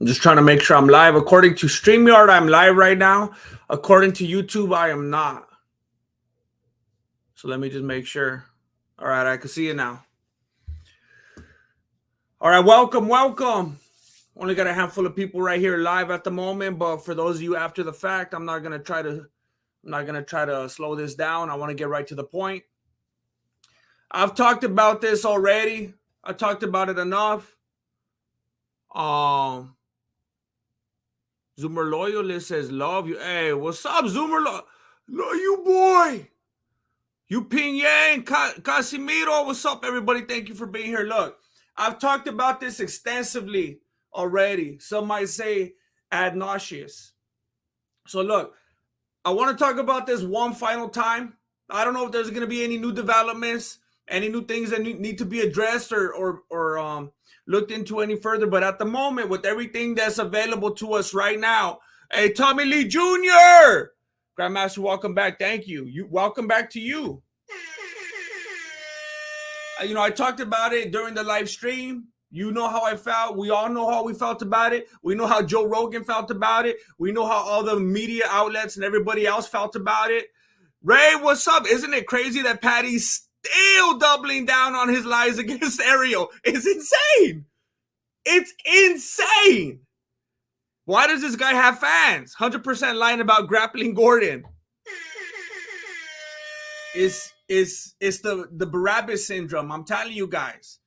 I'm just trying to make sure I'm live. According to StreamYard, I'm live right now. According to YouTube, I am not. So let me just make sure. All right, I can see it now. All right, welcome. Only got a handful of people right here live at the moment, but for those of you after the fact, I'm not gonna try to slow this down. I want to get right to the point. I've talked about this already. I talked about it enough. Zoomer Loyalist says, love you. Hey, what's up, Zoomer? Love you, boy. You Ping Yang, Casimiro. What's up, everybody? Thank you for being here. Look, I've talked about this extensively already. Some might say ad nauseous. So look, I want to talk about this one final time. I don't know if there's going to be any new developments, any new things that need to be addressed or looked into any further. But at the moment, with everything that's available to us right now, hey, Tommy Lee Jr., Grandmaster, welcome back. Thank you. Welcome back to you. I talked about it during the live stream. You know how I felt. We all know how we felt about it. We know how Joe Rogan felt about it. We know how all the media outlets and everybody else felt about it. Ray, what's up? Isn't it crazy that Paddy's still doubling down on his lies against Ariel? It's insane. It's insane. Why does this guy have fans? 100% lying about grappling Gordon. It's the Barabbas syndrome. I'm telling you guys.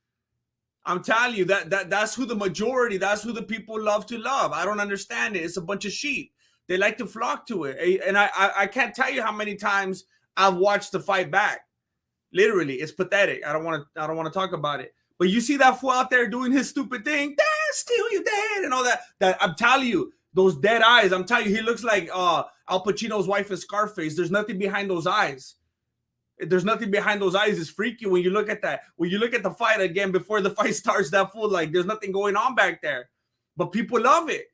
I'm telling you that's who the majority, that's who the people love to love. I don't understand it. It's a bunch of sheep. They like to flock to it. And I can't tell you how many times I've watched the fight back. Literally, it's pathetic. I don't want to talk about it. But you see that fool out there doing his stupid thing, still you dead, and all that. That I'm telling you, those dead eyes. I'm telling you, he looks like Al Pacino's wife in Scarface. There's nothing behind those eyes. There's nothing behind those eyes. It's freaky when you look at that. When you look at the fight again before the fight starts, that fool, like there's nothing going on back there. But people love it.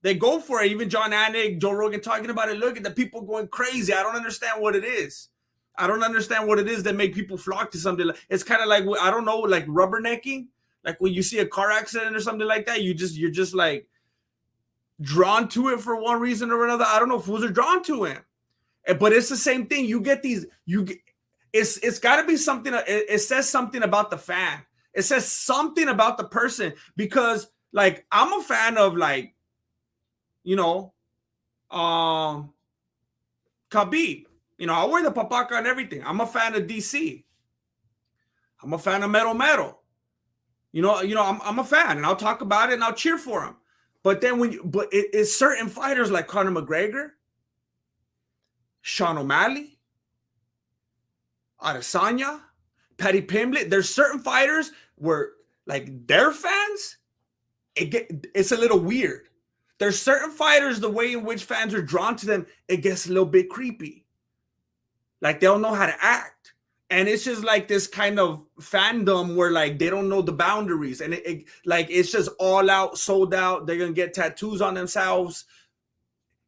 They go for it. Even John Anik, Joe Rogan talking about it. Look at the people going crazy. I don't understand what it is. I don't understand what it is that make people flock to something. It's kind of like, I don't know, like rubbernecking. Like when you see a car accident or something like that, you're just like drawn to it for one reason or another. I don't know. Fools are drawn to him. But it's the same thing. It's got to be something. It says something about the fan. It says something about the person because, like, I'm a fan of, like, Khabib. I wear the papaka and everything. I'm a fan of DC. I'm a fan of Mero. I'm a fan, and I'll talk about it and I'll cheer for him. But then it's certain fighters like Conor McGregor, Sean O'Malley, Adesanya, Paddy Pimblett. There's certain fighters where, like, their fans, it's a little weird. There's certain fighters, the way in which fans are drawn to them, it gets a little bit creepy. Like, they don't know how to act. And it's just like this kind of fandom where, like, they don't know the boundaries. And it's just all out, sold out. They're going to get tattoos on themselves.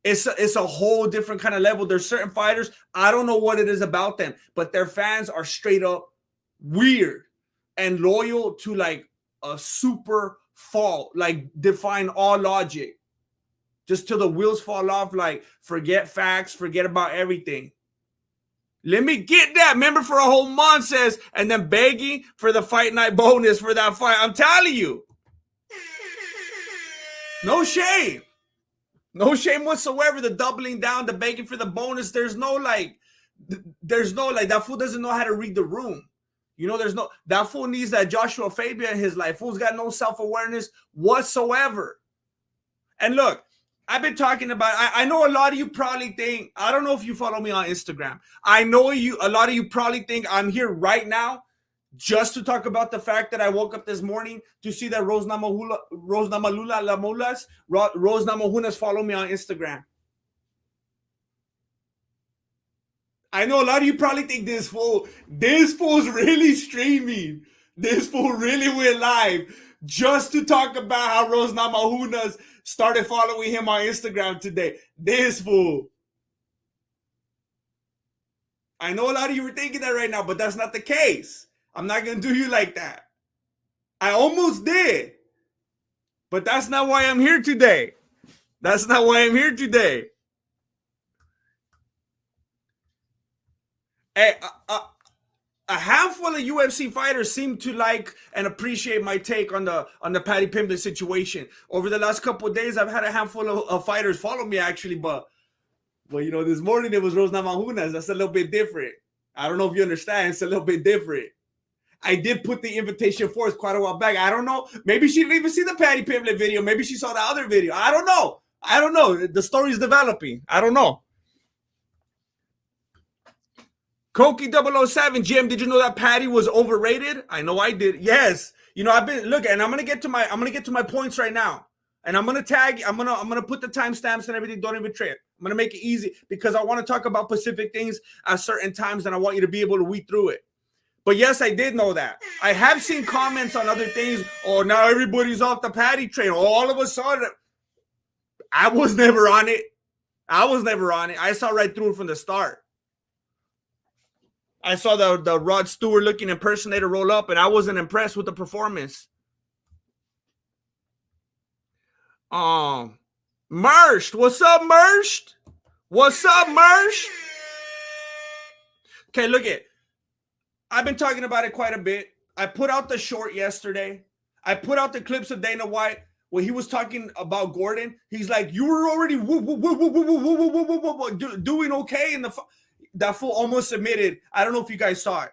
It's a whole different kind of level. There's certain fighters, I don't know what it is about them, but their fans are straight up weird and loyal to, like, a super fault, like, define all logic. Just till the wheels fall off, like, forget facts, forget about everything. Let me get that. Remember, for a whole month says, and then begging for the fight night bonus for that fight. I'm telling you. No shame. No shame whatsoever. The doubling down, the begging for the bonus. There's no like, that fool doesn't know how to read the room. That fool needs that Joshua Fabia in his life. Fool's got no self-awareness whatsoever. And look, I've been talking about, I know a lot of you probably think, I don't know if you follow me on Instagram. I know a lot of you probably think I'm here right now just to talk about the fact that I woke up this morning to see that Rose Namajunas follow me on Instagram. I know a lot of you probably think this fool's really streaming. This fool really went live just to talk about how Rose Namajunas started following him on Instagram today. This fool. I know a lot of you were thinking that right now, but that's not the case. I'm not going to do you like that. I almost did. But that's not why I'm here today. That's not why I'm here today. Hey, a handful of UFC fighters seem to like and appreciate my take on the Paddy Pimblett situation. Over the last couple of days, I've had a handful of fighters follow me actually, but you know, this morning it was Rose Namajunas. That's a little bit different. I don't know if you understand. It's a little bit different. I did put the invitation forth quite a while back. I don't know. Maybe she didn't even see the Paddy Pimblett video. Maybe she saw the other video. I don't know. The story's developing. I don't know. Koki 007, Jim, did you know that Paddy was overrated? I know I did. Yes. You know, I've been looking, and I'm gonna get to my points right now. And I'm gonna put the timestamps and everything. Don't even trip. I'm gonna make it easy because I want to talk about specific things at certain times, and I want you to be able to weed through it. But yes, I did know that. I have seen comments on other things. Oh, now everybody's off the Paddy train. All of a sudden, I was never on it. I saw right through it from the start. I saw the Rod Stewart looking impersonator roll up, and I wasn't impressed with the performance. Mershed. What's up, Mershed? What's up, Mershed? Okay, look it. I've been talking about it quite a bit. I put out the short yesterday. I put out the clips of Dana White when he was talking about Gordon. He's like, you were already doing okay in the... That fool almost admitted. I don't know if you guys saw it.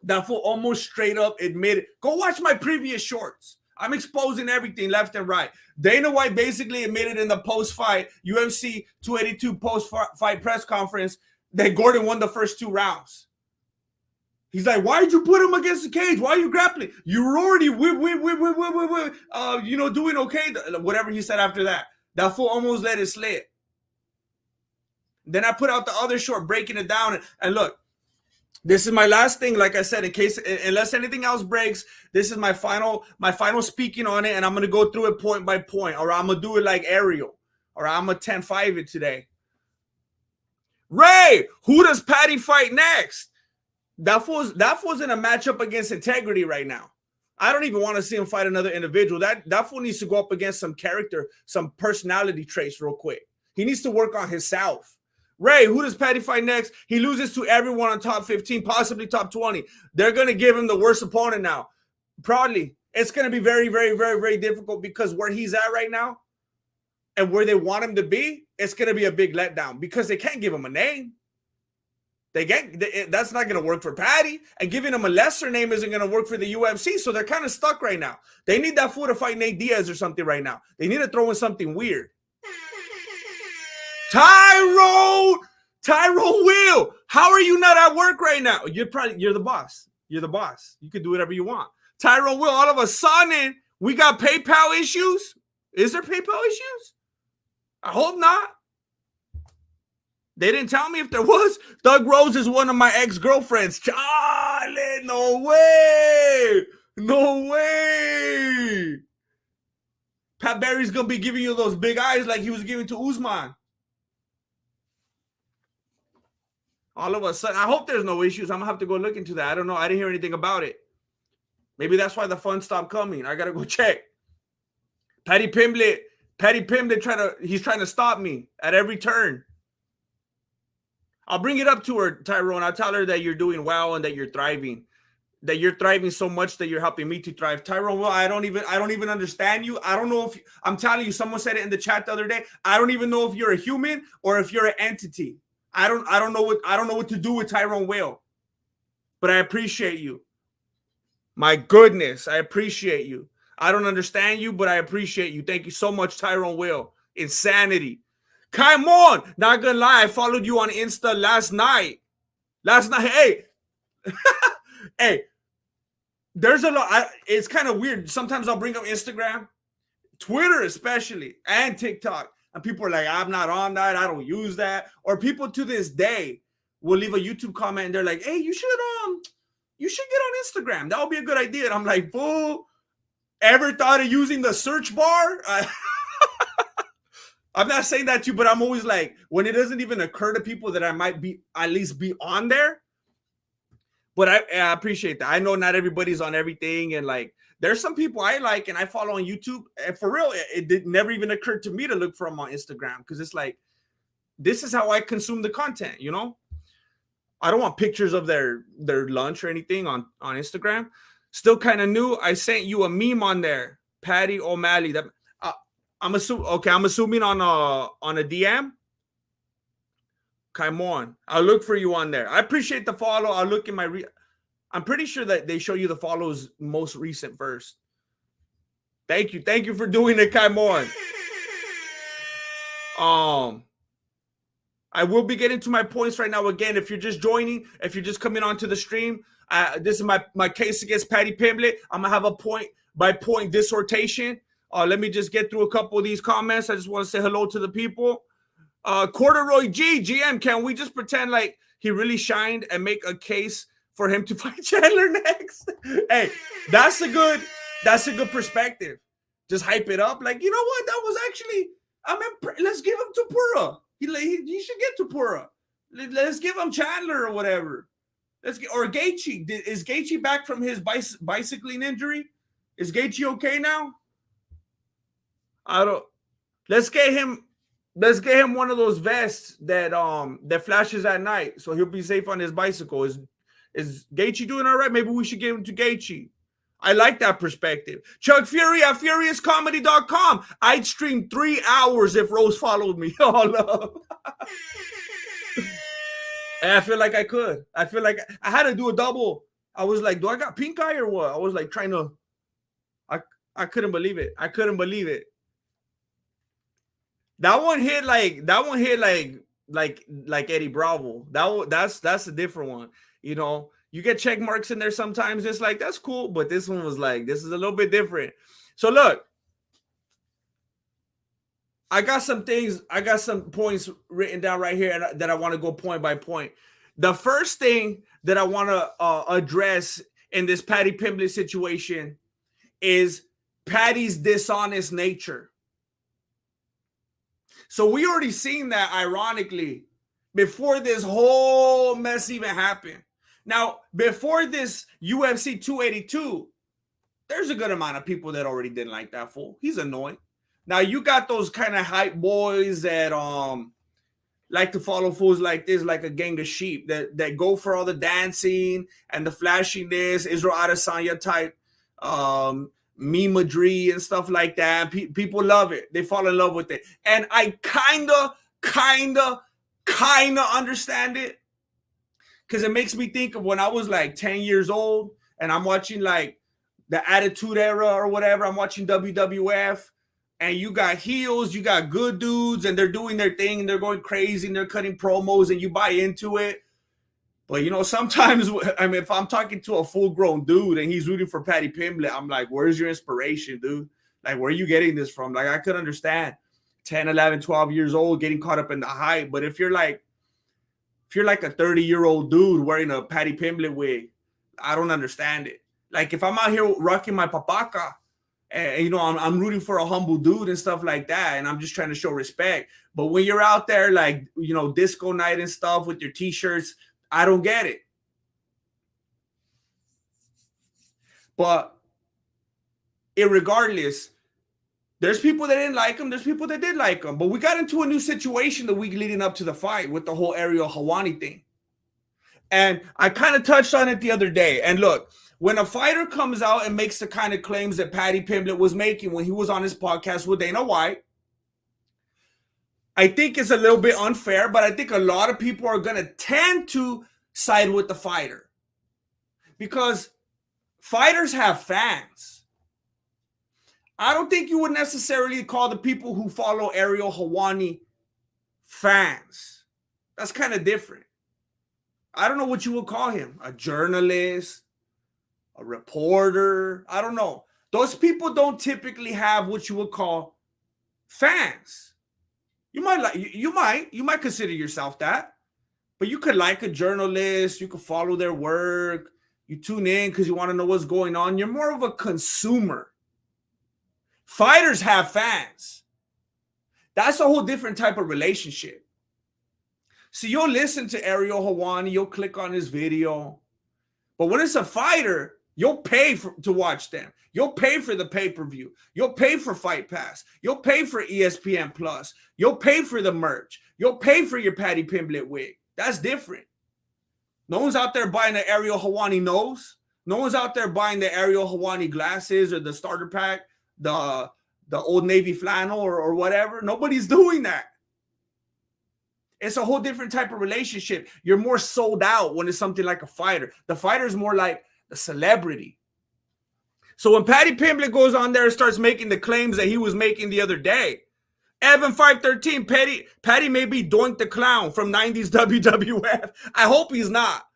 That fool almost straight up admitted. Go watch my previous shorts. I'm exposing everything left and right. Dana White basically admitted in the post-fight UFC 282 post-fight press conference that Gordon won the first 2 rounds. He's like, why did you put him against the cage? Why are you grappling? You were already doing okay. Whatever he said after that. That fool almost let it slip. Then I put out the other short, breaking it down. And look, this is my last thing. Like I said, unless anything else breaks, this is my final speaking on it. And I'm going to go through it point by point. Or I'm going to do it like Ariel. Or I'm going to 10-5 it today. Ray, who does Paddy fight next? That fool's in a matchup against integrity right now. I don't even want to see him fight another individual. That fool needs to go up against some character, some personality traits real quick. He needs to work on himself. Ray, who does Paddy fight next? He loses to everyone on top 15, possibly top 20. They're going to give him the worst opponent now. Probably. It's going to be very, very, very, very difficult because where he's at right now and where they want him to be, it's going to be a big letdown because they can't give him a name. That's not going to work for Paddy. And giving him a lesser name isn't going to work for the UFC. So they're kind of stuck right now. They need that fool to fight Nate Diaz or something right now. They need to throw in something weird. Tyrone Will, how are you not at work right now? You're the boss. You're the boss. You can do whatever you want. Tyrone Will, all of a sudden, we got PayPal issues. Is there PayPal issues? I hope not. They didn't tell me if there was. Doug Rose is one of my ex-girlfriends. Charlie, no way. No way. Pat Barry's going to be giving you those big eyes like he was giving to Usman. All of a sudden, I hope there's no issues. I'm going to have to go look into that. I don't know. I didn't hear anything about it. Maybe that's why the fun stopped coming. I got to go check. Paddy Pimblett he's trying to stop me at every turn. I'll bring it up to her, Tyrone. I'll tell her that you're doing well and that you're thriving. That you're thriving so much that you're helping me to thrive. Tyrone, well, I don't even understand you. I don't know if I'm telling you, someone said it in the chat the other day. I don't even know if you're a human or if you're an entity. I don't know what to do with Tyrone Will. But I appreciate you. My goodness, I appreciate you. I don't understand you, but I appreciate you. Thank you so much, Tyrone Will. Insanity. Come on. Not gonna lie, I followed you on Insta last night. Hey. Hey. There's a lot. It's kind of weird. Sometimes I'll bring up Instagram, Twitter especially, and TikTok. And people are like, I'm not on that. I don't use that. Or people to this day will leave a YouTube comment and they're like, hey, you should get on Instagram. That would be a good idea. And I'm like, fool, ever thought of using the search bar? I'm not saying that to you, but I'm always like, when it doesn't even occur to people that I might at least be on there. But I appreciate that. I know not everybody's on everything. And like, There's some people I like and I follow on YouTube, and for real, it never even occurred to me to look for them on Instagram, because it's like, this is how I consume the content, you know? I don't want pictures of their lunch or anything on Instagram. Still kind of new. I sent you a meme on there, Paddy O'Malley. That I'm assuming on a DM. Come on, I'll look for you on there. I appreciate the follow. I'll look in my. I'm pretty sure that they show you the follows most recent first. Thank you for doing it, come on. I will be getting to my points right now. Again, if you're just joining, if you're just coming onto the stream, this is my case against Paddy Pimblett. I'm gonna have a point by point dissertation. Let me just get through a couple of these comments. I just want to say hello to the people. Corduroy GM, can we just pretend like he really shined and make a case for him to fight Chandler next? Hey, that's a good perspective. Just hype it up, like, you know what? That was actually, let's give him to Pura. He should get to Pura. Let's give him Chandler or whatever. Or Gaethje. Is Gaethje back from his bicycling injury? Is Gaethje okay now? Let's get him one of those vests that flashes at night, so he'll be safe on his bicycle. Is Gaethje doing all right? Maybe we should give him to Gaethje. I like that perspective. Chuck Fury at FuriousComedy.com. I'd stream 3 hours if Rose followed me. Oh, no. And I feel like I could. I feel like I had to do a double. I was like, do I got pink eye or what? I was like trying to. I couldn't believe it. I couldn't believe it. That one hit like Eddie Bravo. That's a different one. You know, you get check marks in there sometimes. It's like, that's cool, but this one was like, this is a little bit different. So look, I got some points written down right here that I want to go point by point. The first thing that I want to address in this Paddy Pimblett situation is Paddy's dishonest nature. So we already seen that, ironically, before this whole mess even happened. Now, before this UFC 282, there's a good amount of people that already didn't like that fool. He's annoying. Now, you got those kind of hype boys that like to follow fools like this, like a gang of sheep that go for all the dancing and the flashiness, Israel Adesanya type, Me Madrid and stuff like that. People love it. They fall in love with it. And I kind of understand it, because it makes me think of when I was like 10 years old and I'm watching like the Attitude Era or whatever. I'm watching WWF, and you got heels, you got good dudes, and they're doing their thing and they're going crazy and they're cutting promos and you buy into it. But, you know, sometimes, I mean, if I'm talking to a full-grown dude and he's rooting for Paddy Pimblett, I'm like, where's your inspiration, dude? Like, where are you getting this from? Like, I could understand 10, 11, 12 years old getting caught up in the hype. But if you're like a 30-year-old dude wearing a Paddy Pimblett wig, I don't understand it. Like, if I'm out here rocking my papaca and, you know, I'm rooting for a humble dude and stuff like that, and I'm just trying to show respect. But when you're out there, like, you know, disco night and stuff with your T-shirts, I don't get it. But irregardless, there's people that didn't like him. There's people that did like him. But we got into a new situation the week leading up to the fight with the whole Ariel Helwani thing. And I kind of touched on it the other day. And look, when a fighter comes out and makes the kind of claims that Paddy Pimblett was making when he was on his podcast with Dana White, I think it's a little bit unfair, but I think a lot of people are going to tend to side with the fighter, because fighters have fans. I don't think you would necessarily call the people who follow Ariel Helwani fans. That's kind of different. I don't know what you would call him. A journalist, a reporter. I don't know. Those people don't typically have what you would call fans. You might consider yourself that, but you could like a journalist. You could follow their work. You tune in because you want to know what's going on. You're more of a consumer. Fighters have fans. That's a whole different type of relationship. So you'll listen to Ariel Helwani, you'll click on his video. But when it's a fighter, You'll pay to watch them. You'll pay for the pay-per-view. You'll pay for Fight Pass. You'll pay for ESPN Plus. You'll pay for the merch. You'll pay for your Paddy Pimblett wig. That's different. No one's out there buying the Ariel Helwani nose. No one's out there buying the Ariel Helwani glasses or the starter pack, the Old Navy flannel or whatever. Nobody's doing that. It's a whole different type of relationship. You're more sold out when it's something like a fighter. The fighter is more like the celebrity. So when Paddy Pimblett goes on there and starts making the claims that he was making the other day, Evan 513, Paddy may be Doink the Clown from 90s WWF. I hope he's not,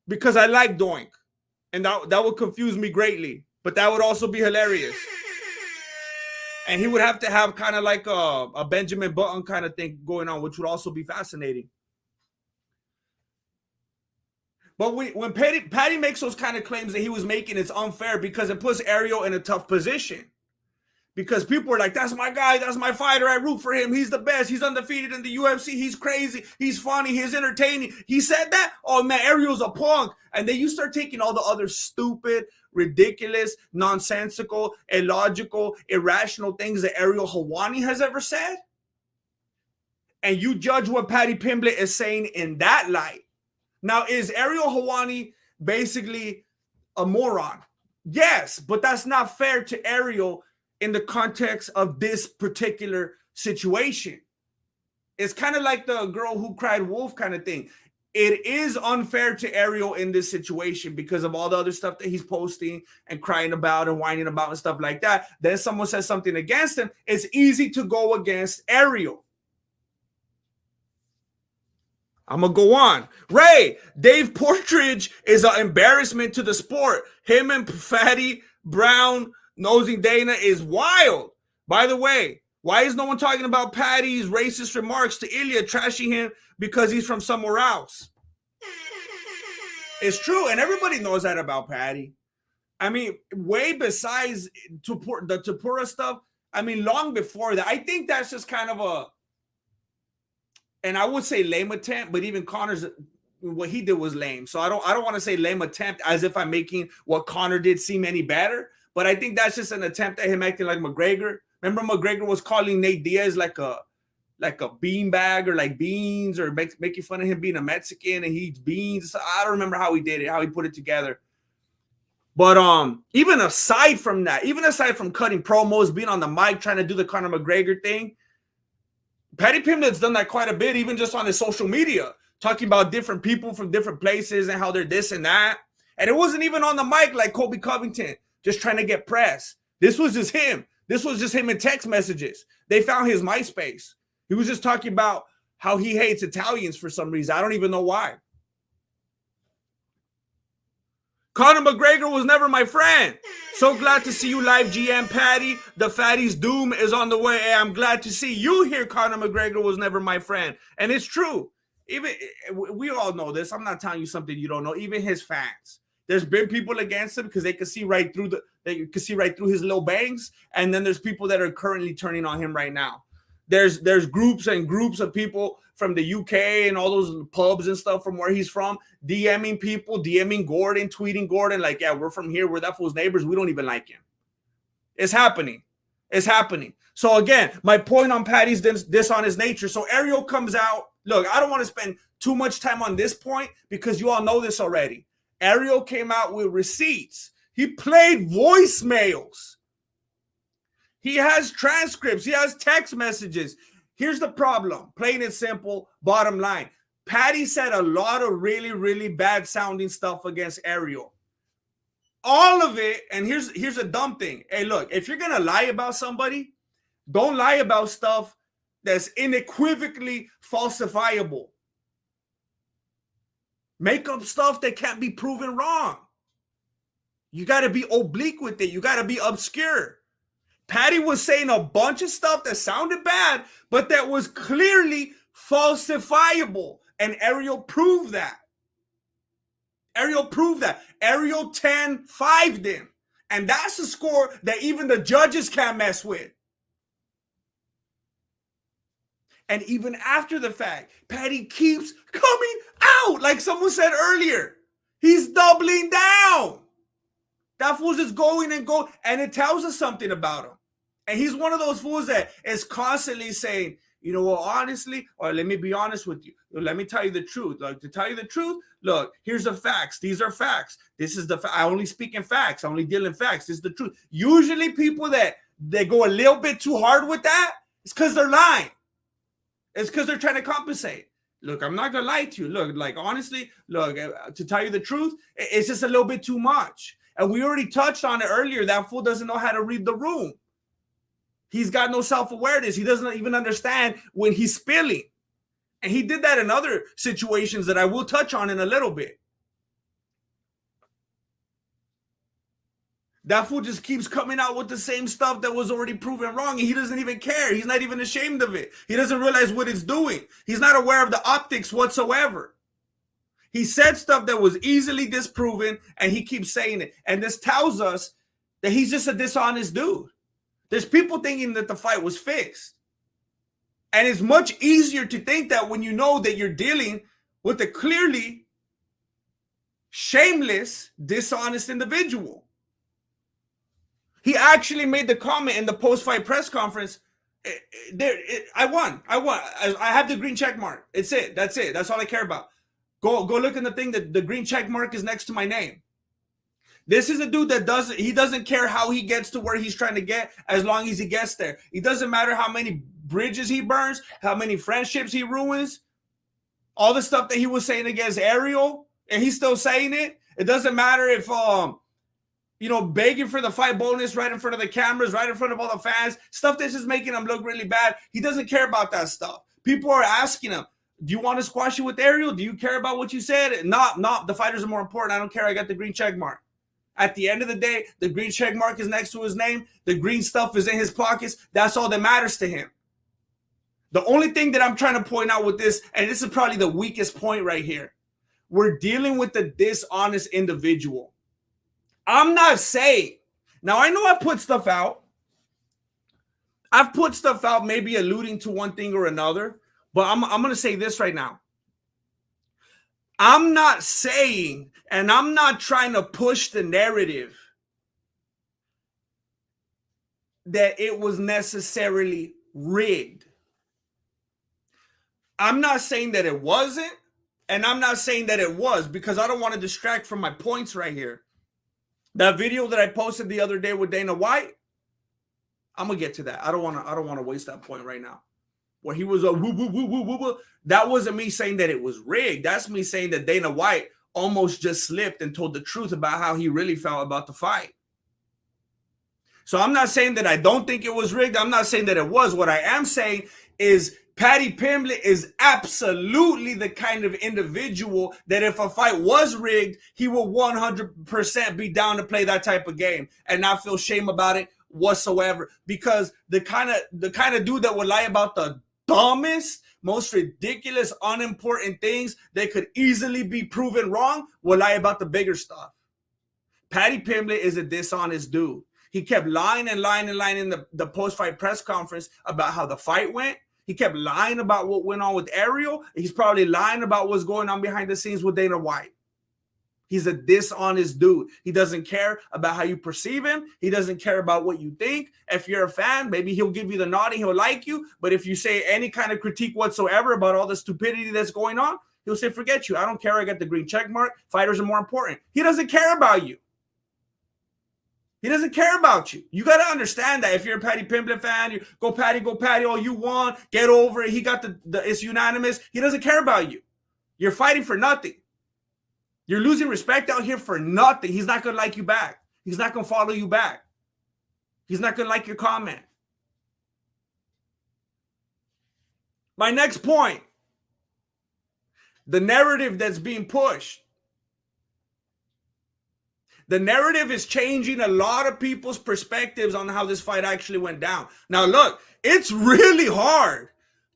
because I like Doink, and that would confuse me greatly, but that would also be hilarious. And he would have to have kind of like a Benjamin Button kind of thing going on, which would also be fascinating. But when Paddy makes those kind of claims that he was making, it's unfair because it puts Ariel in a tough position. Because people are like, that's my guy, that's my fighter, I root for him, he's the best, he's undefeated in the UFC, he's crazy, he's funny, he's entertaining. He said that? Oh man, Ariel's a punk. And then you start taking all the other stupid, ridiculous, nonsensical, illogical, irrational things that Ariel Helwani has ever said, and you judge what Paddy Pimblett is saying in that light. Now, is Ariel Helwani basically a moron? Yes, but that's not fair to Ariel in the context of this particular situation. It's kind of like the girl who cried wolf kind of thing. It is unfair to Ariel in this situation because of all the other stuff that he's posting and crying about and whining about and stuff like that. Then someone says something against him. It's easy to go against Ariel. I'm going to go on. Ray, Dave Portridge is an embarrassment to the sport. Him and Fatty Brown nosing Dana is wild. By the way, why is no one talking about Paddy's racist remarks to Ilya, trashing him because he's from somewhere else? It's true, and everybody knows that about Paddy. I mean, way besides the Tupura stuff, I mean, long before that. I think that's just kind of a, and I would say lame attempt, but even Connor's, what he did was lame. So I don't want to say lame attempt as if I'm making what Connor did seem any better. But I think that's just an attempt at him acting like McGregor. Remember, McGregor was calling Nate Diaz like a beanbag or like beans, or making fun of him being a Mexican and he eats beans. I don't remember how he did it, how he put it together. But even aside from that, even aside from cutting promos, being on the mic, trying to do the Conor McGregor thing, Paddy Pimblett's done that quite a bit, even just on his social media, talking about different people from different places and how they're this and that. And it wasn't even on the mic like Colby Covington, just trying to get press. This was just him. This was just him in text messages. They found his MySpace. He was just talking about how he hates Italians for some reason. I don't even know why. Conor McGregor was never my friend. So glad to see you live, GM Paddy. The Fatty's doom is on the way. Hey, I'm glad to see you here. Conor McGregor was never my friend. And it's true. Even we all know this. I'm not telling you something you don't know. Even his fans. There's been people against him because they can see right through his little bangs. And then there's people that are currently turning on him right now. There's groups and groups of people from the UK and all those pubs and stuff from where he's from, DMing people, DMing Gordon, tweeting Gordon, like, yeah, we're from here. We're that fool's neighbors. We don't even like him. It's happening. It's happening. So again, my point on Paddy's dishonest nature. So Ariel comes out. Look, I don't want to spend too much time on this point because you all know this already. Ariel came out with receipts. He played voicemails. He has transcripts. He has text messages. Here's the problem. Plain and simple, bottom line. Paddy said a lot of really, really bad sounding stuff against Ariel. All of it, and here's a dumb thing. Hey, look, if you're going to lie about somebody, don't lie about stuff that's unequivocally falsifiable. Make up stuff that can't be proven wrong. You got to be oblique with it. You got to be obscure. Paddy was saying a bunch of stuff that sounded bad, but that was clearly falsifiable. And Ariel proved that. Ariel 10-5'd him. And that's a score that even the judges can't mess with. And even after the fact, Paddy keeps coming out. Like someone said earlier, he's doubling down. That fool's just going and go, and it tells us something about him. And he's one of those fools that is constantly saying, you know, well, honestly, or let me be honest with you. Let me tell you the truth. Like, to tell you the truth, look, here's the facts. These are facts. This is I only speak in facts. I only deal in facts. This is the truth. Usually people that they go a little bit too hard with that, it's because they're lying. It's because they're trying to compensate. Look, I'm not going to lie to you. Look, like, honestly, look, to tell you the truth, it's just a little bit too much. And we already touched on it earlier. That fool doesn't know how to read the room. He's got no self-awareness. He doesn't even understand when he's spilling. And he did that in other situations that I will touch on in a little bit. That fool just keeps coming out with the same stuff that was already proven wrong, and he doesn't even care. He's not even ashamed of it. He doesn't realize what it's doing. He's not aware of the optics whatsoever. He said stuff that was easily disproven, and he keeps saying it. And this tells us that he's just a dishonest dude. There's people thinking that the fight was fixed. And it's much easier to think that when you know that you're dealing with a clearly shameless, dishonest individual. He actually made the comment in the post-fight press conference, I won. I have the green check mark. It's it. That's it. That's all I care about. Go look in the thing that the green check mark is next to my name. This is a dude that doesn't care how he gets to where he's trying to get as long as he gets there. It doesn't matter how many bridges he burns, how many friendships he ruins, all the stuff that he was saying against Ariel, and he's still saying it. It doesn't matter if begging for the fight bonus right in front of the cameras, right in front of all the fans, stuff that's just making him look really bad. He doesn't care about that stuff. People are asking him, do you want to squash it with Ariel? Do you care about what you said? No, the fighters are more important. I don't care. I got the green check mark. At the end of the day, the green check mark is next to his name. The green stuff is in his pockets. That's all that matters to him. The only thing that I'm trying to point out with this, and this is probably the weakest point right here, we're dealing with a dishonest individual. I'm not saying, now I know I put stuff out. I've put stuff out maybe alluding to one thing or another, but I'm going to say this right now. I'm not saying, and I'm not trying to push the narrative that it was necessarily rigged. I'm not saying that it wasn't, and I'm not saying that it was, because I don't want to distract from my points right here. That video that I posted the other day with Dana White, I'm gonna get to that. I don't want to waste that point right now. Where he was a woo woo woo woo woo woo. That wasn't me saying that it was rigged. That's me saying that Dana White almost just slipped and told the truth about how he really felt about the fight. So I'm not saying that I don't think it was rigged. I'm not saying that it was. What I am saying is Paddy Pimblett is absolutely the kind of individual that if a fight was rigged, he will 100% be down to play that type of game and not feel shame about it whatsoever. Because the kind of dude that would lie about the dumbest, most ridiculous, unimportant things that could easily be proven wrong will lie about the bigger stuff. Paddy Pimblett is a dishonest dude. He kept lying and lying and lying in the post-fight press conference about how the fight went. He kept lying about what went on with Ariel. He's probably lying about what's going on behind the scenes with Dana White. He's a dishonest dude. He doesn't care about how you perceive him. He doesn't care about what you think. If you're a fan, maybe he'll give you the nod and he'll like you. But if you say any kind of critique whatsoever about all the stupidity that's going on, he'll say, forget you. I don't care. I got the green check mark. Fighters are more important. He doesn't care about you. He doesn't care about you. You got to understand that if you're a Paddy Pimblett fan, you go Paddy, all you want, get over it. He got it's unanimous. He doesn't care about you. You're fighting for nothing. You're losing respect out here for nothing. He's not going to like you back. He's not going to follow you back. He's not going to like your comment. My next point, the narrative that's being pushed. The narrative is changing a lot of people's perspectives on how this fight actually went down. Now, look, it's really hard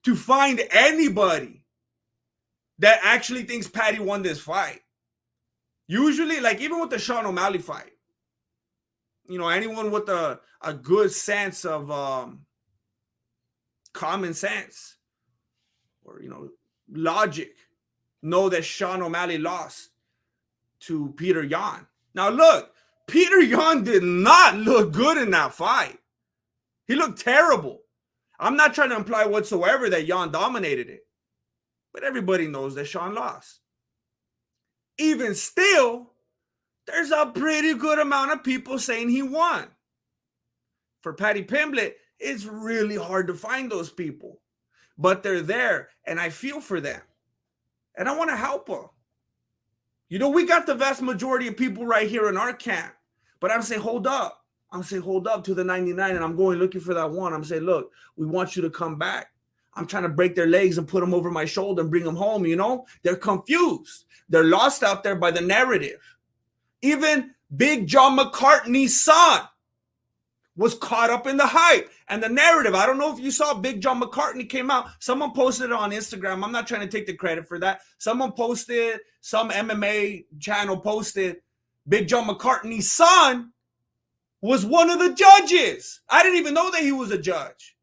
to find anybody that actually thinks Paddy won this fight. Usually, like even with the Sean O'Malley fight, anyone with a good sense of common sense or, logic know that Sean O'Malley lost to Peter Yan. Now, look, Peter Yan did not look good in that fight. He looked terrible. I'm not trying to imply whatsoever that Yan dominated it, but everybody knows that Sean lost. Even still, there's a pretty good amount of people saying he won. For Paddy Pimblett, it's really hard to find those people, but they're there, and I feel for them, and I want to help them. You know, we got the vast majority of people right here in our camp, but I'm saying, hold up. I'm saying, hold up to the 99, and I'm going looking for that one. I'm saying, look, we want you to come back. I'm trying to break their legs and put them over my shoulder and bring them home, you know? They're confused. They're lost out there by the narrative. Even Big John McCartney's son was caught up in the hype and the narrative. I don't know if you saw Big John McCartney came out. Someone posted it on Instagram. I'm not trying to take the credit for that. Someone posted, some MMA channel posted, Big John McCartney's son was one of the judges. I didn't even know that he was a judge.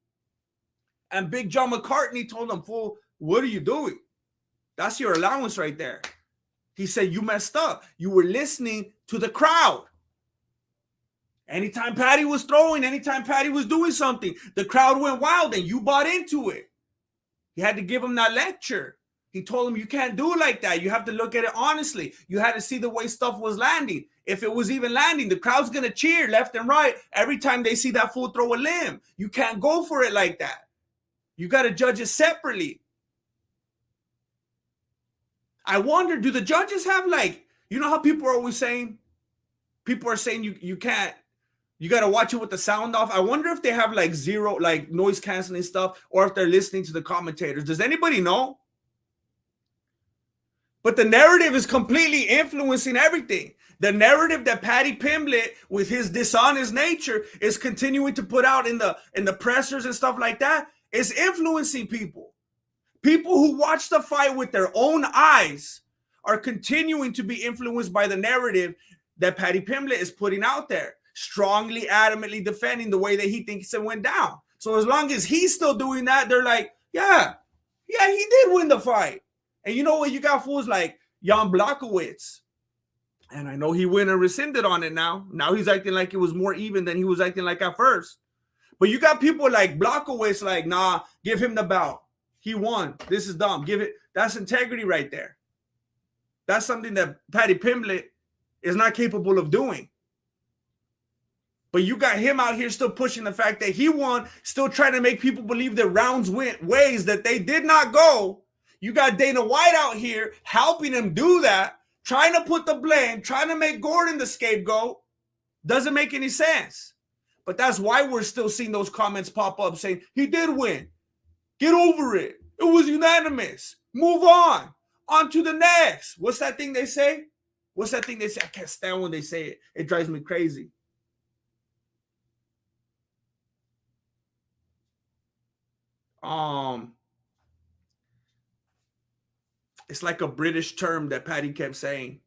And Big John McCartney told him, fool, what are you doing? That's your allowance right there. He said, you messed up. You were listening to the crowd. Anytime Paddy was throwing, anytime Paddy was doing something, the crowd went wild and you bought into it. He had to give him that lecture. He told him, you can't do it like that. You have to look at it honestly. You had to see the way stuff was landing. If it was even landing, the crowd's going to cheer left and right every time they see that fool throw a limb. You can't go for it like that. You got to judge it separately. I wonder, do the judges have like, you know how people are always saying, people are saying you can't, you got to watch it with the sound off. I wonder if they have like zero, like noise canceling stuff, or if they're listening to the commentators. Does anybody know? But the narrative is completely influencing everything. The narrative that Paddy Pimblett, with his dishonest nature, is continuing to put out in the pressers and stuff like that, is influencing people. People who watch the fight with their own eyes are continuing to be influenced by the narrative that Paddy Pimblett is putting out there, strongly, adamantly defending the way that he thinks it went down. So as long as he's still doing that, they're like, yeah, he did win the fight. And you know what? You got fools like Jan Blachowicz. And I know he went and rescinded on it now. Now he's acting like it was more even than he was acting like at first. But you got people like Blachowicz like, nah, give him the belt. He won. This is dumb. Give it. That's integrity right there. That's something that Paddy Pimblett is not capable of doing. But you got him out here still pushing the fact that he won, still trying to make people believe that rounds went ways that they did not go. You got Dana White out here helping him do that, trying to put the blame, trying to make Gordon the scapegoat. Doesn't make any sense. But that's why we're still seeing those comments pop up saying, he did win. Get over it. It was unanimous. Move on. On to the next. What's that thing they say? What's that thing they say? I can't stand when they say it. It drives me crazy. It's like a British term that Paddy kept saying.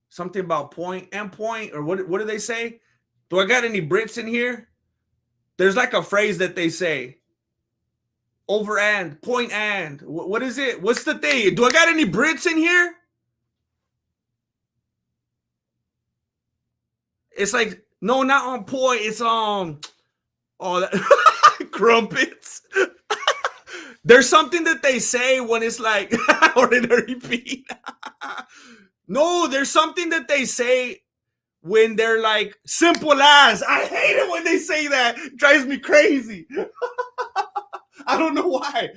Something about point and point, or what do they say? Do I got any Brits in here? There's like a phrase that they say. Over and, point and. What is it? What's the thing? Do I got any Brits in here? It's like, no, not on point. It's crumpets. There's something that they say when it's like ordinary beat. No, there's something that they say when they're like simple as. I hate it when they say that. It drives me crazy. I don't know why,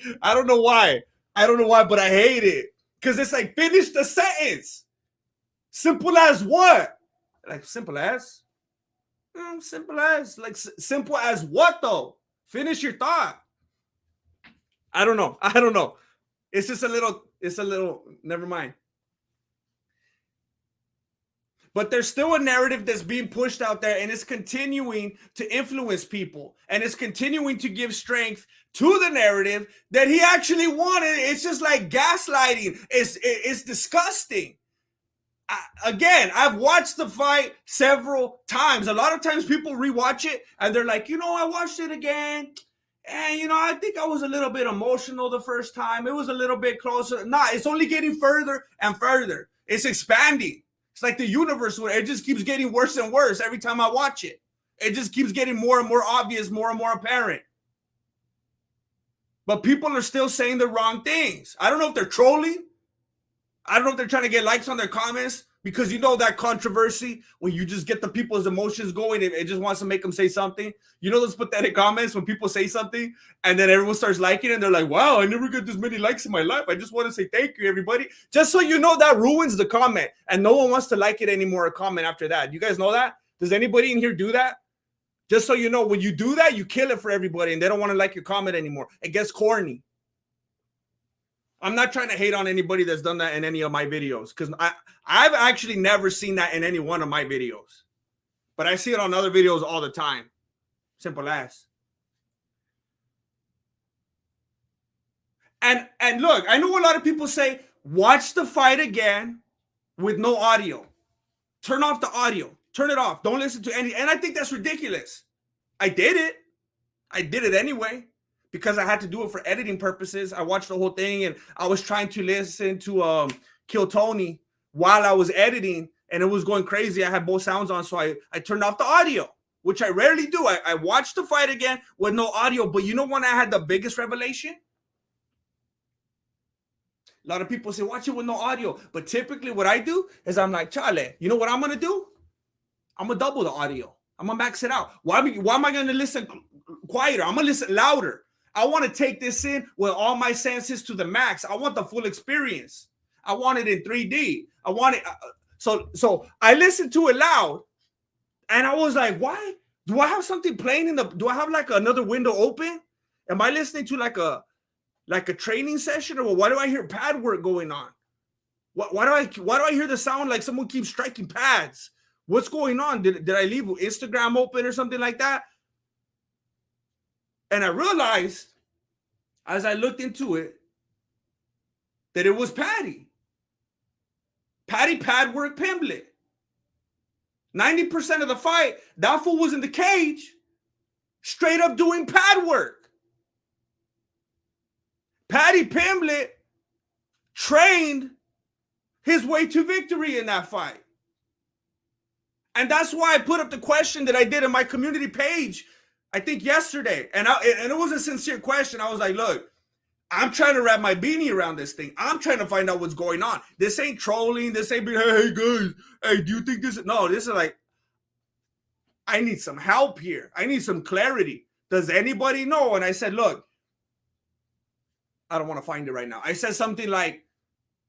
but I hate it. Because it's like, finish the sentence. Simple as what? Like, simple as? Simple as. Like, simple as what, though? Finish your thought. I don't know. It's just a little, never mind. But there's still a narrative that's being pushed out there, and it's continuing to influence people, and it's continuing to give strength to the narrative that he actually wanted. It's just like gaslighting. It's disgusting. I've watched the fight several times. A lot of times people rewatch it, and they're like, I watched it again. And, I think I was a little bit emotional the first time. It was a little bit closer. Nah, it's only getting further and further. It's expanding. It's like the universe where it just keeps getting worse and worse every time I watch it. It just keeps getting more and more obvious, more and more apparent. But people are still saying the wrong things. I don't know if they're trolling. I don't know if they're trying to get likes on their comments, because you know that controversy when you just get the people's emotions going, it just wants to make them say something. You know those pathetic comments when people say something and then everyone starts liking it and they're like, wow, I never get this many likes in my life. I just want to say thank you, everybody. Just so you know, that ruins the comment and no one wants to like it anymore or comment after that. You guys know that? Does anybody in here do that? Just so you know, when you do that, you kill it for everybody and they don't want to like your comment anymore. It gets corny. I'm not trying to hate on anybody that's done that in any of my videos, because I've actually never seen that in any one of my videos. But I see it on other videos all the time. Simple as. And look, I know a lot of people say, watch the fight again with no audio. Turn off the audio. Turn it off. Don't listen to any. And I think that's ridiculous. I did it. I did it anyway, because I had to do it for editing purposes. I watched the whole thing and I was trying to listen to Kill Tony while I was editing and it was going crazy. I had both sounds on, so I turned off the audio, which I rarely do. I watched the fight again with no audio. But you know when I had the biggest revelation? A lot of people say, watch it with no audio. But typically what I do is I'm like, chale, you know what I'm going to do? I'm going to double the audio. I'm going to max it out. Why am I going to listen quieter? I'm going to listen louder. I want to take this in with all my senses to the max. I want the full experience. I want it in 3D. I want it. So I listened to it loud and I was like, why? Do I have something playing do I have like another window open? Am I listening to like a training session, or why do I hear pad work going on? Why do I hear the sound like someone keeps striking pads? What's going on? Did I leave Instagram open or something like that? And I realized as I looked into it that it was Paddy Padwork Pimblett. 90% of the fight, that fool was in the cage, straight up doing pad work. Paddy Pimblett trained his way to victory in that fight. And that's why I put up the question that I did in my community page, I think yesterday. And it was a sincere question. I was like, look, I'm trying to wrap my beanie around this thing. I'm trying to find out what's going on. This ain't trolling. This ain't being, hey guys, hey, do you think this is... No, this is like, I need some help here. I need some clarity. Does anybody know? And I said, look, I don't want to find it right now. I said something like,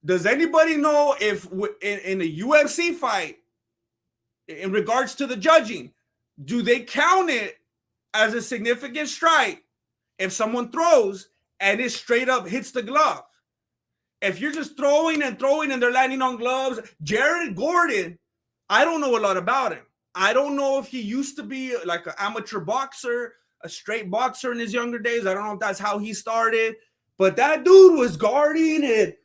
does anybody know if in a UFC fight, in regards to the judging, do they count it as a significant strike if someone throws and it straight up hits the glove? If you're just throwing and they're landing on gloves, Jared Gordon, I don't know a lot about him. I don't know if he used to be like an amateur boxer, a straight boxer in his younger days. I don't know if that's how he started, but that dude was guarding it.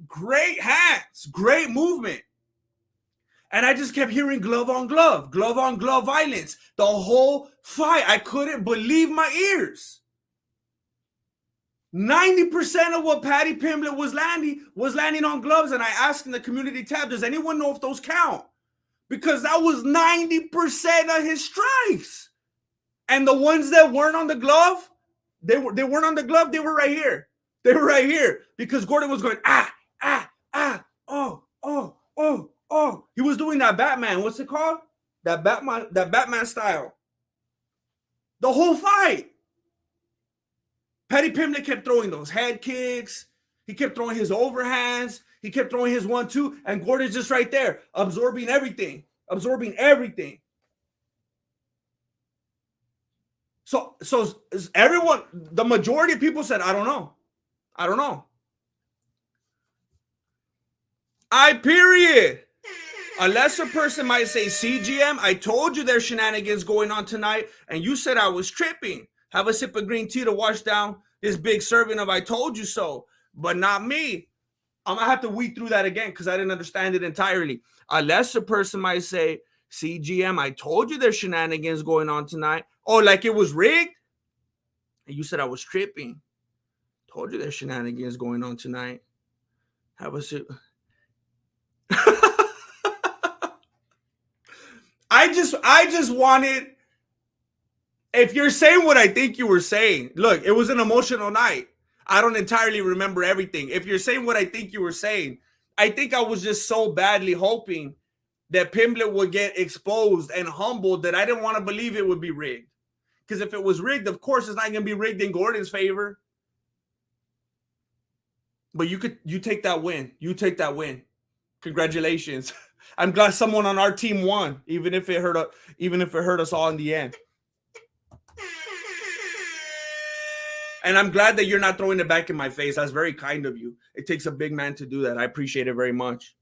Great hands, great movement. And I just kept hearing glove on glove violence the whole fight. I couldn't believe my ears. 90% of what Paddy Pimblett was landing on gloves. And I asked in the community tab, does anyone know if those count? Because that was 90% of his strikes. And the ones that weren't on the glove, they weren't on the glove, they were right here. They were right here. Because Gordon was going, oh. He was doing that Batman. What's it called? That Batman style. The whole fight. Paddy Pimblett kept throwing those head kicks. He kept throwing his overhands. He kept throwing his 1-2. And Gordon's just right there, absorbing everything. So everyone, the majority of people said, I don't know. Period. A lesser person might say, CGM, I told you there's shenanigans going on tonight, and you said I was tripping. Have a sip of green tea to wash down this big serving of I told you so, but not me. I'm going to have to weed through that again because I didn't understand it entirely. A lesser person might say, CGM, I told you there's shenanigans going on tonight. Oh, like it was rigged? And you said I was tripping. Told you there's shenanigans going on tonight. Have a sip. just wanted, if you're saying what I think you were saying, look, it was an emotional night. I don't entirely remember everything. If you're saying what I think you were saying, I think I was just so badly hoping that Pimblett would get exposed and humbled that I didn't want to believe it would be rigged. Because if it was rigged, of course, it's not going to be rigged in Gordon's favor. But you take that win. You take that win. Congratulations. I'm glad someone on our team won, even if it hurt us all in the end. And I'm glad that you're not throwing it back in my face. That's very kind of you. It takes a big man to do that. I appreciate it very much.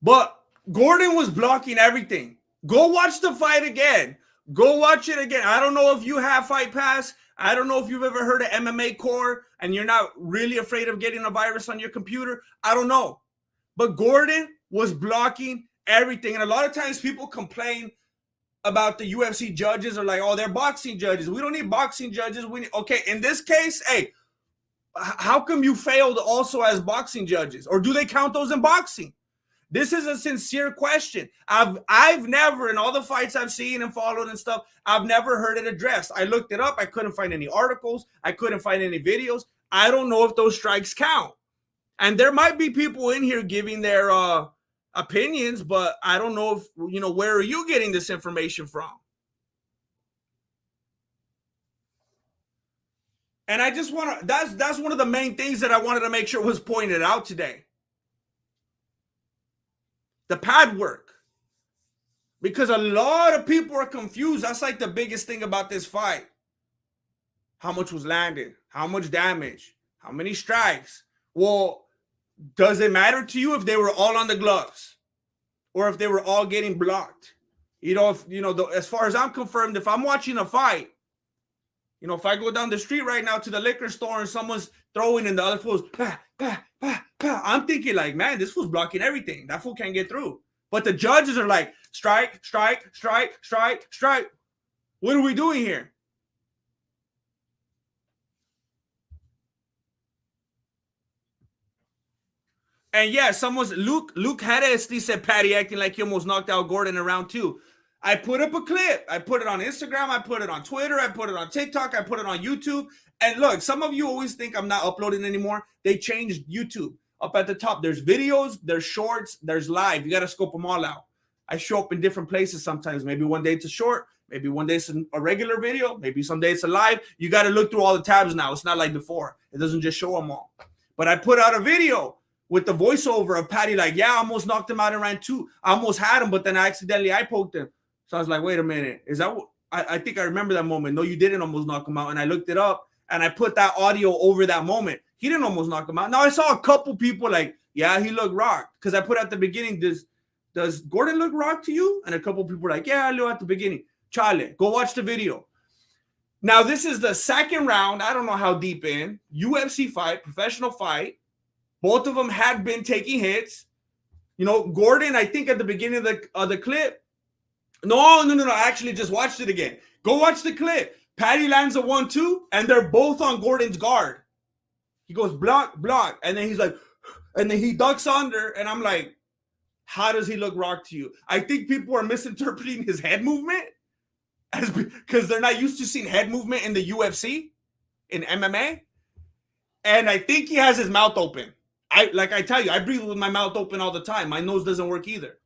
But Gordon was blocking everything. Go watch the fight again. Go watch it again. I don't know if you have Fight Pass. I don't know if you've ever heard of MMA Core and you're not really afraid of getting a virus on your computer. I don't know. But Gordon was blocking everything. And a lot of times people complain about the UFC judges are like, oh, they're boxing judges. We don't need boxing judges. Okay, in this case, hey, how come you failed also as boxing judges? Or do they count those in boxing? This is a sincere question. I've never, in all the fights I've seen and followed and stuff, I've never heard it addressed. I looked it up. I couldn't find any articles. I couldn't find any videos. I don't know if those strikes count. And there might be people in here giving their opinions, but I don't know if, where are you getting this information from? And I just want to, that's one of the main things that I wanted to make sure was pointed out today. The pad work. Because a lot of people are confused. That's like the biggest thing about this fight. How much was landed? How much damage? How many strikes? Well, does it matter to you if they were all on the gloves? Or if they were all getting blocked? As far as I'm confirmed, if I'm watching a fight, if I go down the street right now to the liquor store and someone's throwing and the other fool's bah, bah, bah, bah, I'm thinking like, man, this fool's blocking everything. That fool can't get through. But the judges are like, strike, strike, strike, strike, strike. What are we doing here? And yeah, Luke Harris said Paddy acting like he almost knocked out Gordon in round 2. I put up a clip. I put it on Instagram. I put it on Twitter. I put it on TikTok. I put it on YouTube. And look, some of you always think I'm not uploading anymore. They changed YouTube. Up at the top, there's videos, there's shorts, there's live. You got to scope them all out. I show up in different places sometimes. Maybe one day it's a short. Maybe one day it's a regular video. Maybe someday it's a live. You got to look through all the tabs now. It's not like before. It doesn't just show them all. But I put out a video with the voiceover of Paddy like, yeah, I almost knocked him out in round 2. I almost had him, but then I poked him. So I was like, wait a minute. Is that what? I think I remember that moment. No, you didn't almost knock him out. And I looked it up and I put that audio over that moment. He didn't almost knock him out. Now I saw a couple people like, yeah, he looked rocked. Because I put at the beginning, does Gordon look rocked to you? And a couple people were like, yeah, I look at the beginning. Chale, go watch the video. Now this is the second round. I don't know how deep in. UFC fight, professional fight. Both of them had been taking hits. Gordon, I think at the beginning of the clip. No. I actually just watched it again. Go watch the clip. Paddy lands a 1-2, and they're both on Gordon's guard. He goes block, block, and then he's like, and then he ducks under, and I'm like, how does he look rocked to you? I think people are misinterpreting his head movement because they're not used to seeing head movement in the UFC, in MMA, and I think he has his mouth open. I tell you, I breathe with my mouth open all the time. My nose doesn't work either.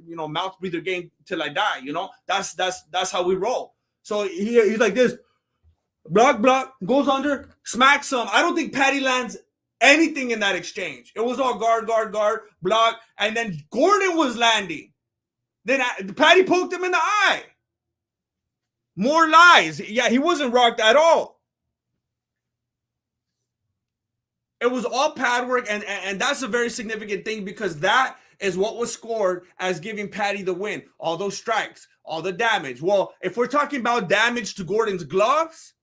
Mouth breather game till I die. That's how we roll. So he's like this, block, goes under, smacks him. I don't think Paddy lands anything in that exchange. It was all guard, block, and then Gordon was landing. Then Paddy poked him in the eye. More lies. Yeah, he wasn't rocked at all. It was all pad work, and that's a very significant thing because that is what was scored as giving Paddy the win. All those strikes, all the damage. Well, if we're talking about damage to Gordon's gloves,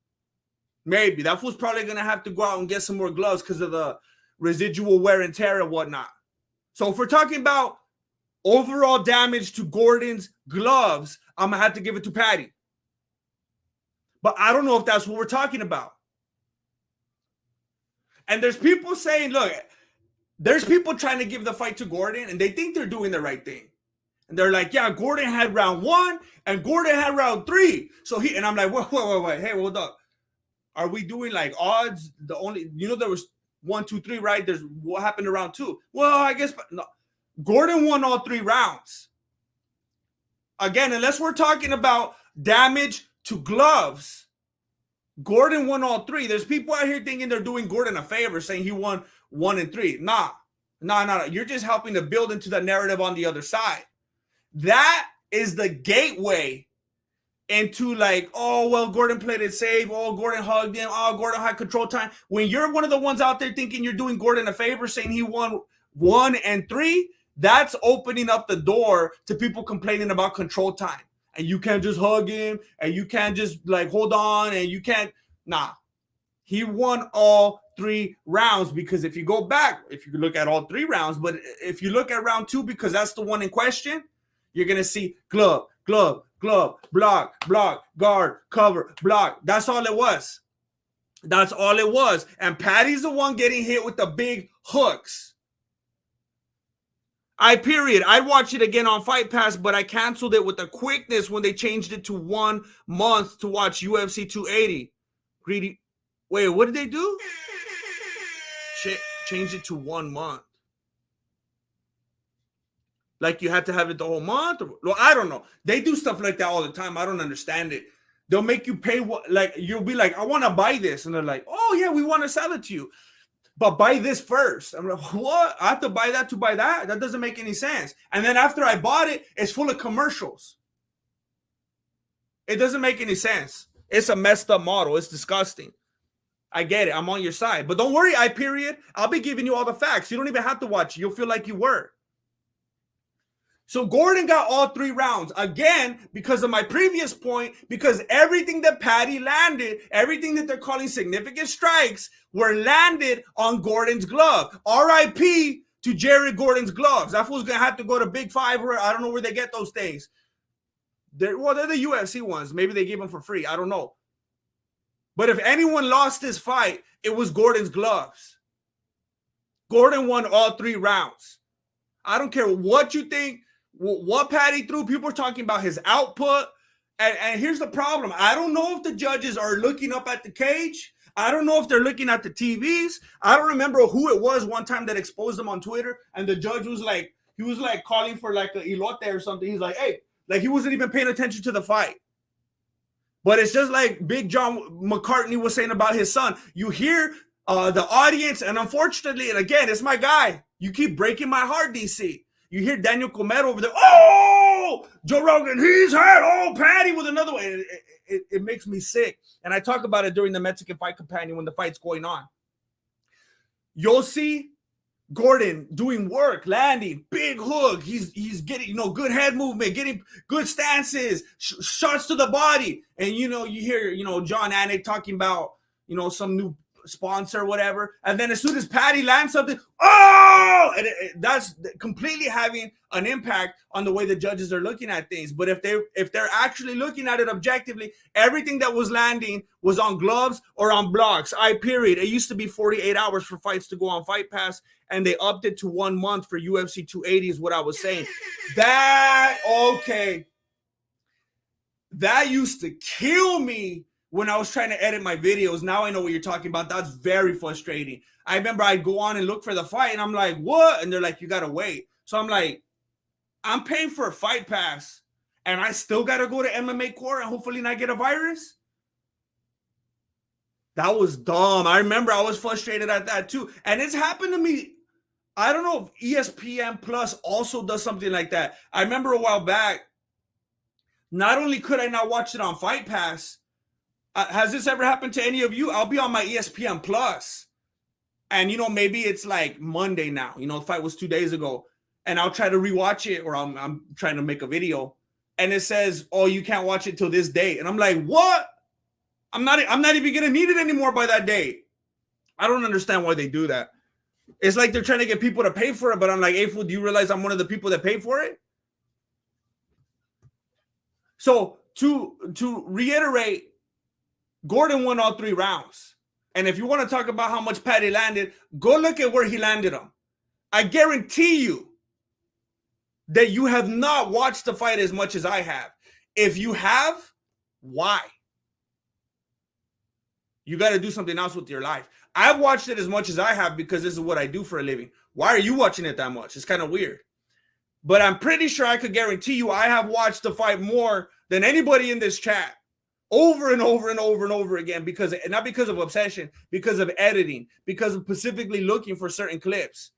maybe. That fool's probably going to have to go out and get some more gloves because of the residual wear and tear and whatnot. So if we're talking about overall damage to Gordon's gloves, I'm going to have to give it to Paddy. But I don't know if that's what we're talking about. And there's people saying, look, there's people trying to give the fight to Gordon, and they think they're doing the right thing. And they're like, yeah, Gordon had round 1 and Gordon had round 3. So and I'm like, wait. Hey, hold up. Are we doing like odds? The only, there was 1, 2, 3, right? There's what happened to round 2. Well, I guess no. Gordon won all 3 rounds. Again, unless we're talking about damage to gloves, Gordon won all 3. There's people out here thinking they're doing Gordon a favor, saying he won 1 and 3. Nah. You're just helping to build into the narrative on the other side. That is the gateway into like, oh, well, Gordon played it safe. Oh, Gordon hugged him. Oh, Gordon had control time. When you're one of the ones out there thinking you're doing Gordon a favor, saying he won 1 and 3, that's opening up the door to people complaining about control time. And you can't just hug him, and you can't just like hold on, and you can't. Nah, he won all 3 rounds, because if you go back, if you look at all 3 rounds, but if you look at round 2, because that's the one in question, you're going to see glove, block, guard, cover, block. That's all it was. And Paddy's the one getting hit with the big hooks. I'd watch it again on Fight Pass, but I canceled it with the quickness when they changed it to 1 month to watch UFC 280. Greedy. Wait, what did they do? Change it to 1 month. Like you had to have it the whole month? Well, I don't know. They do stuff like that all the time. I don't understand it. They'll make you pay like you'll be like, I want to buy this. And they're like, oh, yeah, we want to sell it to you. But buy this first. I'm like, what? I have to buy that to buy that? That doesn't make any sense. And then after I bought it, it's full of commercials. It doesn't make any sense. It's a messed up model. It's disgusting. I get it. I'm on your side. But don't worry, I'll be giving you all the facts. You don't even have to watch it. You'll feel like you were. So Gordon got all 3 rounds. Again, because of my previous point, because everything that Paddy landed, everything that they're calling significant strikes, were landed on Gordon's glove. R.I.P. to Jared Gordon's gloves. That fool's going to have to go to Big 5, or I don't know where they get those things. They're the UFC ones. Maybe they gave them for free. I don't know. But if anyone lost this fight, it was Gordon's gloves. Gordon won all 3 rounds. I don't care what you think. What Paddy threw, people are talking about his output. And here's the problem. I don't know if the judges are looking up at the cage. I don't know if they're looking at the TVs. I don't remember who it was one time that exposed them on Twitter. And the judge was like, he was like calling for like a elote or something. He's like, hey, like he wasn't even paying attention to the fight. But it's just like Big John McCartney was saying about his son. You hear the audience, and unfortunately, and again, it's my guy. You keep breaking my heart, DC. You hear Daniel Comedo over there. Oh, Joe Rogan, he's hurt. Oh, Paddy with another one. It makes me sick. And I talk about it during the Mexican Fight Companion when the fight's going on. You'll see Gordon doing work, landing, big hook. He's getting, good head movement, getting good stances, shots to the body. And, you hear, John Anik talking about, some new sponsor or whatever. And then as soon as Paddy lands something, and that's completely having an impact on the way the judges are looking at things. But if they're actually looking at it objectively, everything that was landing was on gloves or on blocks. It used to be 48 hours for fights to go on Fight Pass, and they upped it to 1 month for UFC 280 is what I was saying. That used to kill me when I was trying to edit my videos. Now I know what you're talking about. That's very frustrating. I remember I'd go on and look for the fight, and I'm like, what? And they're like, you got to wait. So I'm like, I'm paying for a Fight Pass, and I still got to go to MMA Court and hopefully not get a virus? That was dumb. I remember I was frustrated at that too. And it's happened to me. I don't know if ESPN Plus also does something like that. I remember a while back, not only could I not watch it on Fight Pass, has this ever happened to any of you? I'll be on my ESPN Plus. And, maybe it's like Monday now. The fight was 2 days ago. And I'll try to rewatch it, or I'm trying to make a video. And it says, oh, you can't watch it till this date. And I'm like, what? I'm not even going to need it anymore by that date. I don't understand why they do that. It's like they're trying to get people to pay for it. But I'm like, hey, fool, do you realize I'm one of the people that pay for it? So to reiterate, Gordon won all 3 rounds. And if you want to talk about how much Paddy landed, go look at where he landed them. I guarantee you that you have not watched the fight as much as I have. If you have, why? You got to do something else with your life. I've watched it as much as I have because this is what I do for a living. Why are you watching it that much? It's kind of weird. But I'm pretty sure I could guarantee you I have watched the fight more than anybody in this chat, over and over and over and over again, because not because of obsession, because of editing, because of specifically looking for certain clips.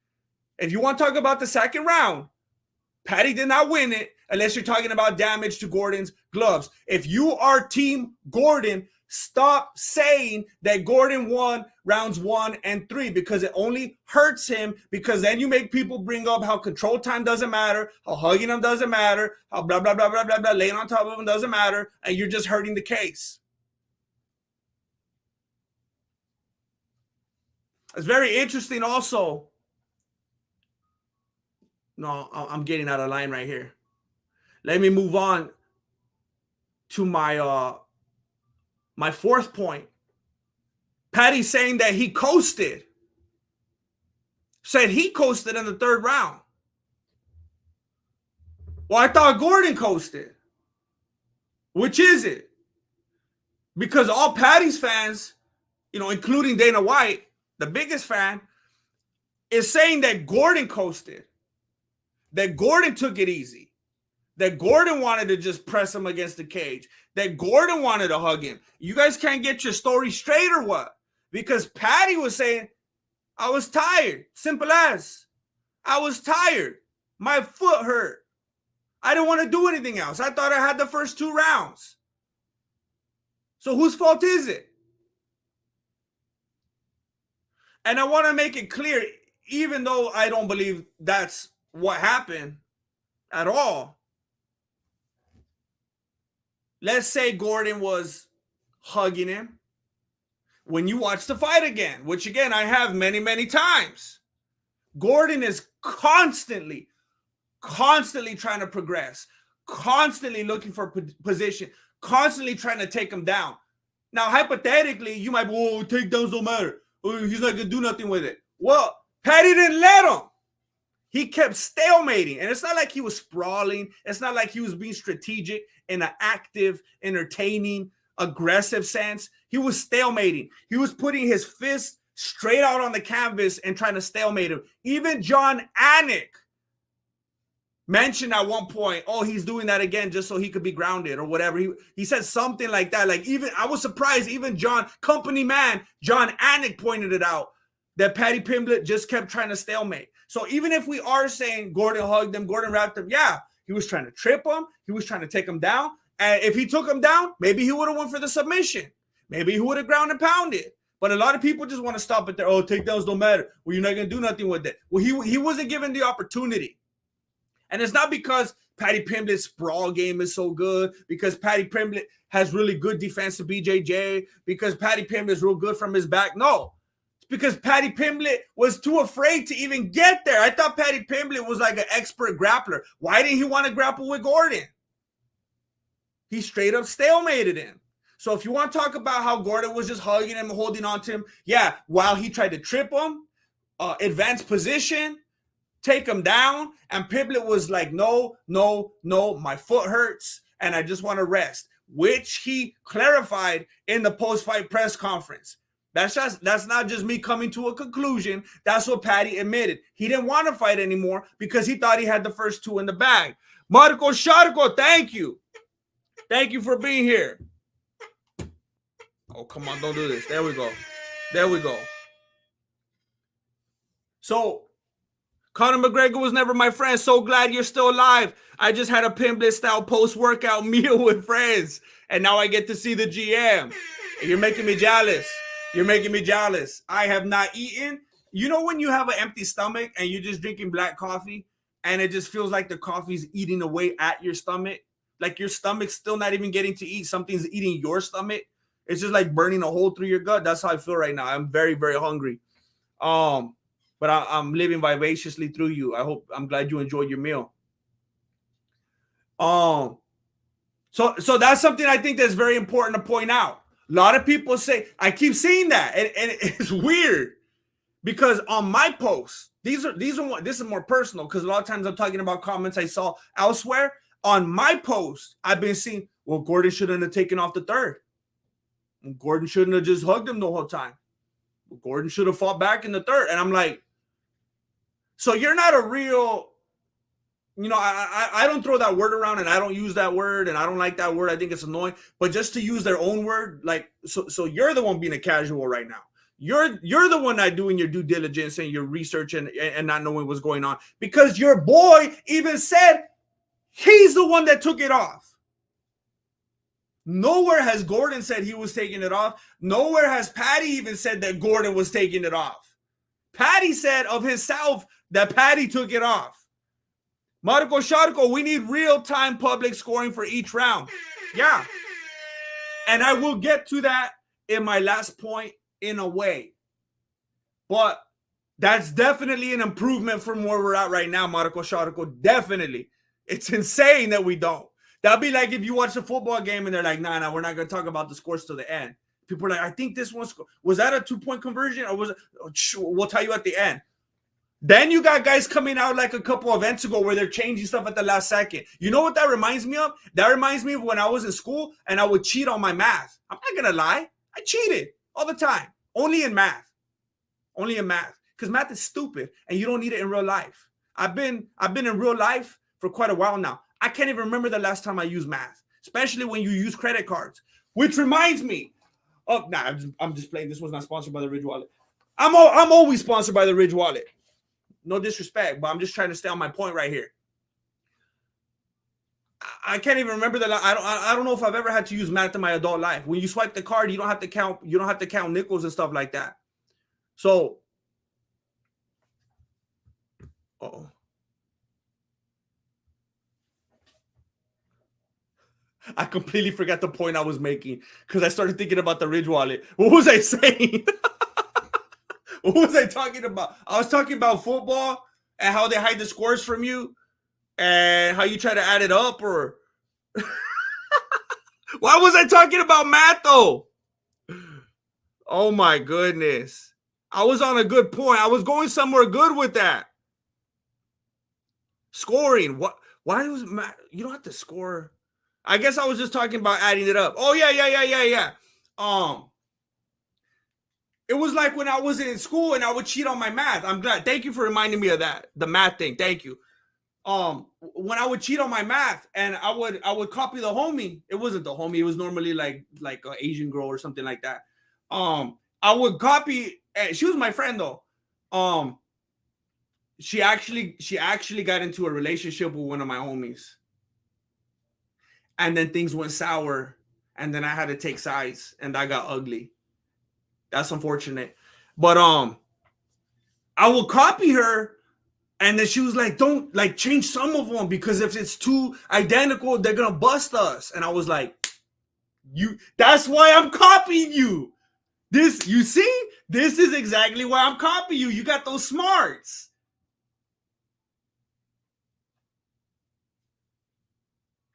If you want to talk about the second round, Paddy did not win it unless you're talking about damage to Gordon's gloves. If you are Team Gordon, stop saying that Gordon won rounds 1 and 3 because it only hurts him, because then you make people bring up how control time doesn't matter, how hugging him doesn't matter, how blah, blah, blah, blah, blah, blah, laying on top of him doesn't matter, and you're just hurting the case. It's very interesting also. No, I'm getting out of line right here. Let me move on to my my fourth point. Paddy saying that he coasted. Said he coasted in the third round. Well, I thought Gordon coasted. Which is it? Because all Paddy's fans, including Dana White, the biggest fan, is saying that Gordon coasted. That Gordon took it easy. That Gordon wanted to just press him against the cage. That Gordon wanted to hug him. You guys can't get your story straight or what? Because Paddy was saying, I was tired. Simple as. I was tired. My foot hurt. I didn't want to do anything else. I thought I had the first 2 rounds. So whose fault is it? And I want to make it clear, even though I don't believe that's what happened at all. Let's say Gordon was hugging him. When you watch the fight again, which again I have many, many times, Gordon is constantly trying to progress, constantly looking for position, constantly trying to take him down. Now, hypothetically, you might be, takedowns don't matter. He's not going to do nothing with it. Well, Paddy didn't let him. He kept stalemating. And it's not like he was sprawling. It's not like he was being strategic in an active, entertaining, aggressive sense. He was stalemating. He was putting his fist straight out on the canvas and trying to stalemate him. Even John Anik mentioned at one point, he's doing that again just so he could be grounded or whatever. He said something like that. Like, even I was surprised, even company man John Anik pointed it out, that Paddy Pimblett just kept trying to stalemate. So even if we are saying Gordon hugged him, Gordon wrapped him, yeah, he was trying to trip him. He was trying to take him down. And if he took him down, maybe he would have went for the submission. Maybe he would have ground and pounded. But a lot of people just want to stop it there. Takedowns don't matter. Well, you're not going to do nothing with it. Well, he wasn't given the opportunity. And it's not because Paddy Pimblett's sprawl game is so good, because Paddy Pimblett has really good defensive BJJ, because Paddy Pimblett is real good from his back. No. Because Paddy Pimblett was too afraid to even get there. I thought Paddy Pimblett was like an expert grappler. Why didn't he want to grapple with Gordon? He straight up stalemated him. So if you want to talk about how Gordon was just hugging him and holding on to him, yeah, while he tried to trip him, advance position, take him down, and Pimblett was like, no, my foot hurts, and I just want to rest, which he clarified in the post-fight press conference. That's not just me coming to a conclusion. That's what Paddy admitted. He didn't want to fight anymore because he thought he had the first 2 in the bag. Marco Sharco, thank you. Thank you for being here. Oh, come on, don't do this. There we go. So, Conor McGregor was never my friend. So glad you're still alive. I just had a Pimblett-style post-workout meal with friends, and now I get to see the GM. You're making me jealous. I have not eaten. You know when you have an empty stomach and you're just drinking black coffee and it just feels like the coffee's eating away at your stomach? Like your stomach's still not even getting to eat. Something's eating your stomach. It's just like burning a hole through your gut. That's how I feel right now. I'm very, very hungry. But I'm living vivaciously through you. I'm glad you enjoyed your meal. So that's something I think that's very important to point out. A lot of people say, I keep seeing that, and it's weird because on my post, This is more personal because a lot of times I'm talking about comments I saw elsewhere. On my post, I've been seeing, well, Gordon shouldn't have taken off the third. Gordon shouldn't have just hugged him the whole time. Gordon should have fought back in the third. And I'm like, so you're not a real, I don't throw that word around, and I don't use that word, and I don't like that word. I think it's annoying. But just to use their own word, like, so you're the one being a casual right now. You're the one not doing your due diligence and your research and not knowing what's going on, because your boy even said he's the one that took it off. Nowhere has Gordon said he was taking it off. Nowhere has Paddy even said that Gordon was taking it off. Paddy said of himself that Paddy took it off. Marco Sharco, we need real-time public scoring for each round. Yeah. And I will get to that in my last point in a way. But that's definitely an improvement from where we're at right now, Marco Sharco. Definitely. It's insane that we don't. That'd be like if you watch a football game and they're like, nah, we're not going to talk about the scores till the end. People are like, I think this one, was that a 2-point conversion? Or was it? We'll tell you at the end. Then you got guys coming out like a couple of events ago where they're changing stuff at the last second. You know what that reminds me of? That reminds me of when I was in school and I would cheat on my math. I'm not going to lie. I cheated all the time. Only in math. Only in math. Because math is stupid and you don't need it in real life. I've been in real life for quite a while now. I can't even remember the last time I used math, especially when you use credit cards. Which reminds me of, I'm just playing. This was not sponsored by the Ridge Wallet. I'm always sponsored by the Ridge Wallet. No disrespect, but I'm just trying to stay on my point right here. I can't even remember that. I don't know if I've ever had to use math in my adult life. When you swipe the card, you don't have to count nickels and stuff like that. So, I completely forgot the point I was making because I started thinking about the Ridge Wallet. What was I saying? What was I talking about? I was talking about football and how they hide the scores from you and how you try to add it up, or why was I talking about math though? Oh my goodness. I was on a good point. I was going somewhere good with that. Scoring. What? Why was math? You don't have to score. I guess I was just talking about adding it up. Oh yeah. It was like when I was in school and I would cheat on my math. I'm glad. Thank you for reminding me of that. The math thing. Thank you. When I would cheat on my math and I would copy the homie. It wasn't the homie. It was normally like an Asian girl or something like that. I would copy. She was my friend though. She actually got into a relationship with one of my homies. And then things went sour. And then I had to take sides and that got ugly. That's unfortunate. But I will copy her, and then she was like, don't like change some of them because if it's too identical, they're gonna bust us. And I was like, that's why I'm copying you. You see, this is exactly why I'm copying you. You got those smarts.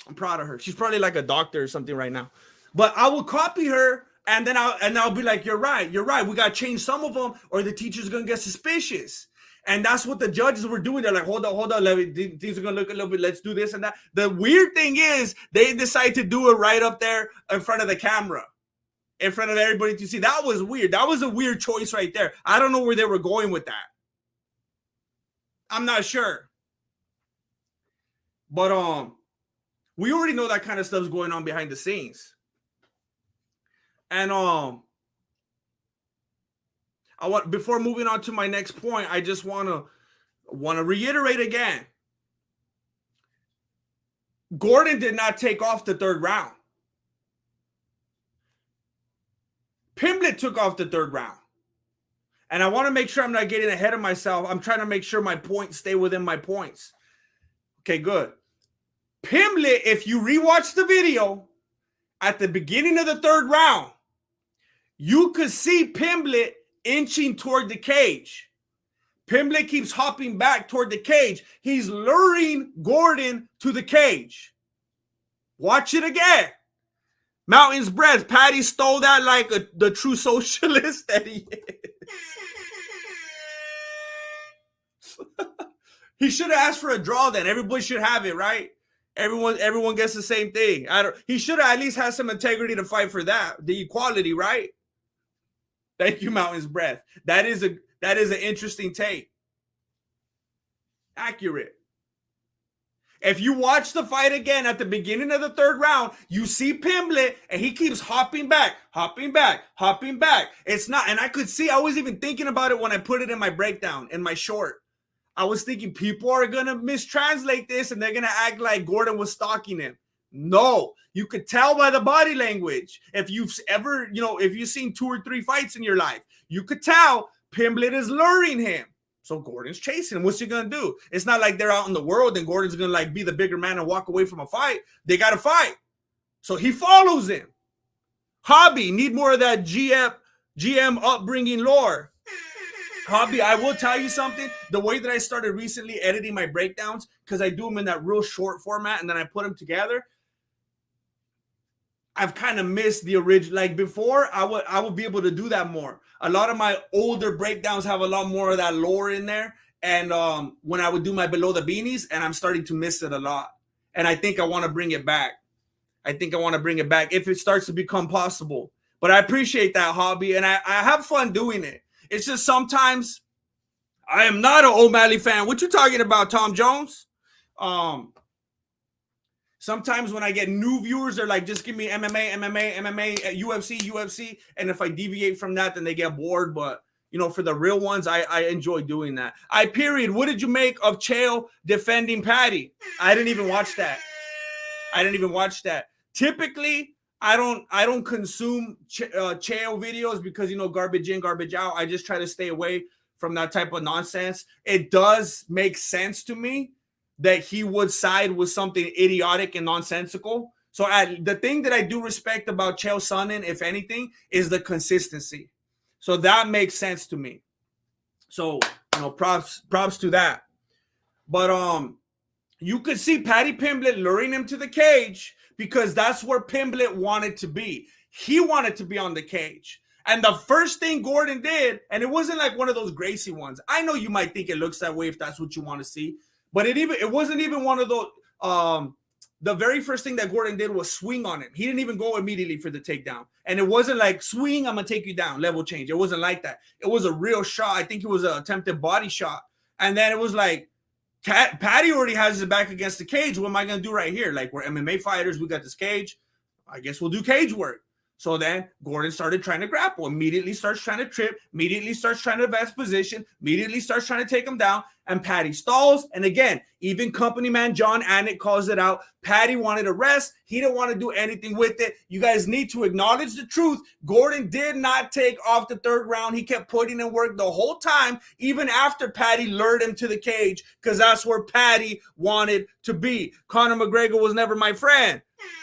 I'm proud of her. She's probably like a doctor or something right now. But I will copy her. And then I'll be like, you're right. We got to change some of them or the teacher's going to get suspicious. And that's what the judges were doing. They're like, hold on. Things are going to look a little bit. Let's do this and that. The weird thing is they decide to do it right up there in front of the camera, in front of everybody to see. That was weird. That was a weird choice right there. I don't know where they were going with that. I'm not sure. But we already know that kind of stuff's going on behind the scenes. And before moving on to my next point, I just want to reiterate again. Gordon did not take off the third round. Pimblett took off the third round. And I want to make sure I'm not getting ahead of myself. I'm trying to make sure my points stay within my points. Okay, good. Pimblett, if you rewatch the video, at the beginning of the third round, you could see Pimblett inching toward the cage. Pimblett keeps hopping back toward the cage. He's luring Gordon to the cage. Watch it again. Mountain's breath. Paddy stole that like the true socialist that he is. He should have asked for a draw then. Everybody should have it, right? Everyone gets the same thing. He should have at least had some integrity to fight for that. The equality, right? Thank you, Mountain's Breath. That is an interesting take. Accurate. If you watch the fight again at the beginning of the third round, you see Pimblett and he keeps hopping back. It's not, and I could see, I was even thinking about it when I put it in my breakdown, in my short. I was thinking people are going to mistranslate this and they're going to act like Gordon was stalking him. No, you could tell by the body language. If you've ever, if you've seen 2 or 3 fights in your life, you could tell Pimblett is luring him. So Gordon's chasing him. What's he going to do? It's not like they're out in the world and Gordon's going to be the bigger man and walk away from a fight. They got to fight. So he follows him. Hobby, need more of that GM upbringing lore. Hobby, I will tell you something. The way that I started recently editing my breakdowns, because I do them in that real short format and then I put them together, I've kind of missed the original. Like before, I would be able to do that more. A lot of my older breakdowns have a lot more of that lore in there. And when I would do my below the beanies, and I'm starting to miss it a lot. And I think I want to bring it back. If it starts to become possible. But I appreciate that, Hobby, and I have fun doing it. It's just sometimes I am not an O'Malley fan. What you talking about, Tom Jones? Sometimes when I get new viewers, they're like, just give me MMA, UFC. And if I deviate from that, then they get bored. But, for the real ones, I enjoy doing that. What did you make of Chael defending Paddy? I didn't even watch that. Typically, I don't consume Chael videos because, garbage in, garbage out. I just try to stay away from that type of nonsense. It does make sense to me that he would side with something idiotic and nonsensical. So the thing that I do respect about Chael Sonnen, if anything, is the consistency. So that makes sense to me. So, props to that. But you could see Paddy Pimblett luring him to the cage because that's where Pimblett wanted to be. He wanted to be on the cage. And the first thing Gordon did, and it wasn't like one of those Gracie ones. I know you might think it looks that way if that's what you want to see. But it wasn't even one of those. The very first thing that Gordon did was swing on him. He didn't even go immediately for the takedown. And it wasn't like, swing, I'm going to take you down, level change. It wasn't like that. It was a real shot. I think it was an attempted body shot. And then it was like, Paddy already has his back against the cage. What am I going to do right here? Like, we're MMA fighters. We got this cage. I guess we'll do cage work. So then Gordon started trying to grapple, immediately starts trying to trip, immediately starts trying to advance position, immediately starts trying to take him down, and Paddy stalls. And again, even company man John Anik calls it out. Paddy wanted to rest. He didn't want to do anything with it. You guys need to acknowledge the truth. Gordon did not take off the third round. He kept putting in work the whole time, even after Paddy lured him to the cage, because that's where Paddy wanted to be. Conor McGregor was never my friend.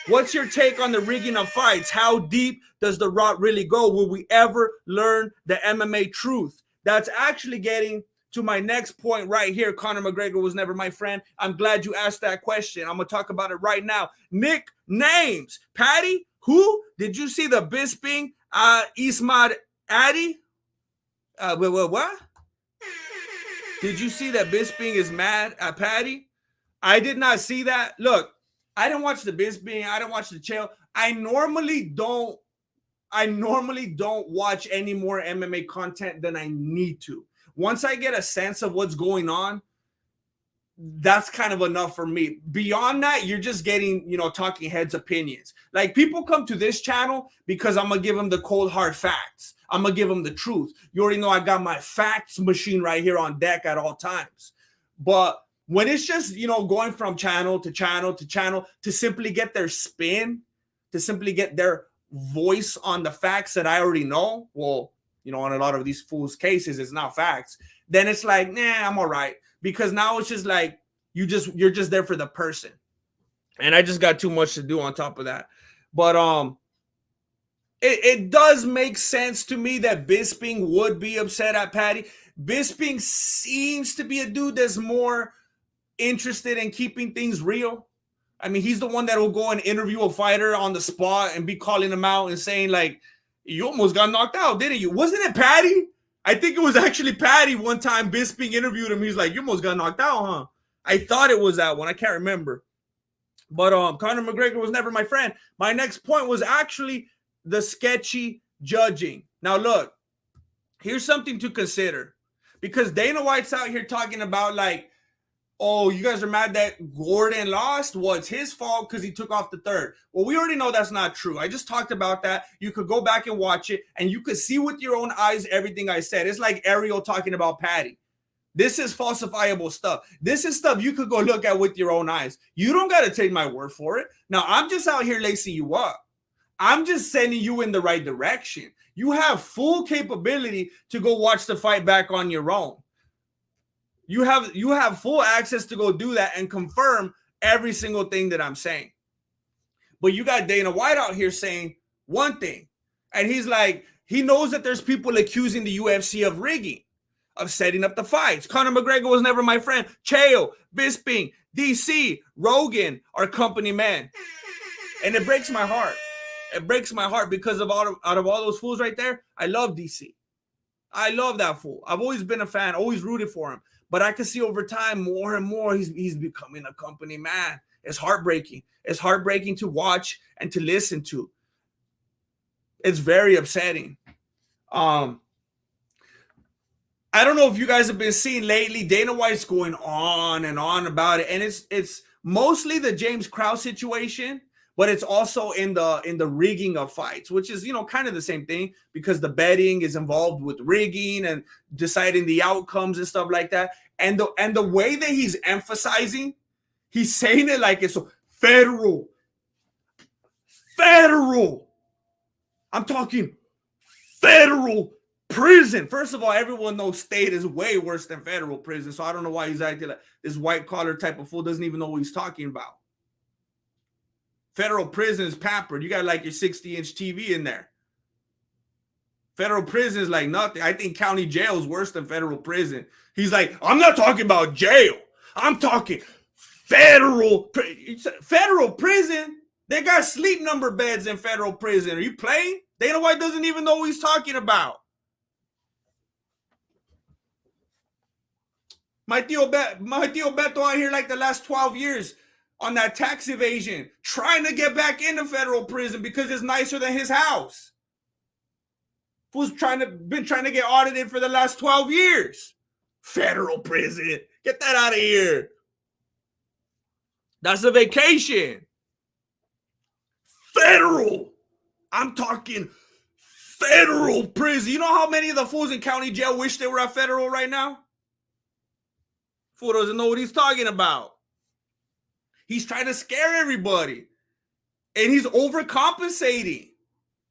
What's your take on the rigging of fights? How deep does the rot really go? Will we ever learn the MMA truth? That's actually getting to my next point right here. Conor McGregor was never my friend. I'm glad you asked that question. I'm going to talk about it right now. Nicknames. Paddy, who? Did you see the Bisping Ismail Addy? What? Did you see that Bisping is mad at Paddy? I did not see that. Look, I didn't watch the Bisping. I didn't watch the Chael. I normally don't watch any more MMA content than I need to. Once I get a sense of what's going on, that's kind of enough for me. Beyond that, you're just getting, talking heads opinions. Like, people come to this channel because I'm going to give them the cold hard facts. I'm going to give them the truth. You already know I got my facts machine right here on deck at all times. But when it's just, going from channel to channel to channel to simply get their spin, to simply get their voice on the facts that I already know, well, on a lot of these fools' cases, it's not facts, then it's like, nah, I'm all right. Because now it's just like, you're just there for the person. And I just got too much to do on top of that. But it does make sense to me that Bisping would be upset at Paddy. Bisping seems to be a dude that's more interested in keeping things real. I mean, he's the one that will go and interview a fighter on the spot and be calling him out and saying, like, you almost got knocked out, didn't you? Wasn't it Paddy? I think it was actually Paddy one time. Bisping interviewed him. He's like, "You almost got knocked out, huh?" I thought it was that one. I can't remember. But Conor McGregor was never my friend. My next point was actually the sketchy judging. Now, look, here's something to consider. Because Dana White's out here talking about like, oh, you guys are mad that Gordon lost? Well, it's his fault because he took off the third. Well, we already know that's not true. I just talked about that. You could go back and watch it, and you could see with your own eyes everything I said. It's like Ariel talking about Paddy. This is falsifiable stuff. This is stuff you could go look at with your own eyes. You don't got to take my word for it. Now, I'm just out here lacing you up. I'm just sending you in the right direction. You have full capability to go watch the fight back on your own. You have full access to go do that and confirm every single thing that I'm saying. But you got Dana White out here saying one thing. And he's like, he knows that there's people accusing the UFC of rigging, of setting up the fights. Conor McGregor was never my friend. Chael, Bisping, DC, Rogan are company men. And it breaks my heart. It breaks my heart because out of all those fools right there, I love DC. I love that fool. I've always been a fan, always rooted for him. But I can see over time more and more he's becoming a company man. It's heartbreaking. It's heartbreaking to watch and to listen to. It's very upsetting. I don't know if you guys have been seeing lately, Dana White's going on and on about it. And it's mostly the James Krause situation, but it's also in the rigging of fights, which is, kind of the same thing because the betting is involved with rigging and deciding the outcomes and stuff like that. And the way that he's emphasizing, he's saying it like it's federal. I'm talking federal prison. First of all, everyone knows state is way worse than federal prison. So I don't know why he's acting like this white collar type of fool doesn't even know what he's talking about. Federal prison is pampered. You got like your 60-inch TV in there. Federal prison is like nothing. I think county jail is worse than federal prison. He's like, I'm not talking about jail. I'm talking federal prison. They got sleep number beds in federal prison. Are you playing? Dana White doesn't even know what he's talking about. My tío Beto out here like the last 12 years on that tax evasion, trying to get back into federal prison because it's nicer than his house. Who's been trying to get audited for the last 12 years. Federal prison. Get that out of here. That's a vacation. Federal. I'm talking federal prison. You know how many of the fools in county jail wish they were at federal right now? Fool doesn't know what he's talking about. He's trying to scare everybody. And he's overcompensating.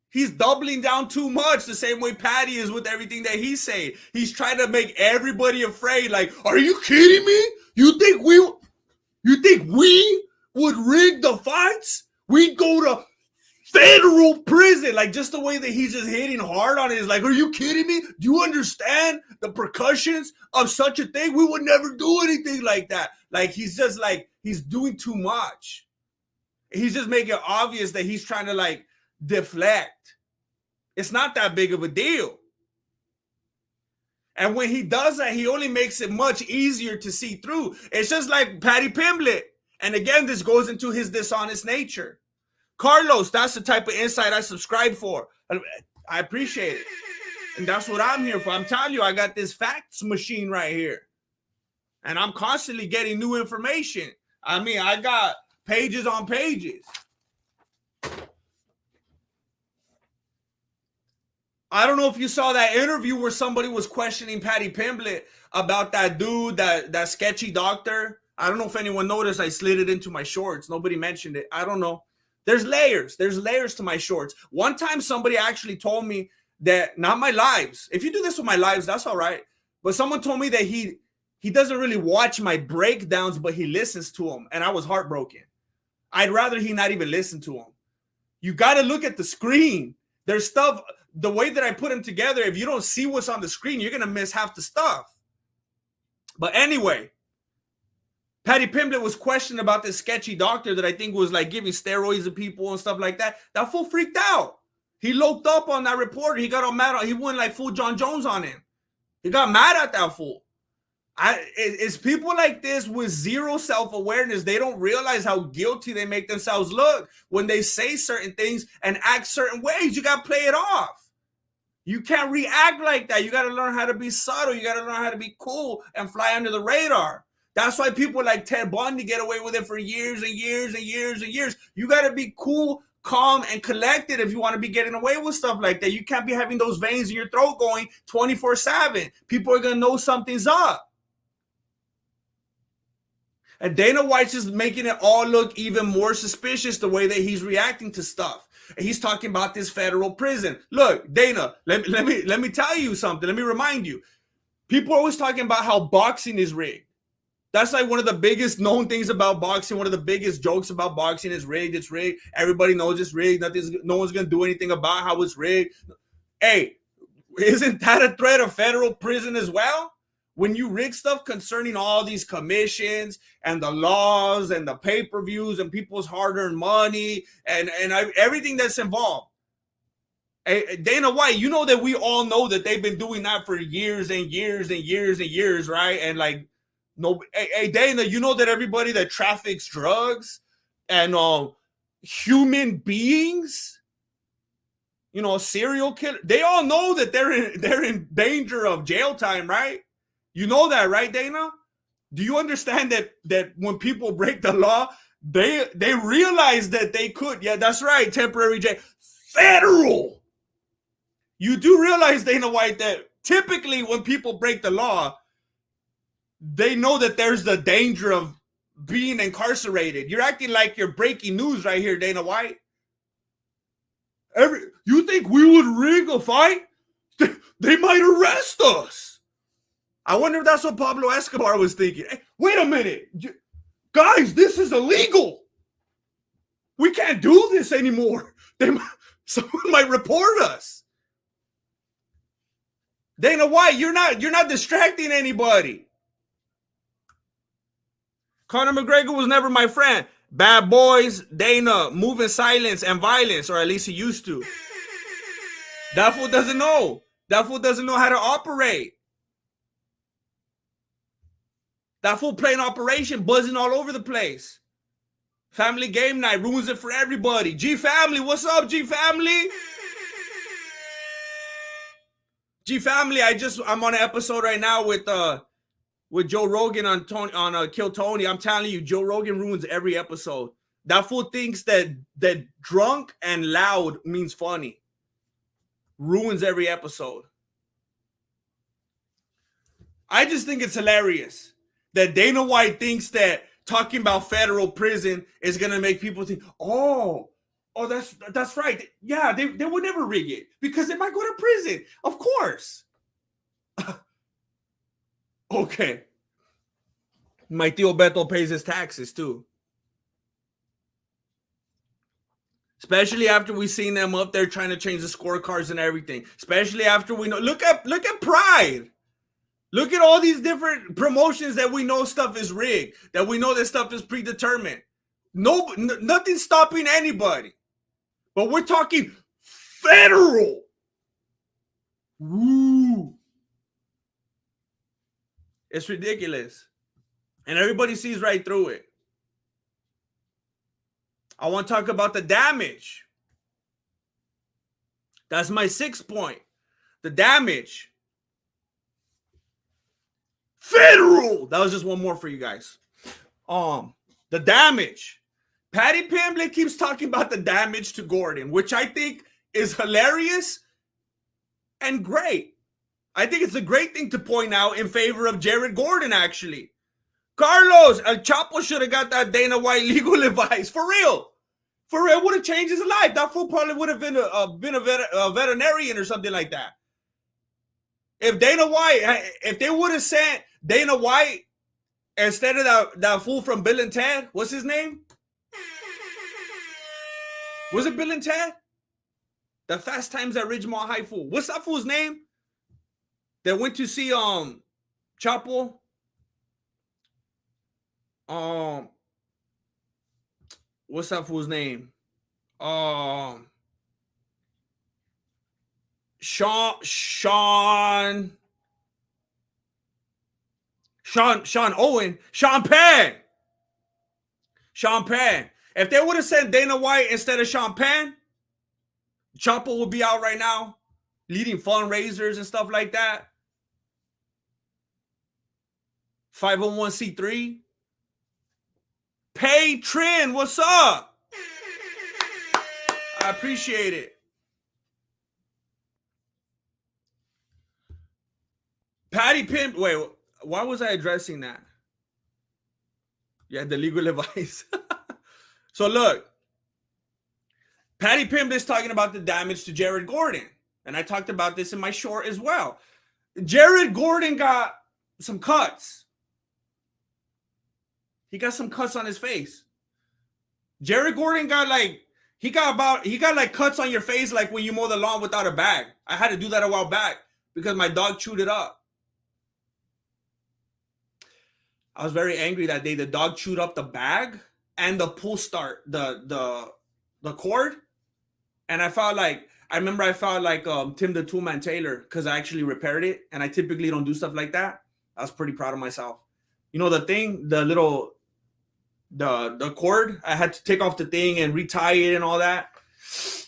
He's doubling down too much, the same way Paddy is with everything that he's saying. He's trying to make everybody afraid. Like, are you kidding me? You think we would rig the fights? We'd go to federal prison. Like, just the way that he's just hitting hard on it is like, are you kidding me? Do you understand the repercussions of such a thing? We would never do anything like that. Like, he's just like, he's doing too much. He's just making it obvious that he's trying to like deflect. It's not that big of a deal. And when he does that, he only makes it much easier to see through. It's just like Paddy Pimblett. And again, this goes into his dishonest nature. Carlos, that's the type of insight I subscribe for. I appreciate it. And that's what I'm here for. I'm telling you, I got this facts machine right here. And I'm constantly getting new information. I mean, I got pages on pages. I don't know if you saw that interview where somebody was questioning Paddy Pimblett about that dude, that sketchy doctor. I don't know if anyone noticed. I slid it into my shorts. Nobody mentioned it. I don't know. There's layers. There's layers to my shorts. One time somebody actually told me that, not my lives. If you do this with my lives, that's all right. But someone told me that he doesn't really watch my breakdowns, but he listens to them. And I was heartbroken. I'd rather he not even listen to them. You got to look at the screen. There's stuff, the way that I put them together, if you don't see what's on the screen, you're going to miss half the stuff. But anyway, Paddy Pimblett was questioned about this sketchy doctor that I think was like giving steroids to people and stuff like that. That fool freaked out. He loped up on that reporter. He got all mad. He went like full John Jones on him. He got mad at that fool. It's people like this with zero self-awareness. They don't realize how guilty they make themselves look when they say certain things and act certain ways. You got to play it off. You can't react like that. You got to learn how to be subtle. You got to learn how to be cool and fly under the radar. That's why people like Ted Bundy get away with it for years and years and years and years. You got to be cool, calm, and collected if you want to be getting away with stuff like that. You can't be having those veins in your throat going 24/7. People are going to know something's up. And Dana White's just making it all look even more suspicious the way that he's reacting to stuff. And he's talking about this federal prison. Look, Dana, let me tell you something. Let me remind you. People are always talking about how boxing is rigged. That's like one of the biggest known things about boxing. One of the biggest jokes about boxing is rigged. It's rigged. Everybody knows it's rigged. No one's going to do anything about how it's rigged. Hey, isn't that a threat of federal prison as well? When you rig stuff concerning all these commissions and the laws and the pay-per-views and people's hard-earned money and everything that's involved. Hey, Dana White, you know that we all know that they've been doing that for years and years and years and years, right? And like, no, hey Dana, you know that everybody that traffics drugs and human beings, you know, serial killer, they all know that they're in danger of jail time, right? You know that, right, Dana? Do you understand that when people break the law, they realize that they could? Yeah, that's right. Temporary jail. Federal. You do realize, Dana White, that typically when people break the law, they know that there's the danger of being incarcerated. You're acting like you're breaking news right here, Dana White. You think we would rig a fight? They might arrest us. I wonder if that's what Pablo Escobar was thinking. Hey, wait a minute. Guys, this is illegal. We can't do this anymore. Someone might report us. Dana White, you're not distracting anybody. Conor McGregor was never my friend. Bad boys, Dana, move in silence and violence, or at least he used to. That fool doesn't know. That fool doesn't know how to operate. That fool playing Operation, buzzing all over the place. Family game night ruins it for everybody. G Family, what's up, G Family? G Family, I'm on an episode right now with Joe Rogan on Kill Tony. I'm telling you, Joe Rogan ruins every episode. That fool thinks that drunk and loud means funny. Ruins every episode. I just think it's hilarious that Dana White thinks that talking about federal prison is going to make people think, oh, that's right. Yeah, they would never rig it because they might go to prison. Of course. Okay. My Tío Beto pays his taxes too. Especially after we seen them up there trying to change the scorecards and everything. Especially after we know, look at Pride. Look at all these different promotions that we know stuff is rigged, that we know that stuff is predetermined. Nothing's stopping anybody. But we're talking federal. Woo. It's ridiculous. And everybody sees right through it. I want to talk about the damage. That's my 6th point. The damage. Federal. That was just one more for you guys. The damage. Paddy Pimblett keeps talking about the damage to Gordon, which I think is hilarious and great. I think it's a great thing to point out in favor of Jared Gordon, actually. Carlos, El Chapo should have got that Dana White legal advice. For real. For real, would have changed his life. That fool probably would have been a veterinarian or something like that. If they would have sent Dana White instead of that fool from Bill and Ted, what's his name? Was it Bill and Ted? The Fast Times at Ridgemont High fool. What's that fool's name? That went to see Chapo. What's that fool's name? Sean. Sean Penn. If they would have sent Dana White instead of Sean Penn, Chapo would be out right now, leading fundraisers and stuff like that. 501c3. Patron, what's up? I appreciate it. Paddy Pimblett. Wait, why was I addressing that? Yeah, the legal advice. So look, Paddy Pimblett's talking about the damage to Jared Gordon. And I talked about this in my short as well. Jared Gordon got some cuts. He got some cuts on his face. Jared Gordon got like, he got like cuts on your face like when you mow the lawn without a bag. I had to do that a while back because my dog chewed it up. I was very angry that day. The dog chewed up the bag and the pull start, the cord. And I felt like Tim the Toolman Taylor because I actually repaired it. And I typically don't do stuff like that. I was pretty proud of myself. You know, the thing, the cord, I had to take off the thing and retie it and all that.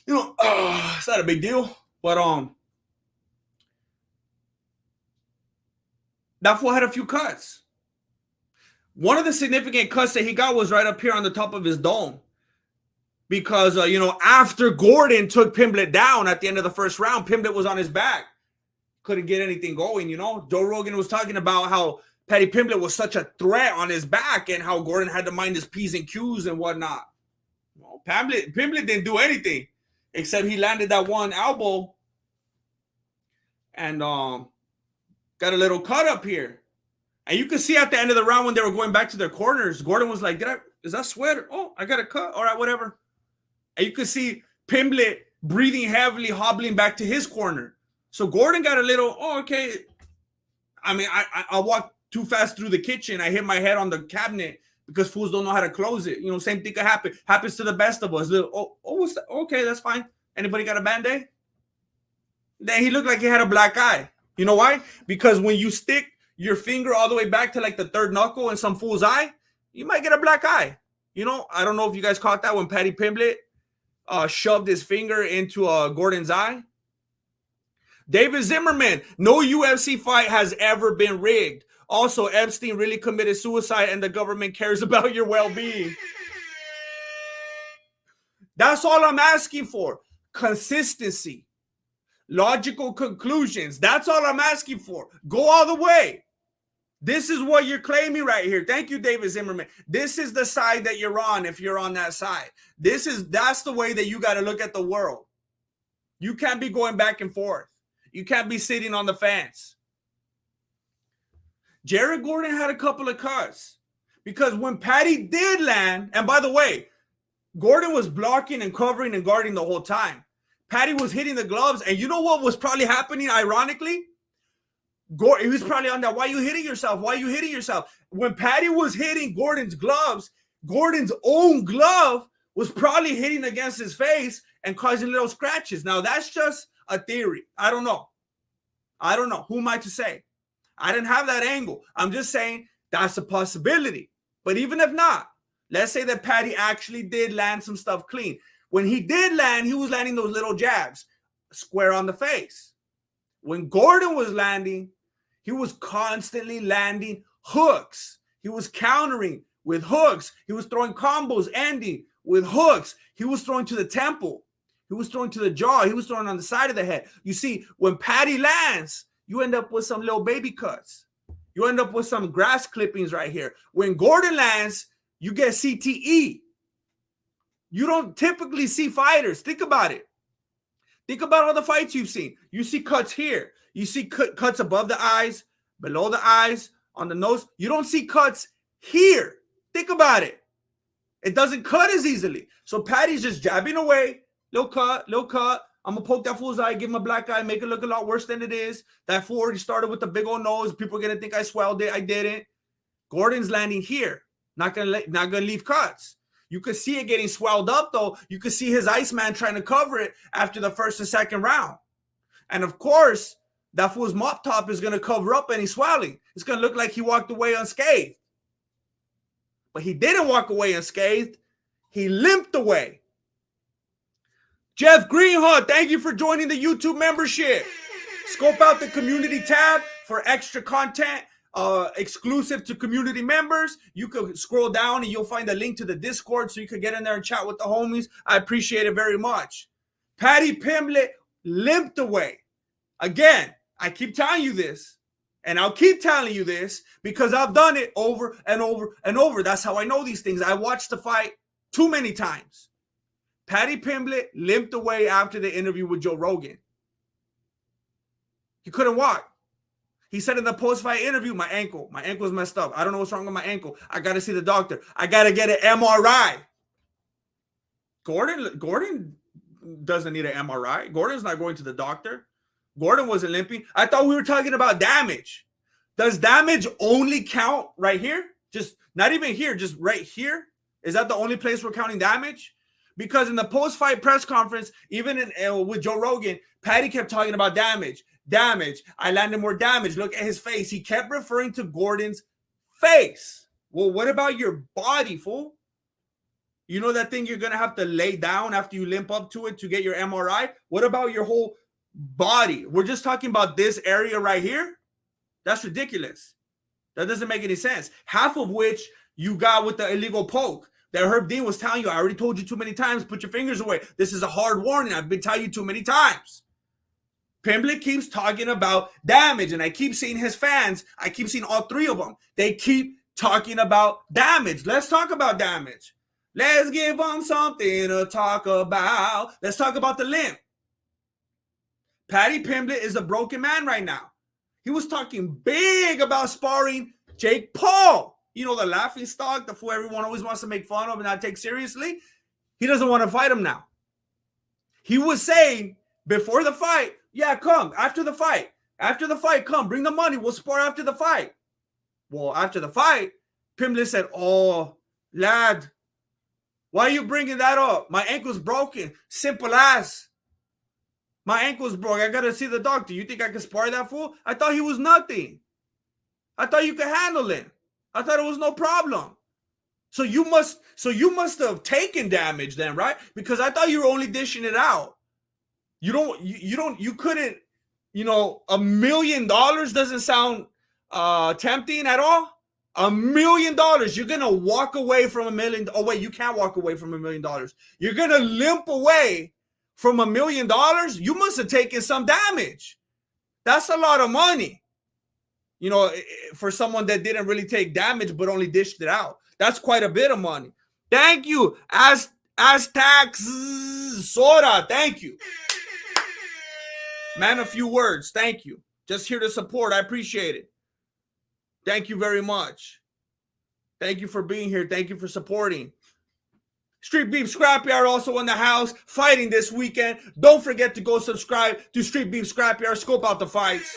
You know, it's not a big deal. But that fool had a few cuts. One of the significant cuts that he got was right up here on the top of his dome. Because, after Gordon took Pimblett down at the end of the first round, Pimblett was on his back. Couldn't get anything going, Joe Rogan was talking about how Paddy Pimblett was such a threat on his back and how Gordon had to mind his P's and Q's and whatnot. Well, Pimblett didn't do anything except he landed that one elbow and got a little cut up here. And you could see at the end of the round when they were going back to their corners, Gordon was like, is that sweat? Oh, I got a cut. All right, whatever. And you could see Pimblett breathing heavily, hobbling back to his corner. So Gordon got a little, okay. I mean, I walked too fast through the kitchen. I hit my head on the cabinet because fools don't know how to close it. Same thing could happen. Happens to the best of us. What's that? Okay, that's fine. Anybody got a Band-Aid? Then he looked like he had a black eye. You know why? Because when you stick your finger all the way back to like the third knuckle in some fool's eye, you might get a black eye. I don't know if you guys caught that when Paddy Pimblett shoved his finger into Gordon's eye. David Zimmerman, no UFC fight has ever been rigged. Also, Epstein really committed suicide and the government cares about your well-being. That's all I'm asking for. Consistency. Logical conclusions. That's all I'm asking for. Go all the way. This is what you're claiming right here. Thank you, David Zimmerman. This is the side that you're on if you're on that side. That's the way that you got to look at the world. You can't be going back and forth. You can't be sitting on the fence. Jared Gordon had a couple of cuts because when Paddy did land, and by the way, Gordon was blocking and covering and guarding the whole time. Paddy was hitting the gloves, and you know what was probably happening, ironically? He was probably on that. Why are you hitting yourself? Why are you hitting yourself? When Paddy was hitting Gordon's gloves, Gordon's own glove was probably hitting against his face and causing little scratches. Now, that's just a theory. I don't know. Who am I to say? I didn't have that angle. I'm just saying that's a possibility. But even if not, let's say that Paddy actually did land some stuff clean. When he did land, he was landing those little jabs square on the face. When Gordon was landing, he was constantly landing hooks. He was countering with hooks. He was throwing combos ending with hooks. He was throwing to the temple. He was throwing to the jaw. He was throwing on the side of the head. You see, when Paddy lands, you end up with some little baby cuts. You end up with some grass clippings right here. When Gordon lands, you get CTE. You don't typically see fighters. Think about it. Think about all the fights you've seen. You see cuts here. You see cuts above the eyes, below the eyes, on the nose. You don't see cuts here. Think about it. It doesn't cut as easily. So Paddy's just jabbing away. Little cut. I'm going to poke that fool's eye, give him a black eye, make it look a lot worse than it is. That fool already started with the big old nose. People are going to think I swelled it. I didn't. Gordon's landing here. Not gonna leave cuts. You could see it getting swelled up, though. You could see his Iceman trying to cover it after the first and second round. And, of course, that fool's mop top is going to cover up any swelling. It's going to look like he walked away unscathed. But he didn't walk away unscathed. He limped away. Jeff Greenhut, thank you for joining the YouTube membership. Scope out the community tab for extra content exclusive to community members. You can scroll down and you'll find a link to the Discord so you can get in there and chat with the homies. I appreciate it very much. Paddy Pimblett limped away. Again, I keep telling you this, and I'll keep telling you this because I've done it over and over and over. That's how I know these things. I watched the fight too many times. Paddy Pimblett limped away after the interview with Joe Rogan. He couldn't walk. He said in the post-fight interview, my ankle's messed up. I don't know what's wrong with my ankle. I got to see the doctor. I got to get an MRI. Gordon doesn't need an MRI. Gordon's not going to the doctor. Gordon wasn't limping. I thought we were talking about damage. Does damage only count right here? Just not even here, just right here? Is that the only place we're counting damage? Because in the post-fight press conference, even with Joe Rogan, Paddy kept talking about damage. Damage. I landed more damage. Look at his face. He kept referring to Gordon's face. Well, what about your body, fool? You know that thing you're going to have to lay down after you limp up to it to get your MRI? What about your whole body? We're just talking about this area right here? That's ridiculous. That doesn't make any sense. Half of which you got with the illegal poke that Herb Dean was telling you. I already told you too many times, put your fingers away. This is a hard warning. I've been telling you too many times. Pimblett keeps talking about damage, and I keep seeing his fans. I keep seeing all three of them. They keep talking about damage. Let's talk about damage. Let's give them something to talk about. Let's talk about the limp. Paddy Pimblett is a broken man right now. He was talking big about sparring Jake Paul. You know, the laughing stock, the fool everyone always wants to make fun of and not take seriously. He doesn't want to fight him now. He was saying before the fight, yeah, come. After the fight, come. Bring the money. We'll spar after the fight. Well, after the fight, Pimblett said, oh, lad, why are you bringing that up? My ankle's broken. Simple as. My ankle's broke. I got to see the doctor. You think I can spar that fool? I thought he was nothing. I thought you could handle it. I thought it was no problem. So you must have taken damage then, right? Because I thought you were only dishing it out. You couldn't, $1 million doesn't sound tempting at all. $1 million. You're going to walk away from $1 million. Oh, wait, you can't walk away from $1 million. You're going to limp away from $1 million. You must have taken some damage. That's a lot of money. For someone that didn't really take damage, but only dished it out. That's quite a bit of money. Thank you. Aztec Soda. Thank you. Man, a few words. Thank you. Just here to support. I appreciate it. Thank you very much. Thank you for being here. Thank you for supporting. Street Beef Scrapyard also in the house, fighting this weekend. Don't forget to go subscribe to Street Beef Scrapyard. Scope out the fights.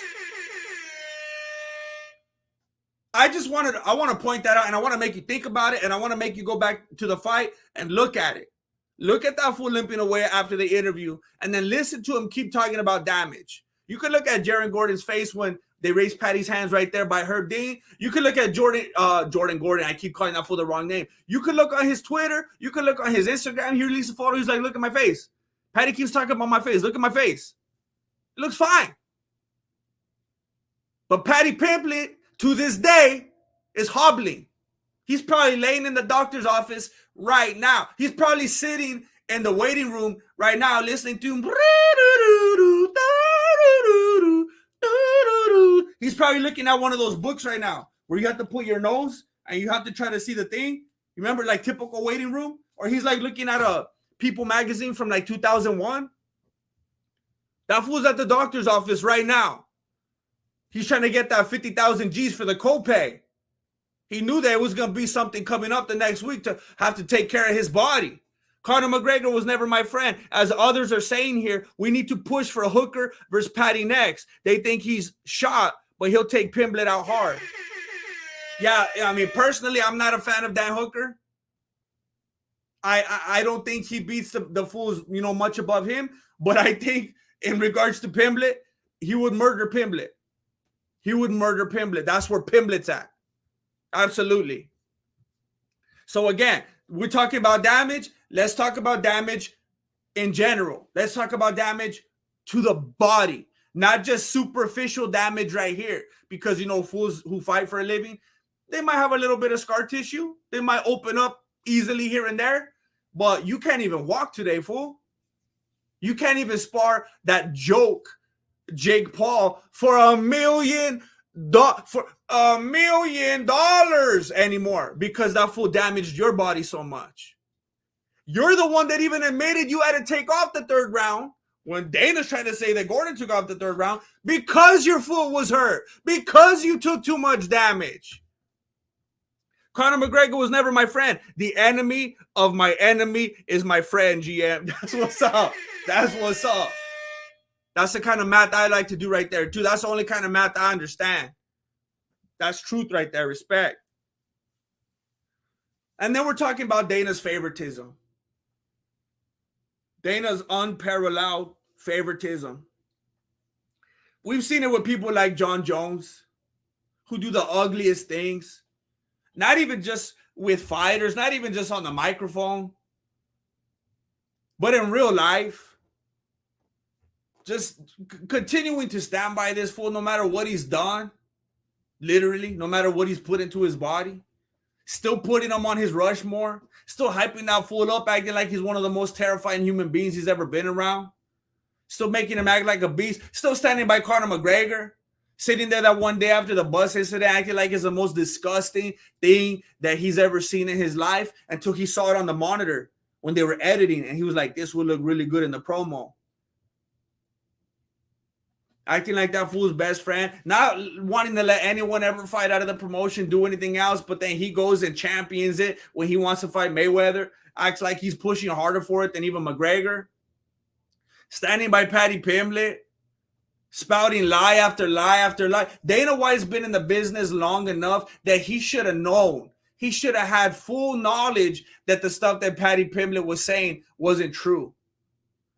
I want to point that out, and I want to make you think about it, and I want to make you go back to the fight and look at it. Look at that fool limping away after the interview, and then listen to him keep talking about damage. You could look at Jaron Gordon's face when they raised Paddy's hands right there by Herb Dean. You could look at Jordan Gordon. I keep calling that fool the wrong name. You could look on his Twitter. You could look on his Instagram. He released a photo. He's like, look at my face. Paddy keeps talking about my face. Look at my face. It looks fine. But Paddy Pimblett, to this day, is hobbling. He's probably laying in the doctor's office right now. He's probably sitting in the waiting room right now listening to him. He's probably looking at one of those books right now where you have to put your nose and you have to try to see the thing. You remember, like, typical waiting room? Or he's like looking at a People magazine from like 2001. That fool's at the doctor's office right now. He's trying to get that 50,000 G's for the copay. He knew there was going to be something coming up the next week to have to take care of his body. Conor McGregor was never my friend. As others are saying here, we need to push for a Hooker versus Paddy next. They think he's shot, but he'll take Pimblett out hard. Yeah, I mean, personally, I'm not a fan of Dan Hooker. I don't think he beats the fools, much above him. But I think in regards to Pimblett, he would murder Pimblett. He would murder Pimblett. That's where Pimblett's at. Absolutely. So again, we're talking about damage. Let's talk about damage in general. Let's talk about damage to the body, not just superficial damage right here. Because, you know, fools who fight for a living, they might have a little bit of scar tissue. They might open up easily here and there. But you can't even walk today, fool. You can't even spar that joke Jake Paul for $1 million anymore because that fool damaged your body so much. You're the one that even admitted you had to take off the third round when Dana's trying to say that Gordon took off the third round because your foot was hurt, because you took too much damage. Conor McGregor was never my friend. The enemy of my enemy is my friend, GM. That's what's up. That's what's up. That's the kind of math I like to do right there, too. That's the only kind of math I understand. That's truth right there. Respect. And then we're talking about Dana's favoritism. Dana's unparalleled favoritism. We've seen it with people like John Jones, who do the ugliest things. Not even just with fighters, not even just on the microphone, but in real life. Just continuing to stand by this fool no matter what he's done. Literally, no matter what he's put into his body. Still putting him on his Rushmore. Still hyping that fool up, acting like he's one of the most terrifying human beings he's ever been around. Still making him act like a beast. Still standing by Conor McGregor. Sitting there that one day after the bus incident, acting like it's the most disgusting thing that he's ever seen in his life until he saw it on the monitor when they were editing. And he was like, this will look really good in the promo. Acting like that fool's best friend, not wanting to let anyone ever fight out of the promotion, do anything else, but then he goes and champions it when he wants to fight Mayweather, acts like he's pushing harder for it than even McGregor. Standing by Paddy Pimblett, spouting lie after lie after lie. Dana White's been in the business long enough that he should have known. He should have had full knowledge that the stuff that Paddy Pimblett was saying wasn't true.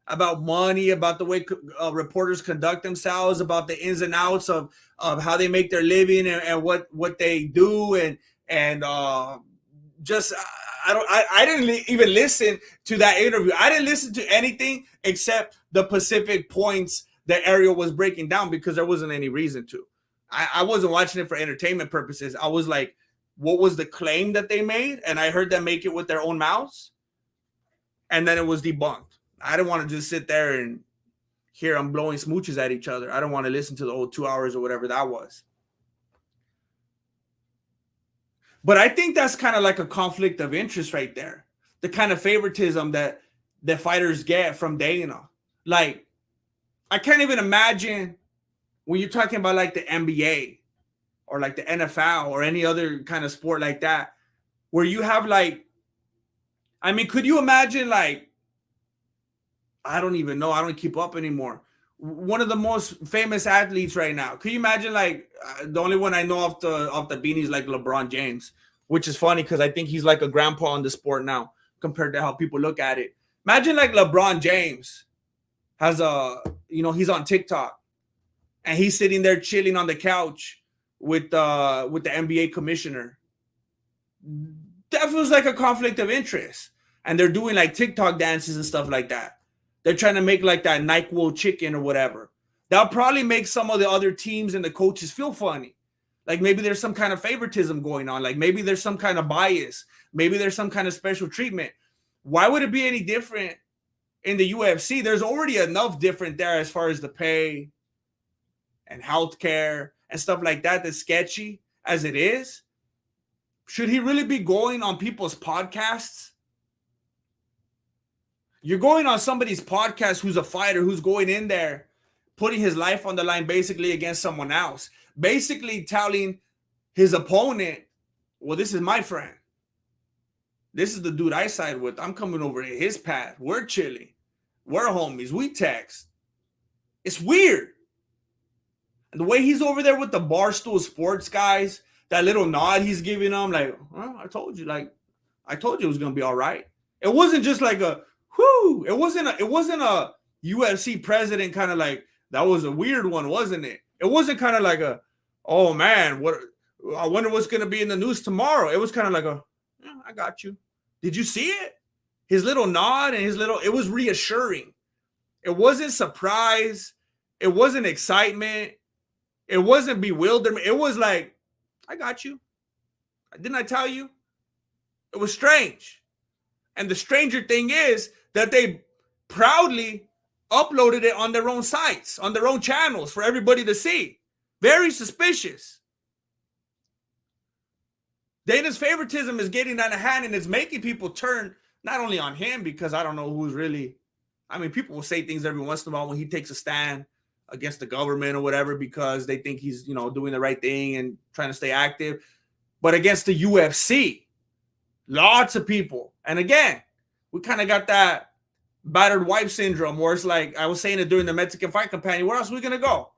About money, about the way reporters conduct themselves, about the ins and outs of how they make their living and what they do, and just I didn't even listen to that interview. I didn't listen to anything except the specific points that Ariel was breaking down because there wasn't any reason to. I wasn't watching it for entertainment purposes. I was like, what was the claim that they made? And I heard them make it with their own mouths, and then it was debunked. I didn't want to just sit there and hear them blowing smooches at each other. I don't want to listen to the whole 2 hours or whatever that was. But I think that's kind of like a conflict of interest right there. The kind of favoritism that the fighters get from Dana. Like, I can't even imagine when you're talking about like the NBA or like the NFL or any other kind of sport like that, where you have like, I mean, could you imagine like, I don't even know. I don't keep up anymore. One of the most famous athletes right now. Can you imagine like the only one I know off the beanie is like LeBron James, which is funny because I think he's like a grandpa in the sport now compared to how people look at it. Imagine like LeBron James has he's on TikTok and he's sitting there chilling on the couch with the NBA commissioner. That feels like a conflict of interest. And they're doing like TikTok dances and stuff like that. They're trying to make like that NyQuil chicken or whatever. That'll probably make some of the other teams and the coaches feel funny. Like maybe there's some kind of favoritism going on. Like maybe there's some kind of bias. Maybe there's some kind of special treatment. Why would it be any different in the UFC? There's already enough different there as far as the pay and healthcare and stuff like that that's sketchy as it is. Should he really be going on people's podcasts? You're going on somebody's podcast who's a fighter, who's going in there, putting his life on the line basically against someone else. Basically telling his opponent, well, this is my friend. This is the dude I side with. I'm coming over to his path. We're chilling. We're homies. We text. It's weird. And the way he's over there with the Barstool Sports guys, that little nod he's giving them, like, well, I told you it was going to be all right. It wasn't just like a, whoo, it wasn't a UFC president kind of like That was a weird one, wasn't it? It wasn't kind of like a, oh man, what? I wonder what's going to be in the news tomorrow. It was kind of like a, yeah, I got you. Did you see it? His little nod and it was reassuring. It wasn't surprise. It wasn't excitement. It wasn't bewilderment. It was like, I got you. Didn't I tell you? It was strange. And the stranger thing is that they proudly uploaded it on their own sites, on their own channels for everybody to see. Very suspicious. Dana's favoritism is getting out of hand, and it's making people turn not only on him, because I don't know who's really, I mean, people will say things every once in a while when he takes a stand against the government or whatever, because they think he's, you know, doing the right thing and trying to stay active. But against the UFC, lots of people. And again, we kind of got that battered wife syndrome where it's like, I was saying it during the Mexican fight companion, where else are we going to go?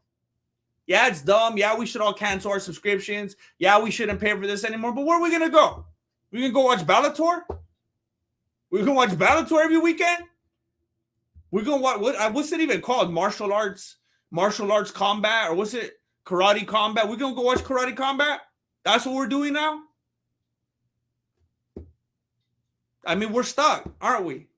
Yeah, it's dumb. Yeah, we should all cancel our subscriptions. Yeah, we shouldn't pay for this anymore. But where are we going to go? We can go watch Bellator? We can watch Bellator every weekend? We're going to watch, what's it even called? Martial arts combat? Or what's it? Karate combat? We're going to go watch karate combat? That's what we're doing now? I mean, we're stuck, aren't we?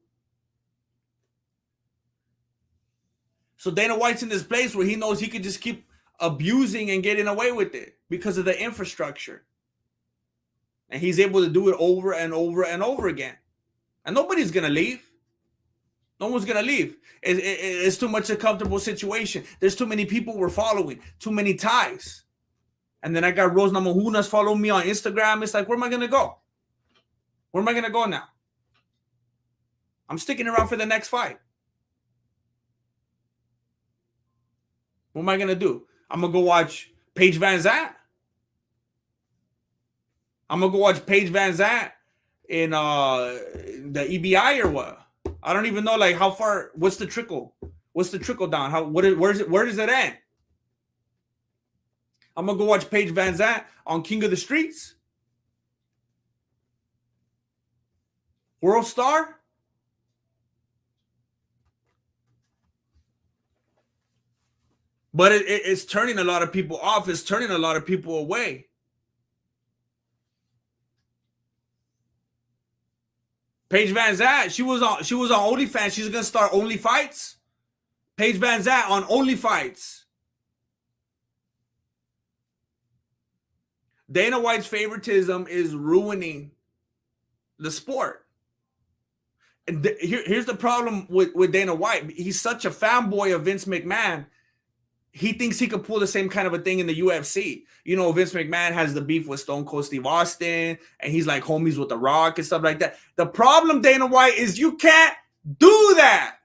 So Dana White's in this place where he knows he could just keep abusing and getting away with it because of the infrastructure. And he's able to do it over and over and over again. And nobody's going to leave. No one's going to leave. It's too much a comfortable situation. There's too many people we're following, too many ties. And then I got Rose Namajunas following me on Instagram. It's like, where am I going to go? Where am I going to go now? I'm sticking around for the next fight. What am I going to do? I'm going to go watch Paige Van Zandt. I'm going to go watch Paige Van Zandt in the EBI or what? I don't even know, like, how far, what's the trickle? What's the trickle down? Where does it end? I'm going to go watch Paige Van Zandt on King of the Streets. World Star. But it's turning a lot of people off. It's turning a lot of people away. Paige Van Zandt, she was on OnlyFans. She's gonna start Only Fights. Paige Van Zandt on Only Fights. Dana White's favoritism is ruining the sport. And here's the problem with Dana White. He's such a fanboy of Vince McMahon. He thinks he could pull the same kind of a thing in the UFC. You know, Vince McMahon has the beef with Stone Cold Steve Austin, and he's like homies with The Rock and stuff like that. The problem, Dana White, is you can't do that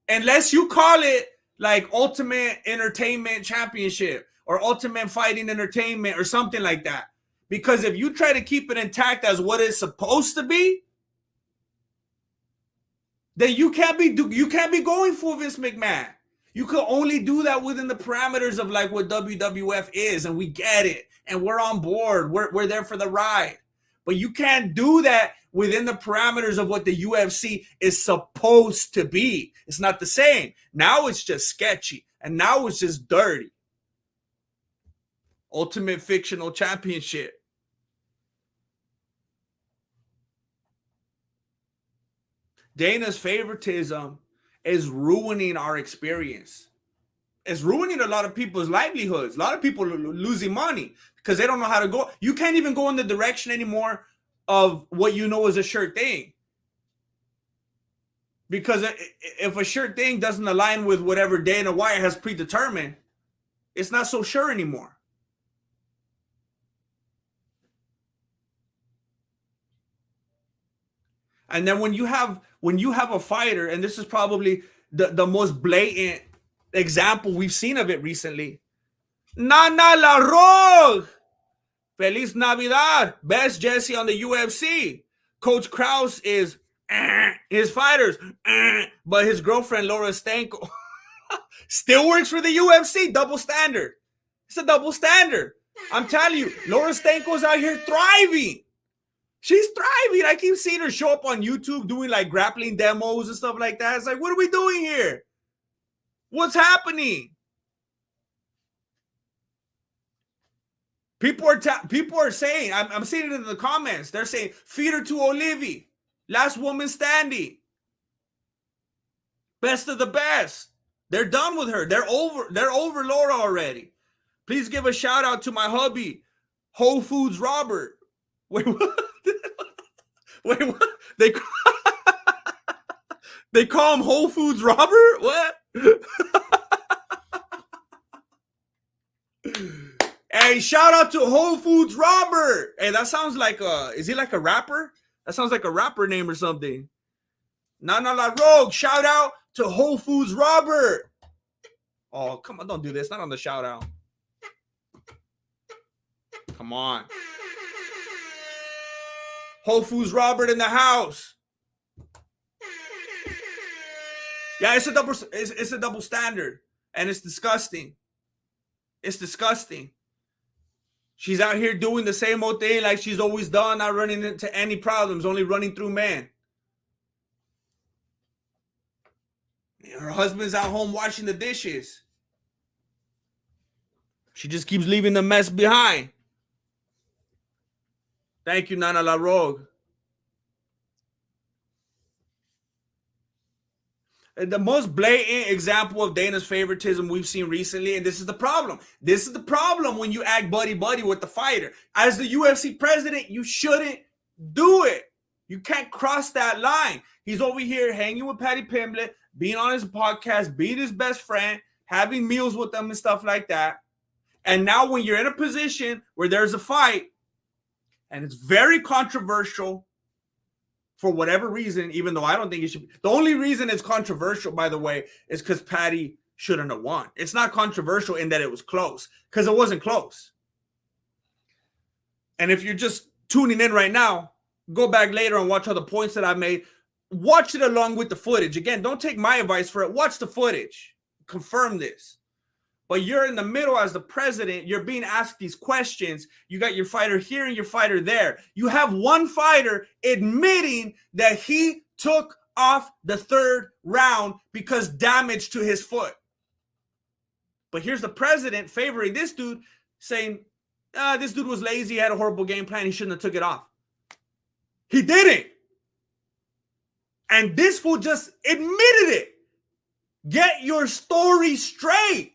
unless you call it like Ultimate Entertainment Championship or Ultimate Fighting Entertainment or something like that. Because if you try to keep it intact as what it's supposed to be, then you can't be going for Vince McMahon. You could only do that within the parameters of like what WWF is, and we get it, and we're on board. We're there for the ride. But you can't do that within the parameters of what the UFC is supposed to be. It's not the same. Now it's just sketchy, and now it's just dirty. Ultimate Fictional Championship. Dana's favoritism is ruining our experience. It's ruining a lot of people's livelihoods. A lot of people are losing money because they don't know how to go. You can't even go in the direction anymore of what you know is a sure thing. Because if a sure thing doesn't align with whatever Dana White has predetermined, it's not so sure anymore. And then when you have a fighter, and this is probably the most blatant example we've seen of it recently. Nana La Rogue, Feliz Navidad, best Jesse on the UFC. Coach Krause is his fighters, but his girlfriend Laura Stanko still works for the UFC. Double standard. It's a double standard. I'm telling you, Laura Stanko's out here thriving. She's thriving. I keep seeing her show up on YouTube doing like grappling demos and stuff like that. It's like, what are we doing here? What's happening? People are saying, I'm seeing it in the comments. They're saying, feed her to Olivia. Last woman standing. Best of the best. They're done with her. They're over Laura already. Please give a shout out to my hubby, Whole Foods Robert. Wait, what? Wait, what? They call him Whole Foods Robert? What? Hey, shout out to Whole Foods Robert. Hey, that sounds like is he like a rapper? That sounds like a rapper name or something. Nana La Rogue, shout out to Whole Foods Robert. Oh, come on, don't do this. Not on the shout out. Come on. Whole Foods Robert in the house. Yeah, it's a double standard. And it's disgusting. It's disgusting. She's out here doing the same old thing like she's always done, not running into any problems, only running through man. Her husband's out home washing the dishes. She just keeps leaving the mess behind. Thank you, Nana La Rogue. The most blatant example of Dana's favoritism we've seen recently, and this is the problem. This is the problem when you act buddy-buddy with the fighter. As the UFC president, you shouldn't do it. You can't cross that line. He's over here hanging with Paddy Pimblett, being on his podcast, being his best friend, having meals with them and stuff like that. And now when you're in a position where there's a fight, and it's very controversial, for whatever reason, even though I don't think it should be. The only reason it's controversial, by the way, is because Paddy shouldn't have won. It's not controversial in that it was close, because it wasn't close. And if you're just tuning in right now, go back later and watch all the points that I made. Watch it along with the footage. Again, don't take my advice for it. Watch the footage. Confirm this. But you're in the middle as the president. You're being asked these questions. You got your fighter here and your fighter there. You have one fighter admitting that he took off the third round because damage to his foot. But here's the president favoring this dude, saying, this dude was lazy, he had a horrible game plan, he shouldn't have took it off. He didn't. And this fool just admitted it. Get your story straight.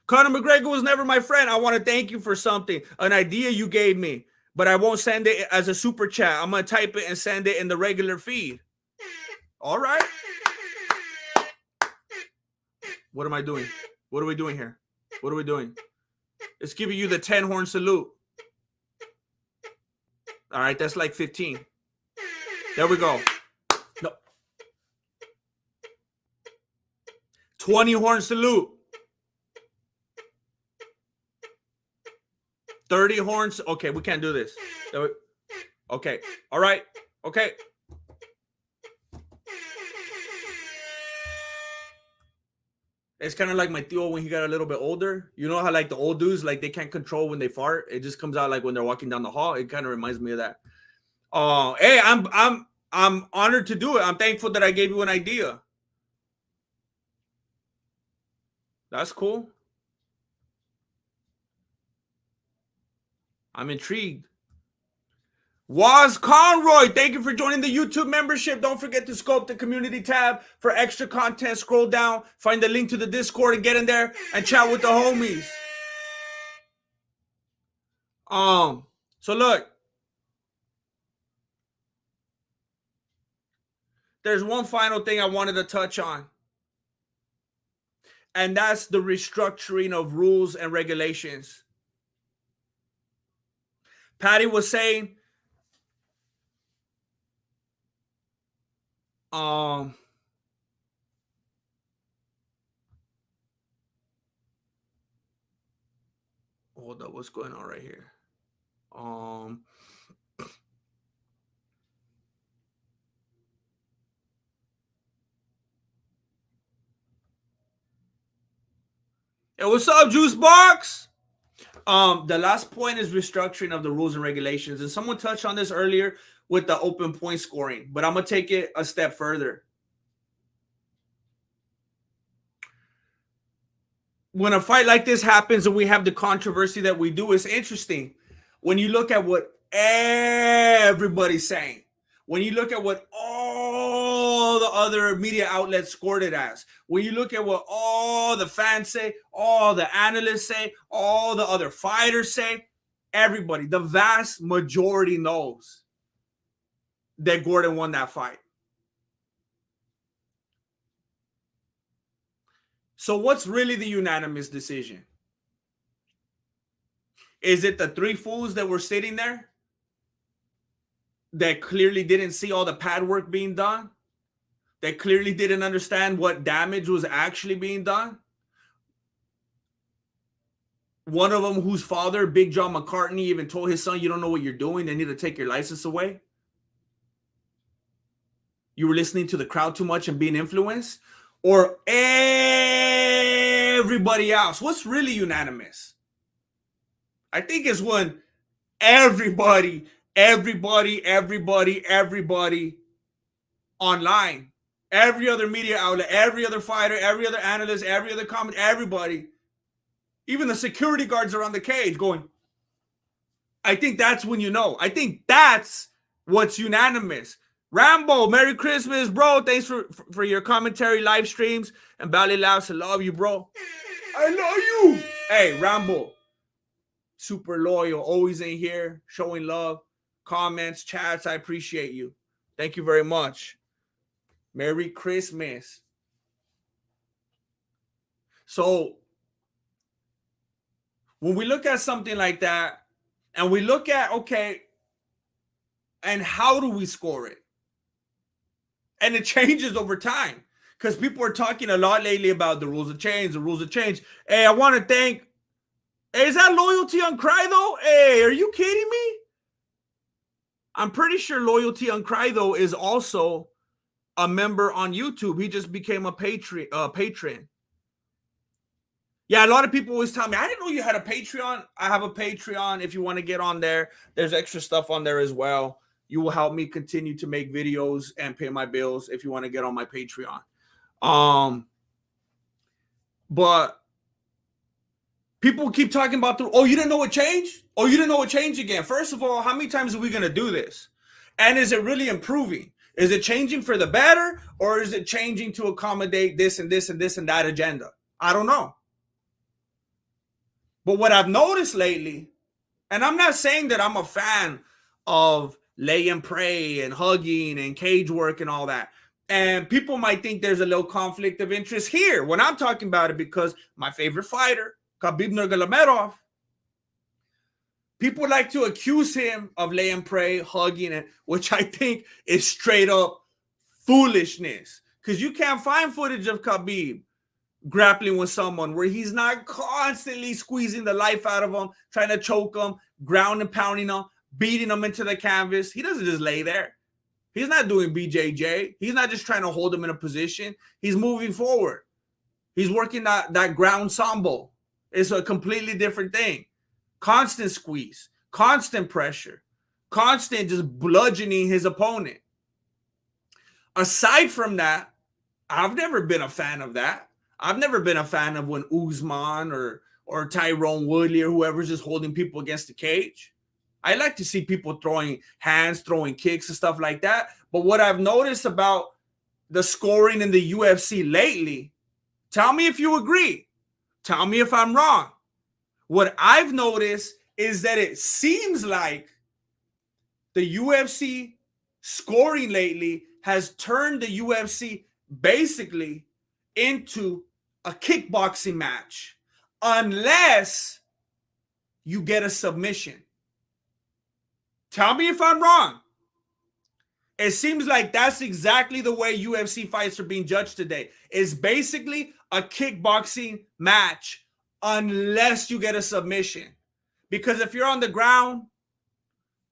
Conor McGregor was never my friend. I want to thank you for something, an idea you gave me, but I won't send it as a super chat. I'm going to type it and send it in the regular feed. All right. What am I doing? What are we doing here? What are we doing? It's giving you the 10-horn salute. All right, that's like 15. There we go. No. 20-horn salute. 30 horns. Okay, we can't do this. Okay. All right. Okay. It's kind of like my tío when he got a little bit older. You know how like the old dudes, like they can't control when they fart. It just comes out like when they're walking down the hall. It kind of reminds me of that. Hey, I'm honored to do it. I'm thankful that I gave you an idea. That's cool. I'm intrigued. Waz Conroy, thank you for joining the YouTube membership. Don't forget to scope the community tab for extra content. Scroll down, find the link to the Discord, and get in there and chat with the homies. So look, there's one final thing I wanted to touch on, and that's the restructuring of rules and regulations. Paddy was saying, hold up, what's going on right here? Hey, what's up, Juice Box? The last point is restructuring of the rules and regulations. And someone touched on this earlier with the open point scoring, but I'm going to take it a step further. when a fight like this happens and we have the controversy that we do, it's interesting. When you look at what everybody's saying, when you look at what all the other media outlets scored it as, when you look at what all the fans say, all the analysts say, all the other fighters say, everybody, the vast majority knows that Gordon won that fight. So what's really the unanimous decision? Is it the three fools that were sitting there that clearly didn't see all the pad work being done? That clearly didn't understand what damage was actually being done? One of them whose father, Big John McCartney, even told his son, you don't know what you're doing. They need to take your license away. You were listening to the crowd too much and being influenced? Or everybody else? What's really unanimous? I think it's when everybody online, every other media outlet, every other fighter, every other analyst, every other comment, everybody, even the security guards around the cage going, I think that's when you know. I think that's what's unanimous. Rambo, Merry Christmas, bro. Thanks for your commentary, live streams, and Bally Laughs. I love you, bro. I love you. Hey, Rambo, super loyal, always in here, showing love, comments, chats. I appreciate you. Thank you very much. Merry Christmas. So when we look at something like that, and we look at, okay, and how do we score it? And it changes over time, because people are talking a lot lately about the rules have changed, the rules have changed. Hey, I want to thank, hey, is that Loyalty on Cry though? Hey, are you kidding me? I'm pretty sure Loyalty on Cry though is also a member on YouTube. He just became a patron. Yeah, a lot of people always tell me, I didn't know you had a Patreon. I have a Patreon. If you want to get on there, there's extra stuff on there as well. You will help me continue to make videos and pay my bills if you want to get on my Patreon. But people keep talking about oh, you didn't know what changed? Oh, you didn't know what changed again. First of all, how many times are we going to do this? And is it really improving? Is it changing for the better, or is it changing to accommodate this and this and this and that agenda? I don't know. But what I've noticed lately, and I'm not saying that I'm a fan of lay and pray and hugging and cage work and all that. And people might think there's a little conflict of interest here when I'm talking about it, because my favorite fighter, Khabib Nurmagomedov, people like to accuse him of lay and pray, hugging, and which I think is straight up foolishness. Because you can't find footage of Khabib grappling with someone where he's not constantly squeezing the life out of them, trying to choke them, ground and pounding them, beating them into the canvas. He doesn't just lay there. He's not doing BJJ. He's not just trying to hold him in a position. He's moving forward. He's working that ground sambo. It's a completely different thing. Constant squeeze, constant pressure, constant just bludgeoning his opponent. Aside from that, I've never been a fan of that. I've never been a fan of when Usman or Tyrone Woodley or whoever's just holding people against the cage. I like to see people throwing hands, throwing kicks and stuff like that. But what I've noticed about the scoring in the UFC lately, tell me if you agree. Tell me if I'm wrong. What I've noticed is that it seems like the UFC scoring lately has turned the UFC basically into a kickboxing match, unless you get a submission. Tell me if I'm wrong. It seems like that's exactly the way UFC fights are being judged today. It's basically a kickboxing match unless you get a submission. Because if you're on the ground,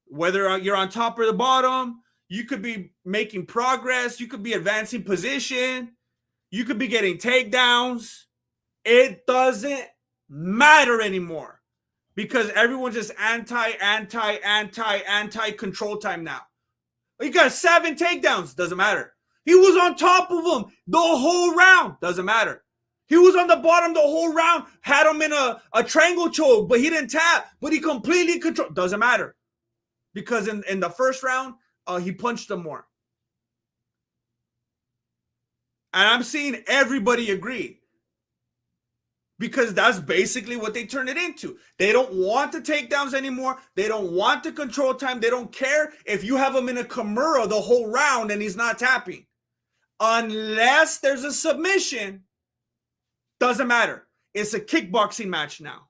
whether you're on top or the bottom, you could be making progress. You could be advancing position. You could be getting takedowns. It doesn't matter anymore, because everyone's just anti control time now. He got 7 takedowns. Doesn't matter. He was on top of him the whole round. Doesn't matter. He was on the bottom the whole round, had him in a triangle choke, but he didn't tap, but he completely controlled. Doesn't matter. Because in the first round, he punched him more. And I'm seeing everybody agree. Because that's basically what they turn it into. They don't want the takedowns anymore. They don't want the control time. They don't care if you have him in a Kimura the whole round and he's not tapping. Unless there's a submission, doesn't matter. It's a kickboxing match now.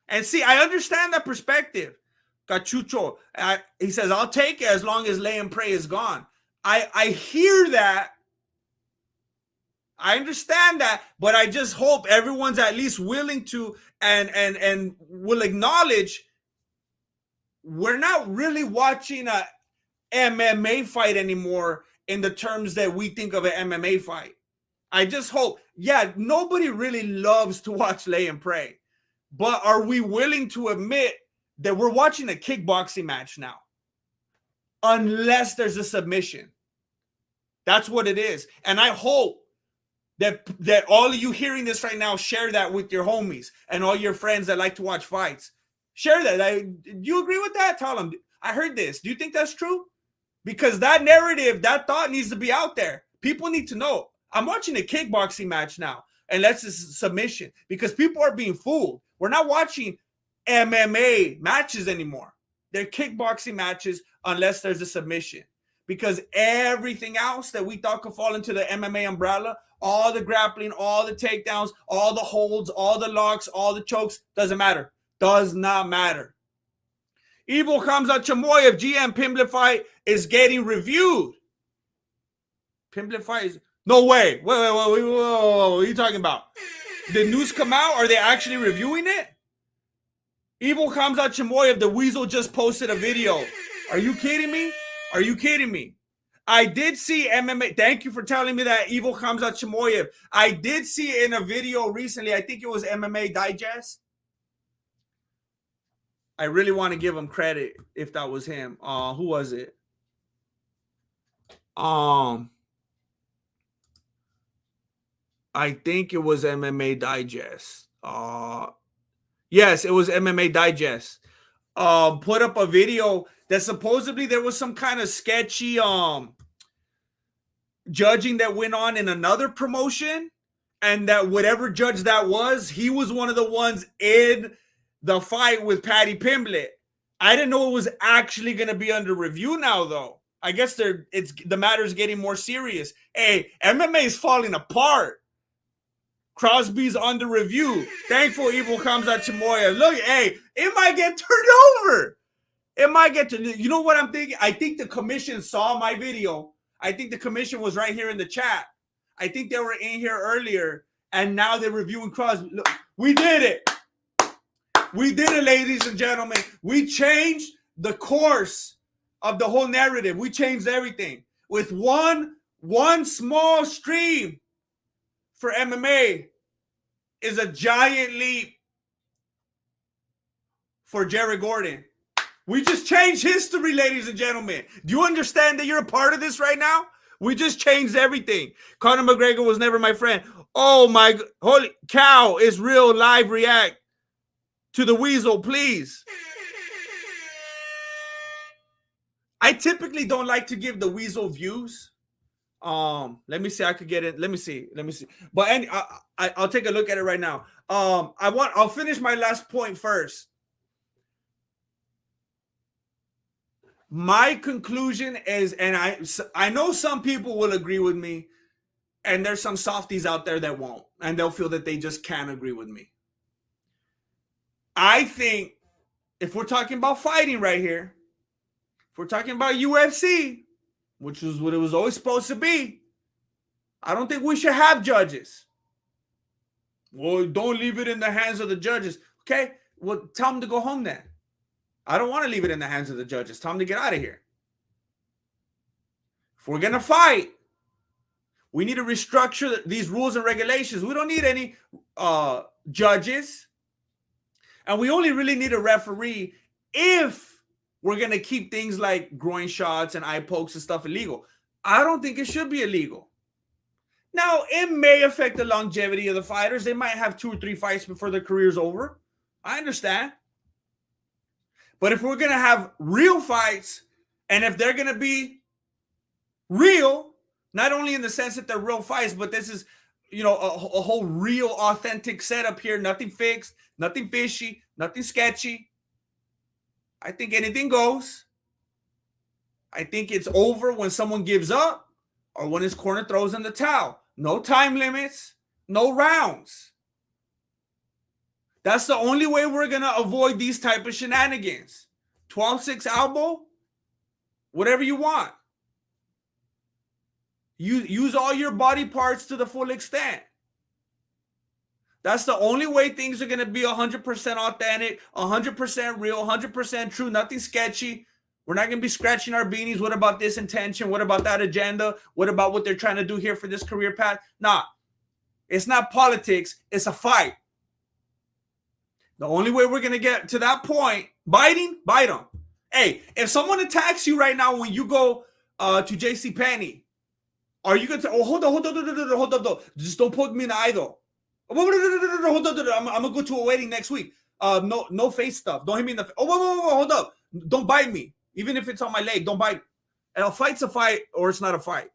And see, I understand that perspective. Cachucho, he says, I'll take it as long as lay and pray is gone. I hear that. I understand that, but I just hope everyone's at least willing to and will acknowledge we're not really watching a MMA fight anymore in the terms that we think of an MMA fight. I just hope, nobody really loves to watch lay and pray, but are we willing to admit that we're watching a kickboxing match now? Unless there's a submission. That's what it is. And I hope that all of you hearing this right now share that with your homies and all your friends that like to watch fights. Share that. Do you agree with that? Tell them, I heard this. Do you think that's true? Because that narrative, that thought needs to be out there. People need to know. I'm watching a kickboxing match now, unless it's a submission, because people are being fooled. We're not watching MMA matches anymore. They're kickboxing matches unless there's a submission. Because everything else that we thought could fall into the MMA umbrella, all the grappling, all the takedowns, all the holds, all the locks, all the chokes, doesn't matter. Does not matter. Evil comes out Chamoyev GM Pimblett fight is getting reviewed. Pimblett fight is... No way. Wait. What are you talking about? Did news come out? Are they actually reviewing it? Evil comes out Chamoyev, the Weasel just posted a video. Are you kidding me? Are you kidding me? I did see MMA. Thank you for telling me that. Evil comes out Chamoyev. I did see it in a video recently. I think it was MMA Digest. I really want to give him credit if that was him. Who was it? I think it was MMA Digest. Yes, it was MMA Digest. Put up a video that supposedly there was some kind of sketchy judging that went on in another promotion, and that whatever judge that was, he was one of the ones in the fight with Paddy Pimblett. I didn't know it was actually going to be under review now, though. I guess the matter's getting more serious. Hey, MMA is falling apart. Crosby's under review. Thankful Evil comes out Chamoyev. Look, hey, it might get turned over. It might get to, you know what I'm thinking? I think the commission saw my video. I think the commission was right here in the chat. I think they were in here earlier, and now they're reviewing Crosby. Look, we did it. We did it, ladies and gentlemen. We changed the course of the whole narrative. We changed everything. With one small stream for MMA is a giant leap for Jared Gordon. We just changed history, ladies and gentlemen. Do you understand that you're a part of this right now? We just changed everything. Conor McGregor was never my friend. Oh my, holy cow, is real live react to the Weasel, please. I typically don't like to give the Weasel views. Let me see. I could get it. Let me see. But I'll take a look at it right now. I'll finish my last point first. My conclusion is, and I know some people will agree with me, and there's some softies out there that won't, and they'll feel that they just can't agree with me. I think if we're talking about fighting right here, if we're talking about UFC, which was what it was always supposed to be, I don't think we should have judges. Well, don't leave it in the hands of the judges. Okay, well, tell them to go home then. I don't want to leave it in the hands of the judges. Tell them to get out of here. If we're going to fight, we need to restructure these rules and regulations. We don't need any judges. And we only really need a referee if we're going to keep things like groin shots and eye pokes and stuff illegal. I don't think it should be illegal. Now, it may affect the longevity of the fighters. They might have 2 or 3 fights before their career's over. I understand. But if we're going to have real fights, and if they're going to be real, not only in the sense that they're real fights, but this is, a whole real, authentic setup here. Nothing fixed, nothing fishy, nothing sketchy. I think anything goes. I think it's over when someone gives up or when his corner throws in the towel. No time limits, no rounds. That's the only way we're going to avoid these type of shenanigans. 12-6 elbow, whatever you want. Use all your body parts to the full extent. That's the only way things are going to be 100% authentic, 100% real, 100% true, nothing sketchy. We're not going to be scratching our beanies. What about this intention? What about that agenda? What about what they're trying to do here for this career path? Nah, it's not politics. It's a fight. The only way we're going to get to that point, bite them. Hey, if someone attacks you right now when you go to JCPenney, are you going to, hold up. Just don't poke me in the eye, though. Hold up. I'm going to go to a wedding next week. No face stuff. Don't hit me in the face. Hold up. Don't bite me. Even if it's on my leg, don't bite. And a fight's a fight or it's not a fight.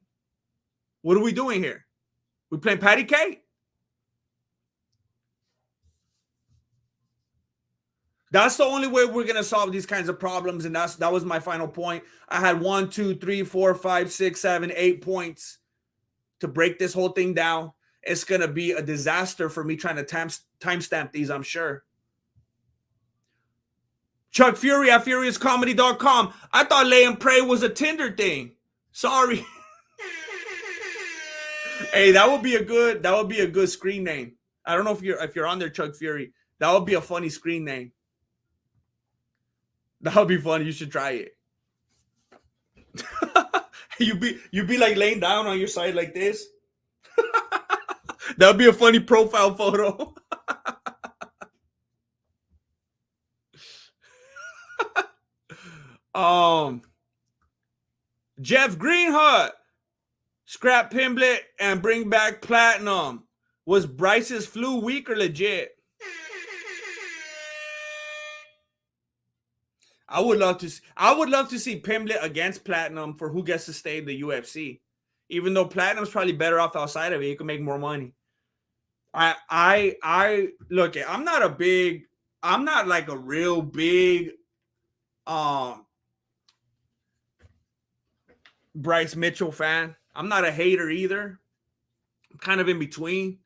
What are we doing here? We playing patty cake? That's the only way we're going to solve these kinds of problems. And that was my final point. I had 1, 2, 3, 4, 5, 6, 7, 8 points to break this whole thing down. It's going to be a disaster for me trying to timestamp these, I'm sure. Chuck Fury at FuriousComedy.com. I thought Lay and Pray was a Tinder thing. Sorry. Hey, that would be a good screen name. I don't know if you're on there, Chuck Fury. That would be a funny screen name. That would be funny. You should try it. you be like laying down on your side like this. That would be a funny profile photo. Jeff Greenhut, scrap Pimblett and bring back Platinum. Was Bryce's flu weak or legit? I would love to see Pimblett against Platinum for who gets to stay in the UFC. Even though Platinum's probably better off outside of it, he can make more money. I look, I'm not like a real big Bryce Mitchell fan. I'm not a hater either. I'm kind of in between.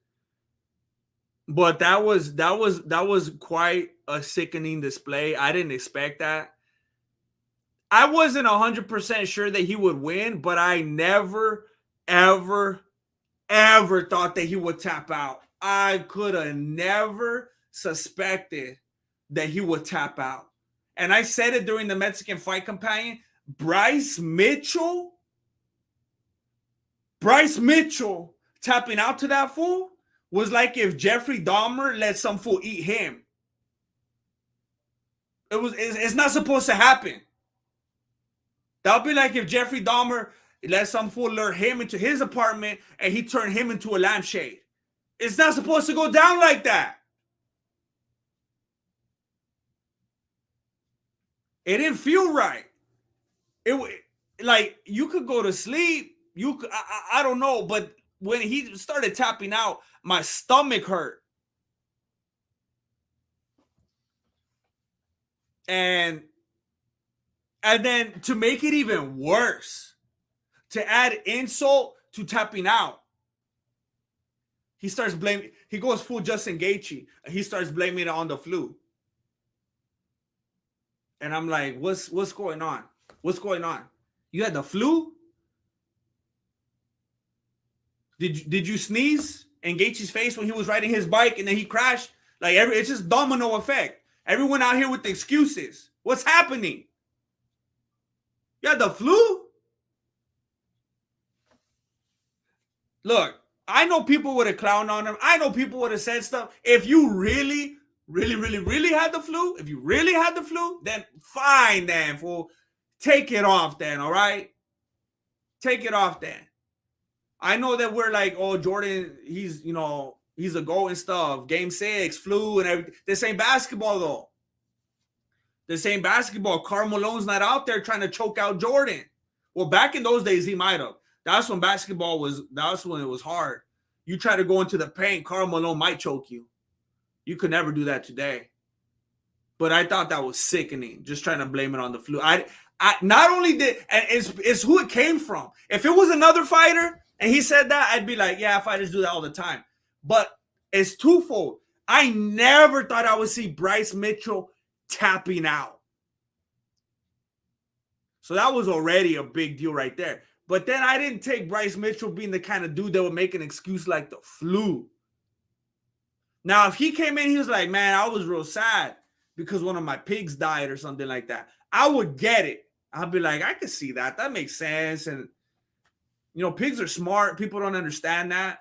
But that was quite a sickening display. I didn't expect that. I wasn't 100% sure that he would win, but I never, ever, ever thought that he would tap out. I could have never suspected that he would tap out. And I said it during the Mexican Fight Companion. Bryce Mitchell tapping out to that fool was like if Jeffrey Dahmer let some fool eat him. It's not supposed to happen. That would be like if Jeffrey Dahmer let some fool lure him into his apartment and he turned him into a lampshade. It's not supposed to go down like that. It didn't feel right. It like you could go to sleep. You could, I don't know, but when he started tapping out, my stomach hurt. And then to make it even worse, to add insult to tapping out, he starts blaming. He goes full Justin Gaethje, and he starts blaming it on the flu. And I'm like, what's going on? What's going on? You had the flu? Did you sneeze in Gaethje's face when he was riding his bike and then he crashed? Like it's just domino effect. Everyone out here with the excuses. What's happening? You had the flu? Look, I know people would have clowned on him. I know people would have said stuff. If you really had the flu, then fine then, fool. Take it off then, all right? Take it off then. I know that we're like, oh, Jordan, he's a GOAT and stuff. Game 6, flu and everything. This ain't basketball though. This ain't basketball. Karl Malone's not out there trying to choke out Jordan. Well, back in those days, he might have. That's when that's when it was hard. You try to go into the paint, Karl Malone might choke you. You could never do that today. But I thought that was sickening, just trying to blame it on the flu. I not only did, and it's who it came from. If it was another fighter and he said that, I'd be like, yeah, fighters do that all the time. But it's twofold. I never thought I would see Bryce Mitchell tapping out. So that was already a big deal right there. But then I didn't take Bryce Mitchell being the kind of dude that would make an excuse like the flu. Now, if he came in, he was like, man, I was real sad because one of my pigs died or something like that, I would get it. I'd be like, I can see that. That makes sense. And, pigs are smart. People don't understand that.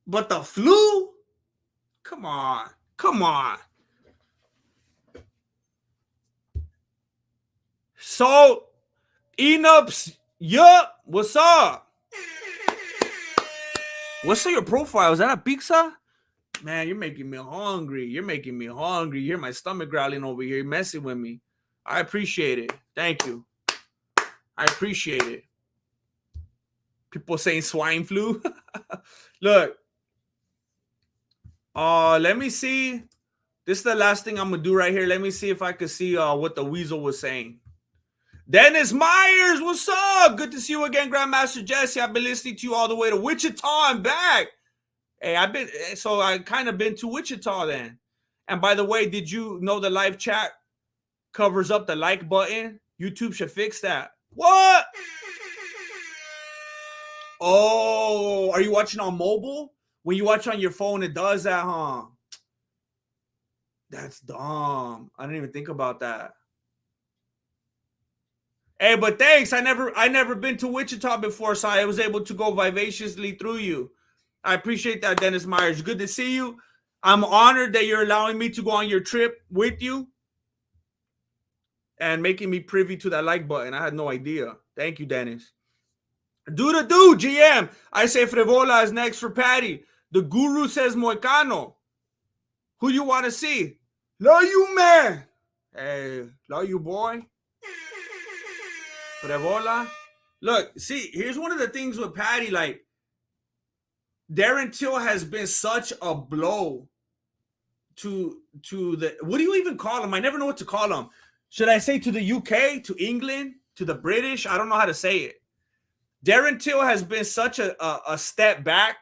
But the flu? Come on. Come on. So, Enops, yup, what's up? What's on your profile? Is that a pizza? Man, you're making me hungry. You're making me hungry. You hear my stomach growling over here. You're messing with me. I appreciate it. Thank you. I appreciate it. People saying swine flu. Look. Let me see. This is the last thing I'm going to do right here. Let me see if I could see what the Weasel was saying. Dennis Myers, what's up? Good to see you again, Grandmaster Jesse. I've been listening to you all the way to Wichita and back. Hey, I kind of been to Wichita then. And by the way, did you know the live chat covers up the like button? YouTube should fix that. What? Oh, are you watching on mobile? When you watch on your phone, it does that, huh? That's dumb. I didn't even think about that. Hey, but thanks. I never been to Wichita before, so I was able to go vivaciously through you. I appreciate that, Dennis Myers. Good to see you. I'm honored that you're allowing me to go on your trip with you and making me privy to that like button. I had no idea. Thank you, Dennis. Do GM. I say Frevola is next for Paddy. The Guru says Moicano. Who you want to see? Love you, man. Hey, love you, boy. Frevola. Look, see, here's one of the things with Paddy, like, Darren Till has been such a blow to the, what do you even call him? I never know what to call him. Should I say to the UK, to England, to the British? I don't know how to say it. Darren Till has been such a step back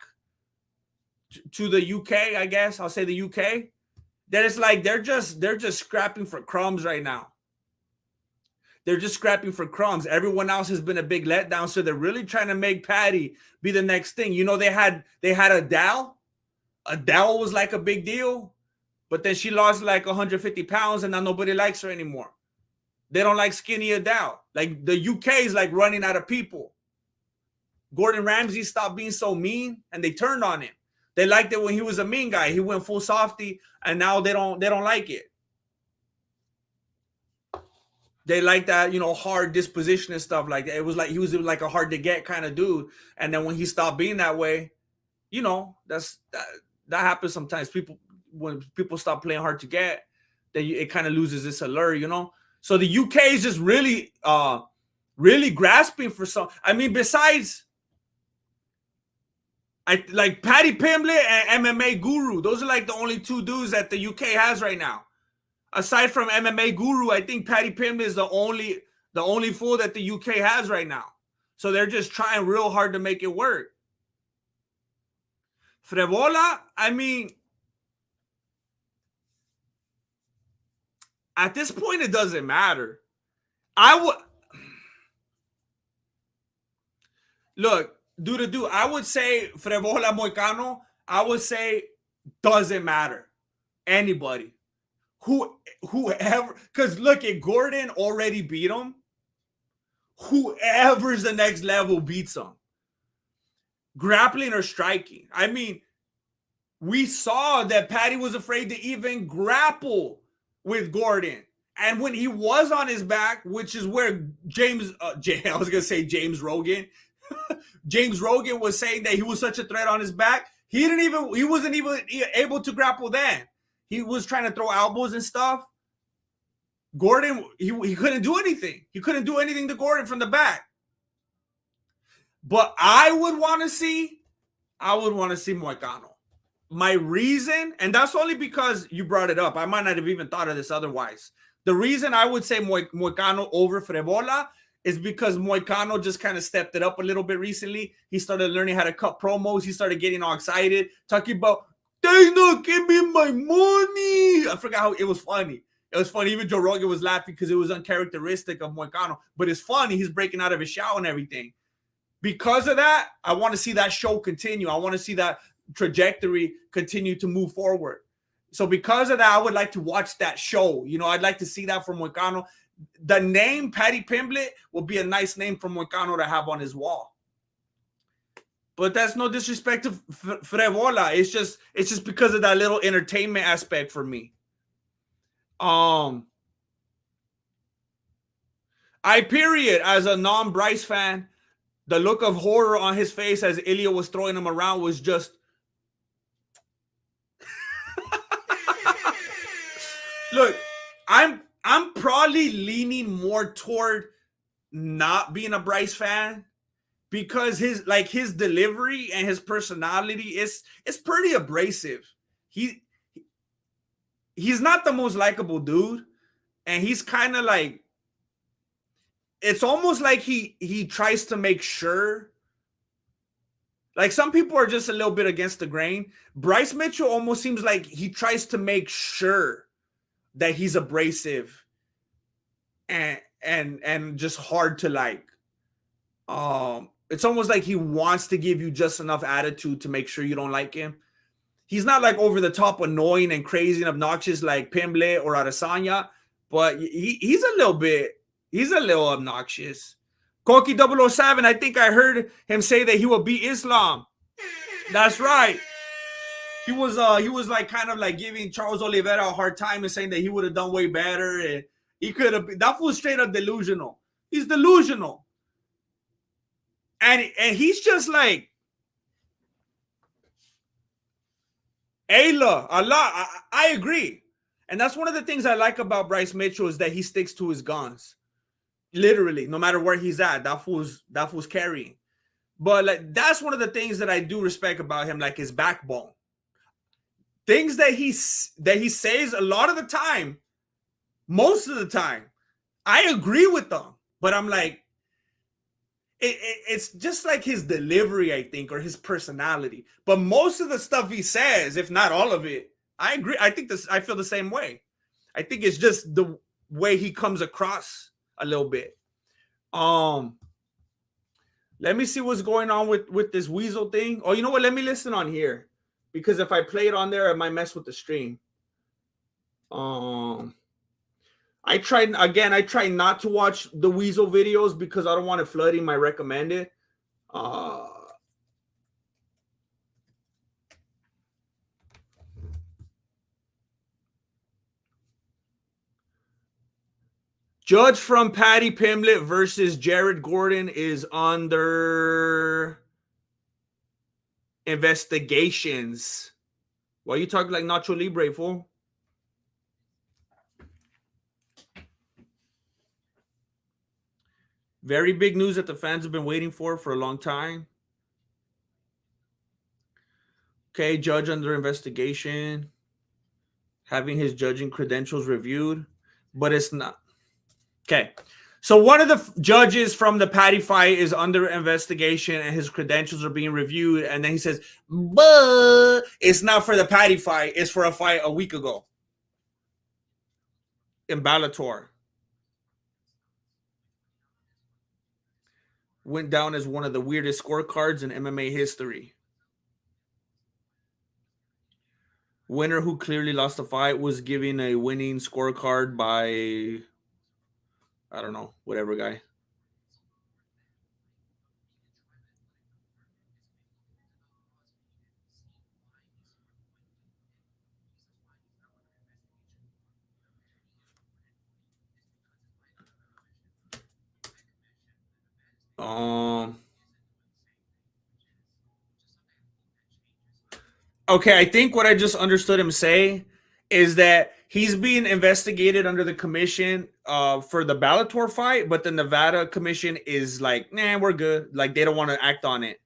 to the UK, I guess. I'll say the UK. That it's like they're just scrapping for crumbs right now. They're just scrapping for crumbs. Everyone else has been a big letdown, so they're really trying to make Paddy be the next thing. They had Adele. Adele was like a big deal, but then she lost like 150 pounds, and now nobody likes her anymore. They don't like skinny Adele. Like the UK is like running out of people. Gordon Ramsay stopped being so mean, and they turned on him. They liked it when he was a mean guy. He went full softy, and now they don't like it. They like that, hard disposition and stuff like that. It was like he was like a hard to get kind of dude. And then when he stopped being that way, that happens sometimes. When people stop playing hard to get, then it kind of loses its allure, So the UK is just really, really grasping for some. I mean, besides, like Paddy Pimblett and MMA Guru. Those are like the only two dudes that the UK has right now. Aside from MMA Guru, I think Paddy Pimblett is the only fool that the UK has right now. So they're just trying real hard to make it work. Frevola, I mean, at this point, it doesn't matter. Look, I would say Frevola Moicano, I would say doesn't matter. Anybody. Whoever, because look, if Gordon already beat him, whoever's the next level beats him. Grappling or striking. I mean, we saw that Paddy was afraid to even grapple with Gordon. And when he was on his back, which is where James Rogan, James Rogan was saying that he was such a threat on his back. He wasn't even able to grapple then. He was trying to throw elbows and stuff. Gordon, he couldn't do anything. He couldn't do anything to Gordon from the back. But I would want to see Moicano. My reason, and that's only because you brought it up. I might not have even thought of this otherwise. The reason I would say Moicano over Frevola is because Moicano just kind of stepped it up a little bit recently. He started learning how to cut promos. He started getting all excited, talking about, they not give me my money. I forgot how it was funny. It was funny. Even Joe Rogan was laughing because it was uncharacteristic of Moicano. But it's funny. He's breaking out of his shell and everything. Because of that, I want to see that show continue. I want to see that trajectory continue to move forward. So because of that, I would like to watch that show. You know, I'd like to see that from Moicano. The name Paddy Pimblett will be a nice name for Moicano to have on his wall. But that's no disrespect to Frevola. It's just because of that little entertainment aspect for me. I as a non-Bryce fan, the look of horror on his face as Ilya was throwing him around was just look, I'm probably leaning more toward not being a Bryce fan because his delivery and his personality is pretty abrasive. He's not the most likable dude, and he's kind of like, it's almost like he tries to make sure. Like, some people are just a little bit against the grain. Bryce Mitchell almost seems like he tries to make sure that he's abrasive and just hard to like. It's almost like he wants to give you just enough attitude to make sure you don't like him. He's not like over the top annoying and crazy and obnoxious like Pimblett or Adesanya, but he's a little obnoxious. Koki 007, I think I heard him say that he will beat Islam. That's right. He was like kind of like giving Charles Oliveira a hard time and saying that he would have done way better, and he could have. That was straight up delusional. He's delusional, and he's just like Ayla. Allah, I agree, and that's one of the things I like about Bryce Mitchell is that he sticks to his guns. Literally, no matter where he's at, that fool's carrying. But like, that's one of the things that I do respect about him, like his backbone. Things that he says a lot of the time, most of the time, I agree with them. But I'm like, it's just like his delivery, I think, or his personality. But most of the stuff he says, if not all of it, I agree. I feel the same way. I think it's just the way he comes across a little bit. Let me see what's going on with this Weasel thing. Oh, you know what? Let me listen on here, because if I play it on there, it might mess with the stream. I try not to watch the Weasel videos because I don't want it flooding my recommended. Judge from Paddy Pimblett versus Jared Gordon is under investigations. Why you talking like Nacho Libre, fool? Very big news that the fans have been waiting for a long time. Okay, judge under investigation, having his judging credentials reviewed, but it's not. Okay, so one of the judges from the Paddy fight is under investigation and his credentials are being reviewed, and then he says, but it's not for the Paddy fight, it's for a fight a week ago in Bellator. Went down as one of the weirdest scorecards in MMA history. Winner who clearly lost the fight was given a winning scorecard by, I don't know, whatever guy. Okay, I think what I just understood him say is that he's being investigated under the commission for the Bellator fight, but the Nevada commission is like, nah, we're good. Like they don't want to act on it.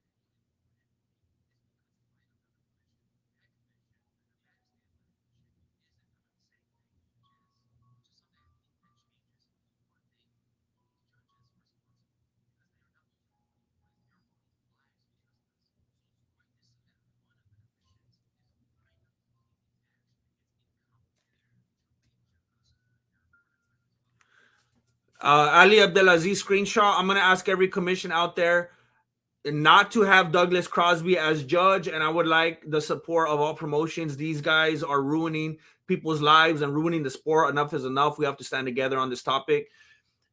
Ali Abdelaziz screenshot. I'm gonna ask every commission out there not to have Douglas Crosby as judge, and I would like the support of all promotions. These guys are ruining people's lives and ruining the sport. Enough is enough. We have to stand together on this topic.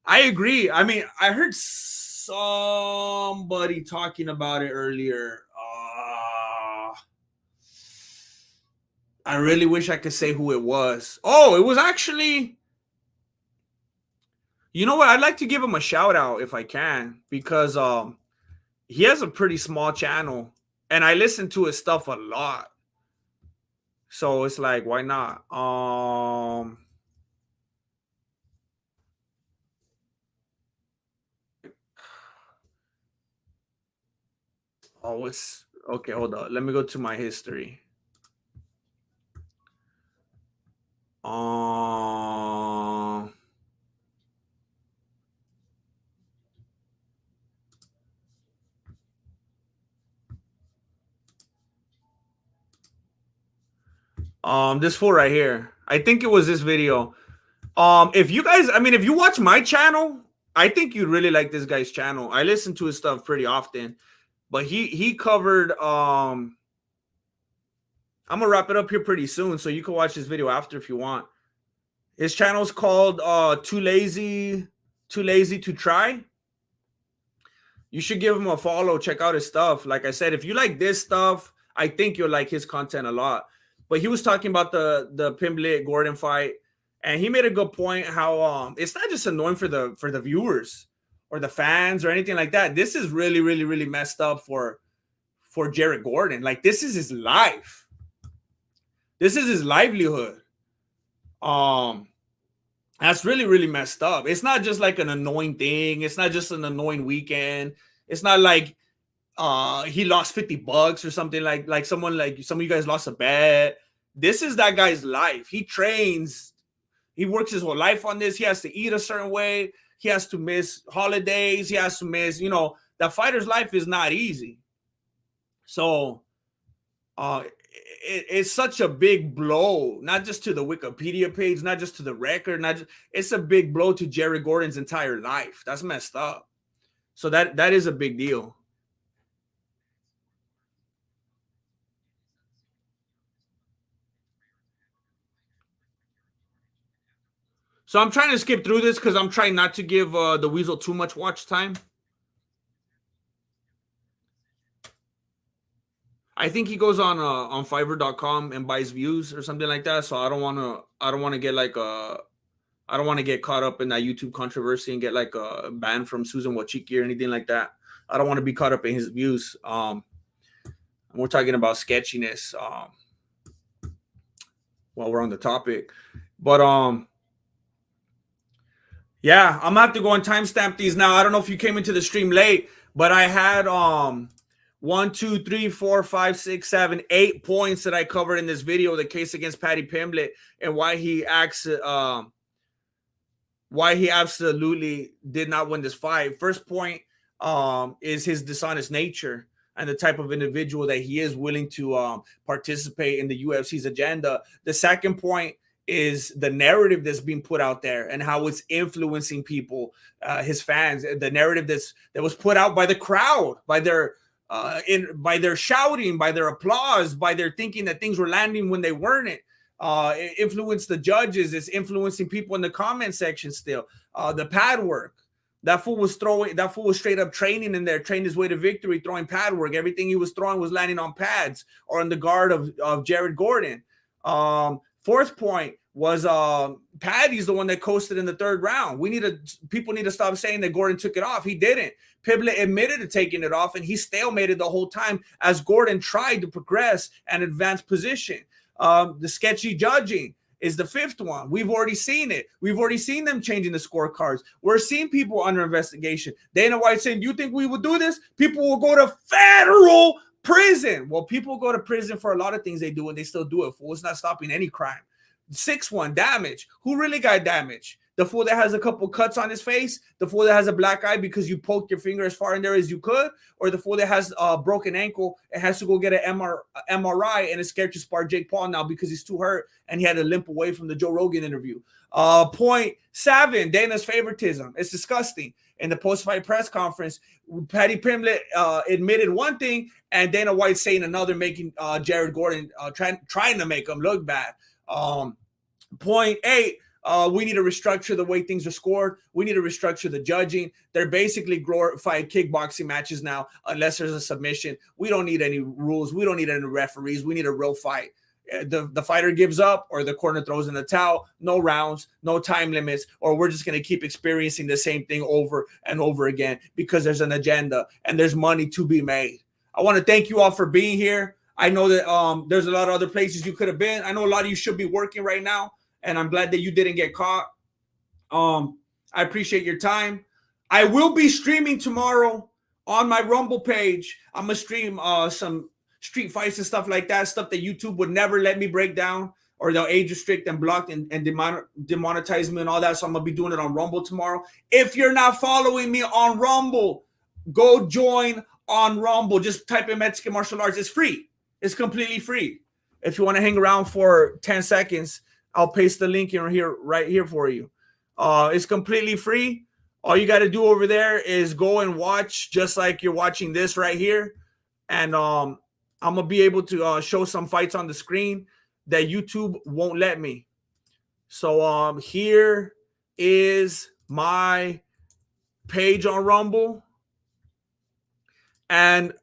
I agree. I mean, I heard somebody talking about it earlier. I really wish I could say who it was. Oh, it was actually. You know what? I'd like to give him a shout out if I can, because he has a pretty small channel and I listen to his stuff a lot. So it's like, why not? Oh, it's okay. Hold on. Let me go to my history. This fool right here. I think it was this video. If you guys, I mean, if you watch my channel, I think you'd really like this guy's channel. I listen to his stuff pretty often, but he covered. I'm gonna wrap it up here pretty soon, so you can watch this video after if you want. His channel's called Too Lazy to Try. You should give him a follow. Check out his stuff. Like I said, if you like this stuff, I think you'll like his content a lot. But he was talking about the Pimblett Gordon fight, and he made a good point how it's not just annoying for the viewers or the fans or anything like that. This is really, really, really messed up for Jared Gordon. Like this is his life. This is his livelihood. That's really, really messed up. It's not just like an annoying thing. It's not just an annoying weekend. It's not like he lost $50 or something, like someone, like some of you guys lost a bet. This is that guy's life. He trains, he works his whole life on this. He has to eat a certain way. He has to miss holidays. He has to miss, that fighter's life is not easy. So it's such a big blow, not just to the Wikipedia page, not just to the record, it's a big blow to Jared Gordon's entire life. That's messed up. So that is a big deal. So I'm trying to skip through this because I'm trying not to give the Weasel too much watch time. I think he goes on Fiverr.com and buys views or something like that. So I don't want to get like I don't want to get caught up in that YouTube controversy and get like a ban from Susan Wachiki or anything like that. I don't want to be caught up in his views. We're talking about sketchiness while we're on the topic. But yeah, I'm gonna have to go and timestamp these now. I don't know if you came into the stream late, but I had 1, 2, 3, 4, 5, 6, 7, 8 points that I covered in this video, the case against Paddy Pimblett and why he absolutely did not win this fight. First point is his dishonest nature and the type of individual that he is, willing to participate in the UFC's agenda. The second point is the narrative that's being put out there and how it's influencing people, his fans. The narrative that was put out by the crowd, by their shouting, by their applause, by their thinking that things were landing when they weren't. It influenced the judges. It's influencing people in the comment section still. The pad work. That fool was straight up training in there, trained his way to victory, throwing pad work. Everything he was throwing was landing on pads or on the guard of Jared Gordon. Fourth point was Paddy's the one that coasted in the third round. People need to stop saying that Gordon took it off. He didn't. Pimblett admitted to taking it off, and he stalemated the whole time as Gordon tried to progress and advance position. The sketchy judging is the fifth one. We've already seen it. We've already seen them changing the scorecards. We're seeing people under investigation. Dana White saying, "You think we would do this? People will go to federal prison." Well, people go to prison for a lot of things they do, and they still do it. Fool, it's not stopping any crime. 6-1 damage. Who really got damaged? The fool that has a couple cuts on his face, the fool that has a black eye because you poked your finger as far in there as you could, or the fool that has a broken ankle and has to go get an MRI and is scared to spar Jake Paul now because he's too hurt and he had to limp away from the Joe Rogan interview. Point 7, Dana's favoritism. It's disgusting. In the post-fight press conference, Paddy Pimblett admitted one thing and Dana White saying another, making Jared Gordon trying to make him look bad. Point 8, we need to restructure the way things are scored. We need to restructure the judging. They're basically glorified kickboxing matches now, unless there's a submission. We don't need any rules. We don't need any referees. We need a real fight. The fighter gives up or the corner throws in the towel. No rounds, no time limits, or we're just going to keep experiencing the same thing over and over again because there's an agenda and there's money to be made. I want to thank you all for being here. I know that there's a lot of other places you could have been. I know a lot of you should be working right now, and I'm glad that you didn't get caught. I appreciate your time. I will be streaming tomorrow on my Rumble page. I'm going to stream some street fights and stuff like that, stuff that YouTube would never let me break down, or they'll age restrict and block and demonetize me and all that. So I'm going to be doing it on Rumble tomorrow. If you're not following me on Rumble, go join on Rumble. Just type in Mexican Martial Arts. It's free. It's completely free. If you want to hang around for 10 seconds, I'll paste the link in here, right here for you. It's completely free. All you got to do over there is go and watch just like you're watching this right here. And I'm going to be able to show some fights on the screen that YouTube won't let me. So here is my page on Rumble. And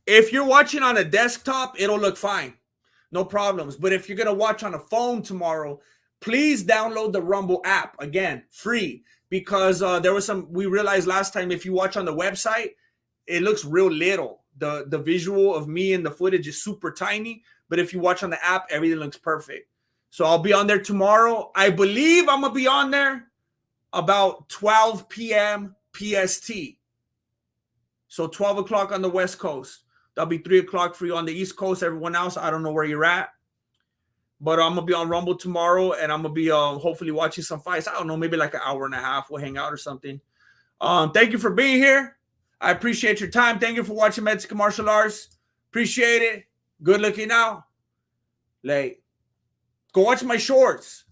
if you're watching on a desktop, it'll look fine. No problems. But if you're going to watch on a phone tomorrow, please download the Rumble app. Again, free. Because there was we realized last time, if you watch on the website, it looks real little. The visual of me and the footage is super tiny. But if you watch on the app, everything looks perfect. So I'll be on there tomorrow. I believe I'm going to be on there about 12 p.m. PST. So 12 o'clock on the West Coast. That'll be 3 o'clock for you on the East Coast. Everyone else, I don't know where you're at. But I'm going to be on Rumble tomorrow, and I'm going to be hopefully watching some fights. I don't know, maybe like an hour and a half. We'll hang out or something. Thank you for being here. I appreciate your time. Thank you for watching Mexican Martial Arts. Appreciate it. Good looking out. Like, go watch my shorts.